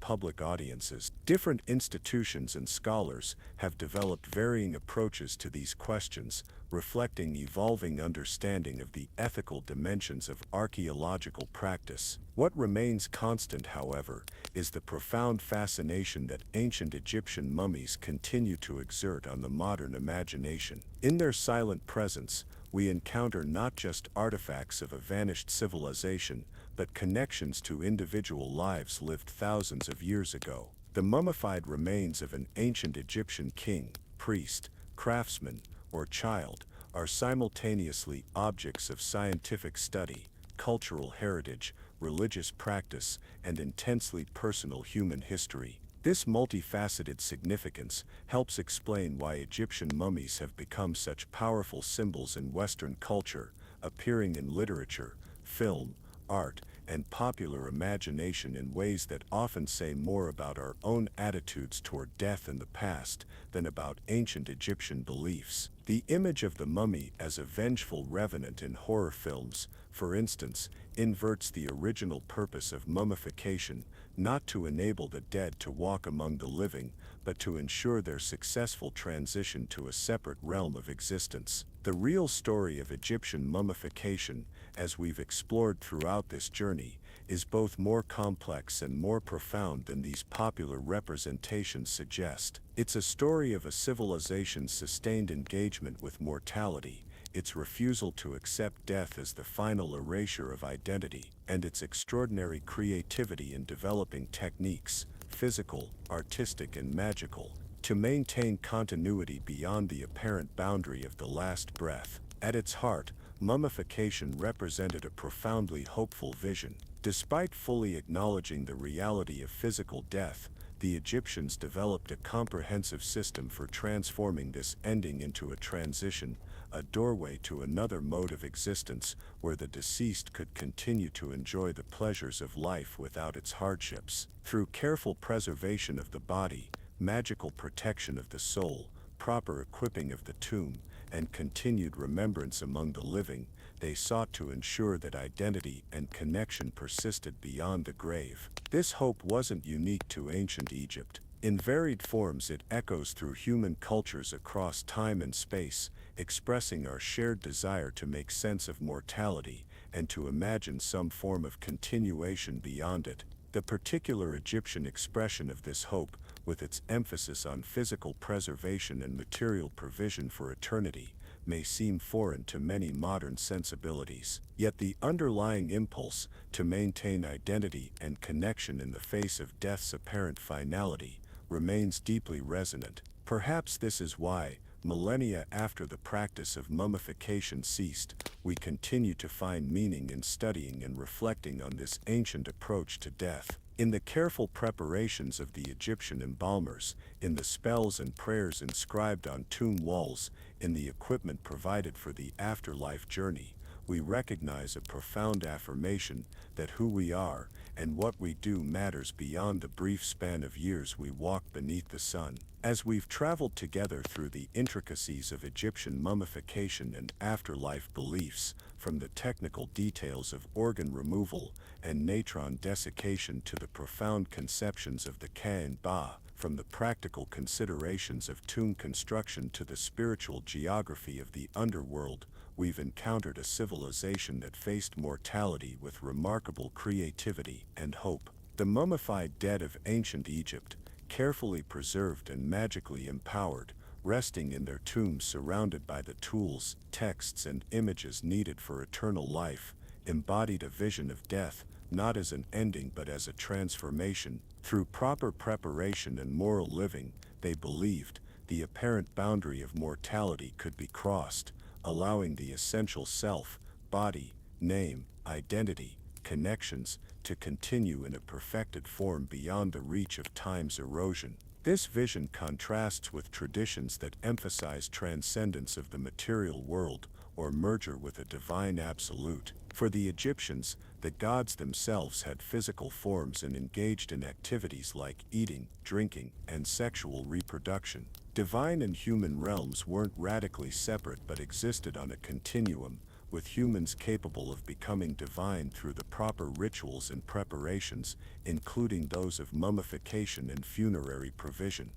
public audiences? Different institutions and scholars have developed varying approaches to these questions, reflecting evolving understanding of the ethical dimensions of archaeological practice. What remains constant, however, is the profound fascination that ancient Egyptian mummies continue to exert on the modern imagination. In their silent presence, we encounter not just artifacts of a vanished civilization, but connections to individual lives lived thousands of years ago. The mummified remains of an ancient Egyptian king, priest, craftsman, or child are simultaneously objects of scientific study, cultural heritage, religious practice, and intensely personal human history. This multifaceted significance helps explain why Egyptian mummies have become such powerful symbols in Western culture, appearing in literature, film, art, and popular imagination in ways that often say more about our own attitudes toward death and the past than about ancient Egyptian beliefs. The image of the mummy as a vengeful revenant in horror films, for instance, inverts the original purpose of mummification, not to enable the dead to walk among the living, but to ensure their successful transition to a separate realm of existence. The real story of Egyptian mummification, as we've explored throughout this journey, is both more complex and more profound than these popular representations suggest. It's a story of a civilization's sustained engagement with mortality, its refusal to accept death as the final erasure of identity, and its extraordinary creativity in developing techniques, physical, artistic, and magical, to maintain continuity beyond the apparent boundary of the last breath. At its heart, mummification represented a profoundly hopeful vision. Despite fully acknowledging the reality of physical death, the Egyptians developed a comprehensive system for transforming this ending into a transition, a doorway to another mode of existence where the deceased could continue to enjoy the pleasures of life without its hardships. Through careful preservation of the body, magical protection of the soul, proper equipping of the tomb, and continued remembrance among the living, they sought to ensure that identity and connection persisted beyond the grave. This hope wasn't unique to ancient Egypt. In varied forms, it echoes through human cultures across time and space, expressing our shared desire to make sense of mortality and to imagine some form of continuation beyond it. The particular Egyptian expression of this hope, with its emphasis on physical preservation and material provision for eternity, may seem foreign to many modern sensibilities. Yet the underlying impulse to maintain identity and connection in the face of death's apparent finality remains deeply resonant. Perhaps this is why, millennia after the practice of mummification ceased, we continue to find meaning in studying and reflecting on this ancient approach to death. In the careful preparations of the Egyptian embalmers, in the spells and prayers inscribed on tomb walls, in the equipment provided for the afterlife journey, we recognize a profound affirmation that who we are and what we do matters beyond the brief span of years we walk beneath the sun. As we've traveled together through the intricacies of Egyptian mummification and afterlife beliefs, from the technical details of organ removal and natron desiccation to the profound conceptions of the Ka-Ba, from the practical considerations of tomb construction to the spiritual geography of the underworld, we've encountered a civilization that faced mortality with remarkable creativity and hope. The mummified dead of ancient Egypt, carefully preserved and magically empowered, resting in their tombs surrounded by the tools, texts, and images needed for eternal life, embodied a vision of death, not as an ending but as a transformation. Through proper preparation and moral living, they believed, the apparent boundary of mortality could be crossed, allowing the essential self, body, name, identity, connections, to continue in a perfected form beyond the reach of time's erosion. This vision contrasts with traditions that emphasize transcendence of the material world, or merger with a divine absolute. For the Egyptians, the gods themselves had physical forms and engaged in activities like eating, drinking, and sexual reproduction. Divine and human realms weren't radically separate but existed on a continuum, with humans capable of becoming divine through the proper rituals and preparations, including those of mummification and funerary provision.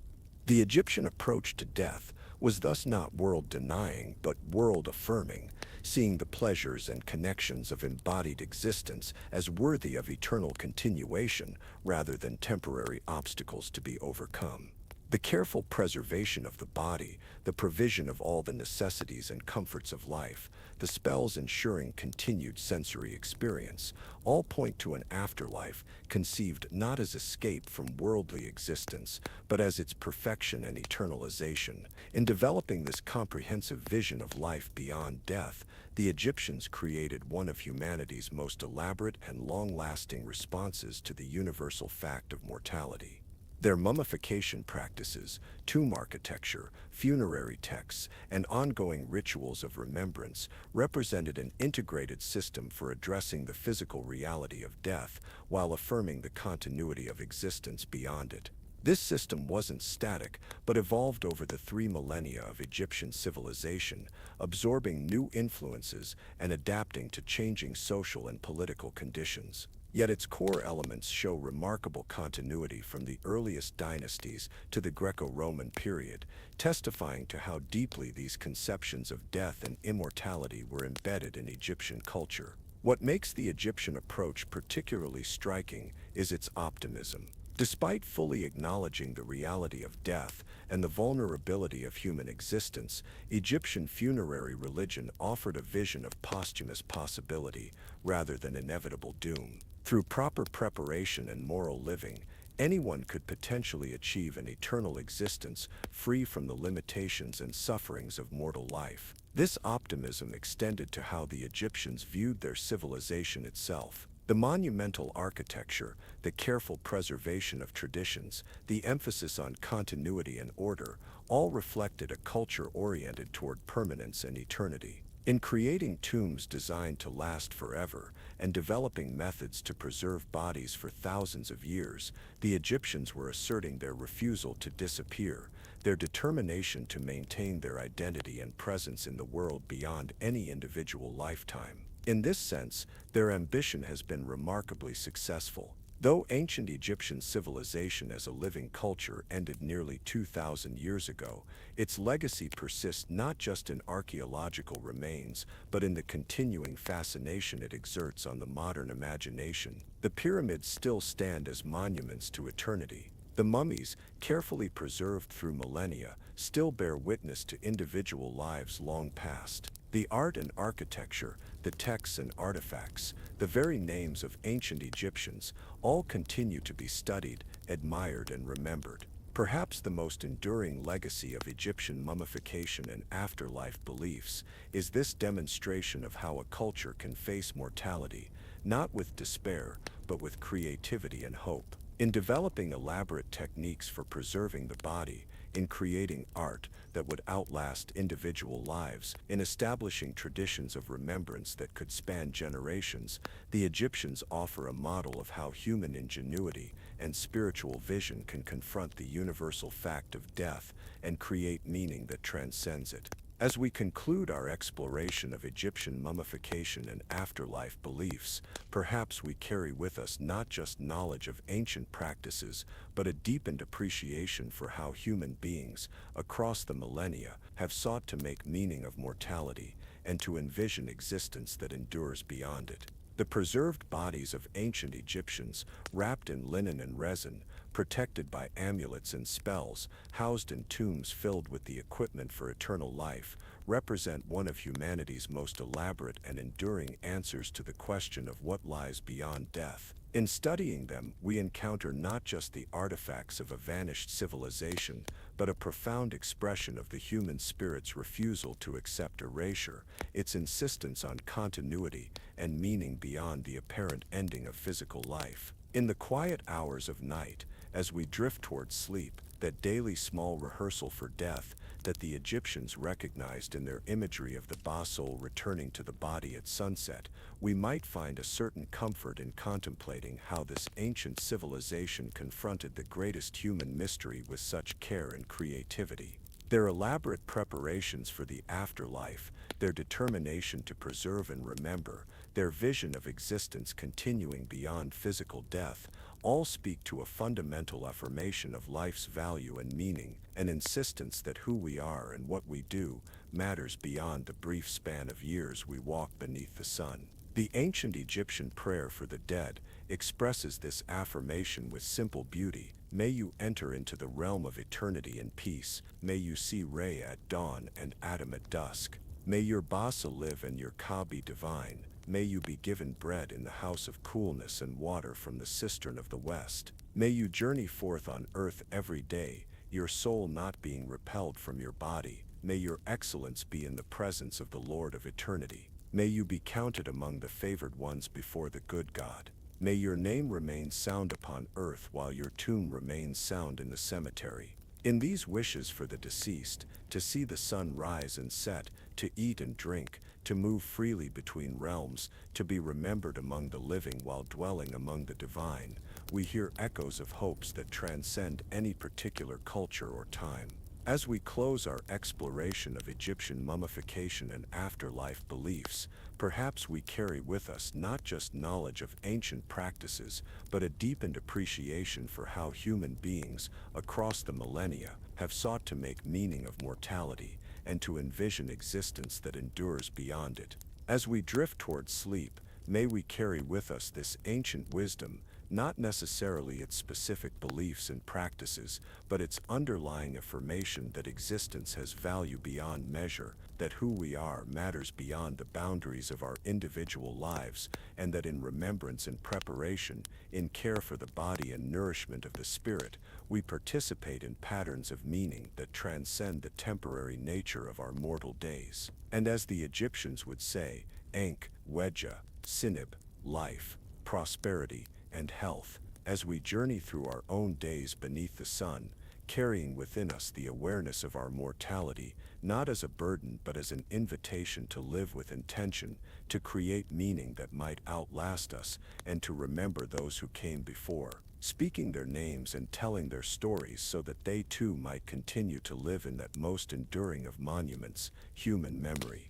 The Egyptian approach to death was thus not world-denying but world-affirming, seeing the pleasures and connections of embodied existence as worthy of eternal continuation rather than temporary obstacles to be overcome. The careful preservation of the body, the provision of all the necessities and comforts of life, the spells ensuring continued sensory experience, all point to an afterlife conceived not as escape from worldly existence, but as its perfection and eternalization. In developing this comprehensive vision of life beyond death, the Egyptians created one of humanity's most elaborate and long-lasting responses to the universal fact of mortality. Their mummification practices, tomb architecture, funerary texts, and ongoing rituals of remembrance represented an integrated system for addressing the physical reality of death while affirming the continuity of existence beyond it. This system wasn't static, but evolved over the 3 millennia of Egyptian civilization, absorbing new influences and adapting to changing social and political conditions. Yet its core elements show remarkable continuity from the earliest dynasties to the Greco-Roman period, testifying to how deeply these conceptions of death and immortality were embedded in Egyptian culture. What makes the Egyptian approach particularly striking is its optimism. Despite fully acknowledging the reality of death and the vulnerability of human existence, Egyptian funerary religion offered a vision of posthumous possibility rather than inevitable doom. Through proper preparation and moral living, anyone could potentially achieve an eternal existence free from the limitations and sufferings of mortal life. This optimism extended to how the Egyptians viewed their civilization itself. The monumental architecture, the careful preservation of traditions, the emphasis on continuity and order, all reflected a culture oriented toward permanence and eternity. In creating tombs designed to last forever and developing methods to preserve bodies for thousands of years, the Egyptians were asserting their refusal to disappear, their determination to maintain their identity and presence in the world beyond any individual lifetime. In this sense, their ambition has been remarkably successful. Though ancient Egyptian civilization as a living culture ended nearly 2,000 years ago, its legacy persists not just in archaeological remains, but in the continuing fascination it exerts on the modern imagination. The pyramids still stand as monuments to eternity. The mummies, carefully preserved through millennia, still bear witness to individual lives long past. The art and architecture, the texts and artifacts, the very names of ancient Egyptians, all continue to be studied, admired, and remembered. Perhaps the most enduring legacy of Egyptian mummification and afterlife beliefs is this demonstration of how a culture can face mortality, not with despair, but with creativity and hope. In developing elaborate techniques for preserving the body, in creating art that would outlast individual lives, in establishing traditions of remembrance that could span generations, the Egyptians offer a model of how human ingenuity and spiritual vision can confront the universal fact of death and create meaning that transcends it. As we conclude our exploration of Egyptian mummification and afterlife beliefs, perhaps we carry with us not just knowledge of ancient practices, but a deepened appreciation for how human beings, across the millennia, have sought to make meaning of mortality and to envision existence that endures beyond it. The preserved bodies of ancient Egyptians, wrapped in linen and resin, protected by amulets and spells, housed in tombs filled with the equipment for eternal life, represent one of humanity's most elaborate and enduring answers to the question of what lies beyond death. In studying them, we encounter not just the artifacts of a vanished civilization, but a profound expression of the human spirit's refusal to accept erasure, its insistence on continuity and meaning beyond the apparent ending of physical life. In the quiet hours of night, as we drift towards sleep, that daily small rehearsal for death that the Egyptians recognized in their imagery of the soul returning to the body at sunset, we might find a certain comfort in contemplating how this ancient civilization confronted the greatest human mystery with such care and creativity. Their elaborate preparations for the afterlife, their determination to preserve and remember, their vision of existence continuing beyond physical death, all speak to a fundamental affirmation of life's value and meaning, an insistence that who we are and what we do matters beyond the brief span of years we walk beneath the sun. The ancient Egyptian prayer for the dead expresses this affirmation with simple beauty. May you enter into the realm of eternity in peace. May you see Re at dawn and Adam at dusk. May your Basa live and your Ka be divine. May you be given bread in the house of coolness and water from the cistern of the west. May you journey forth on earth every day, your soul not being repelled from your body. May your excellence be in the presence of the Lord of eternity. May you be counted among the favored ones before the good God. May your name remain sound upon earth while your tomb remains sound in the cemetery. In these wishes for the deceased, to see the sun rise and set, to eat and drink, to move freely between realms, to be remembered among the living while dwelling among the divine, we hear echoes of hopes that transcend any particular culture or time. As we close our exploration of Egyptian mummification and afterlife beliefs, perhaps we carry with us not just knowledge of ancient practices, but a deepened appreciation for how human beings, across the millennia, have sought to make meaning of mortality and to envision existence that endures beyond it. As we drift towards sleep, may we carry with us this ancient wisdom, not necessarily its specific beliefs and practices, but its underlying affirmation that existence has value beyond measure, that who we are matters beyond the boundaries of our individual lives, and that in remembrance and preparation, in care for the body and nourishment of the spirit, we participate in patterns of meaning that transcend the temporary nature of our mortal days. And as the Egyptians would say, Ankh, Wedja, Sinib, life, prosperity, and health, as we journey through our own days beneath the sun, carrying within us the awareness of our mortality, not as a burden but as an invitation to live with intention, to create meaning that might outlast us, and to remember those who came before, speaking their names and telling their stories so that they too might continue to live in that most enduring of monuments, human memory.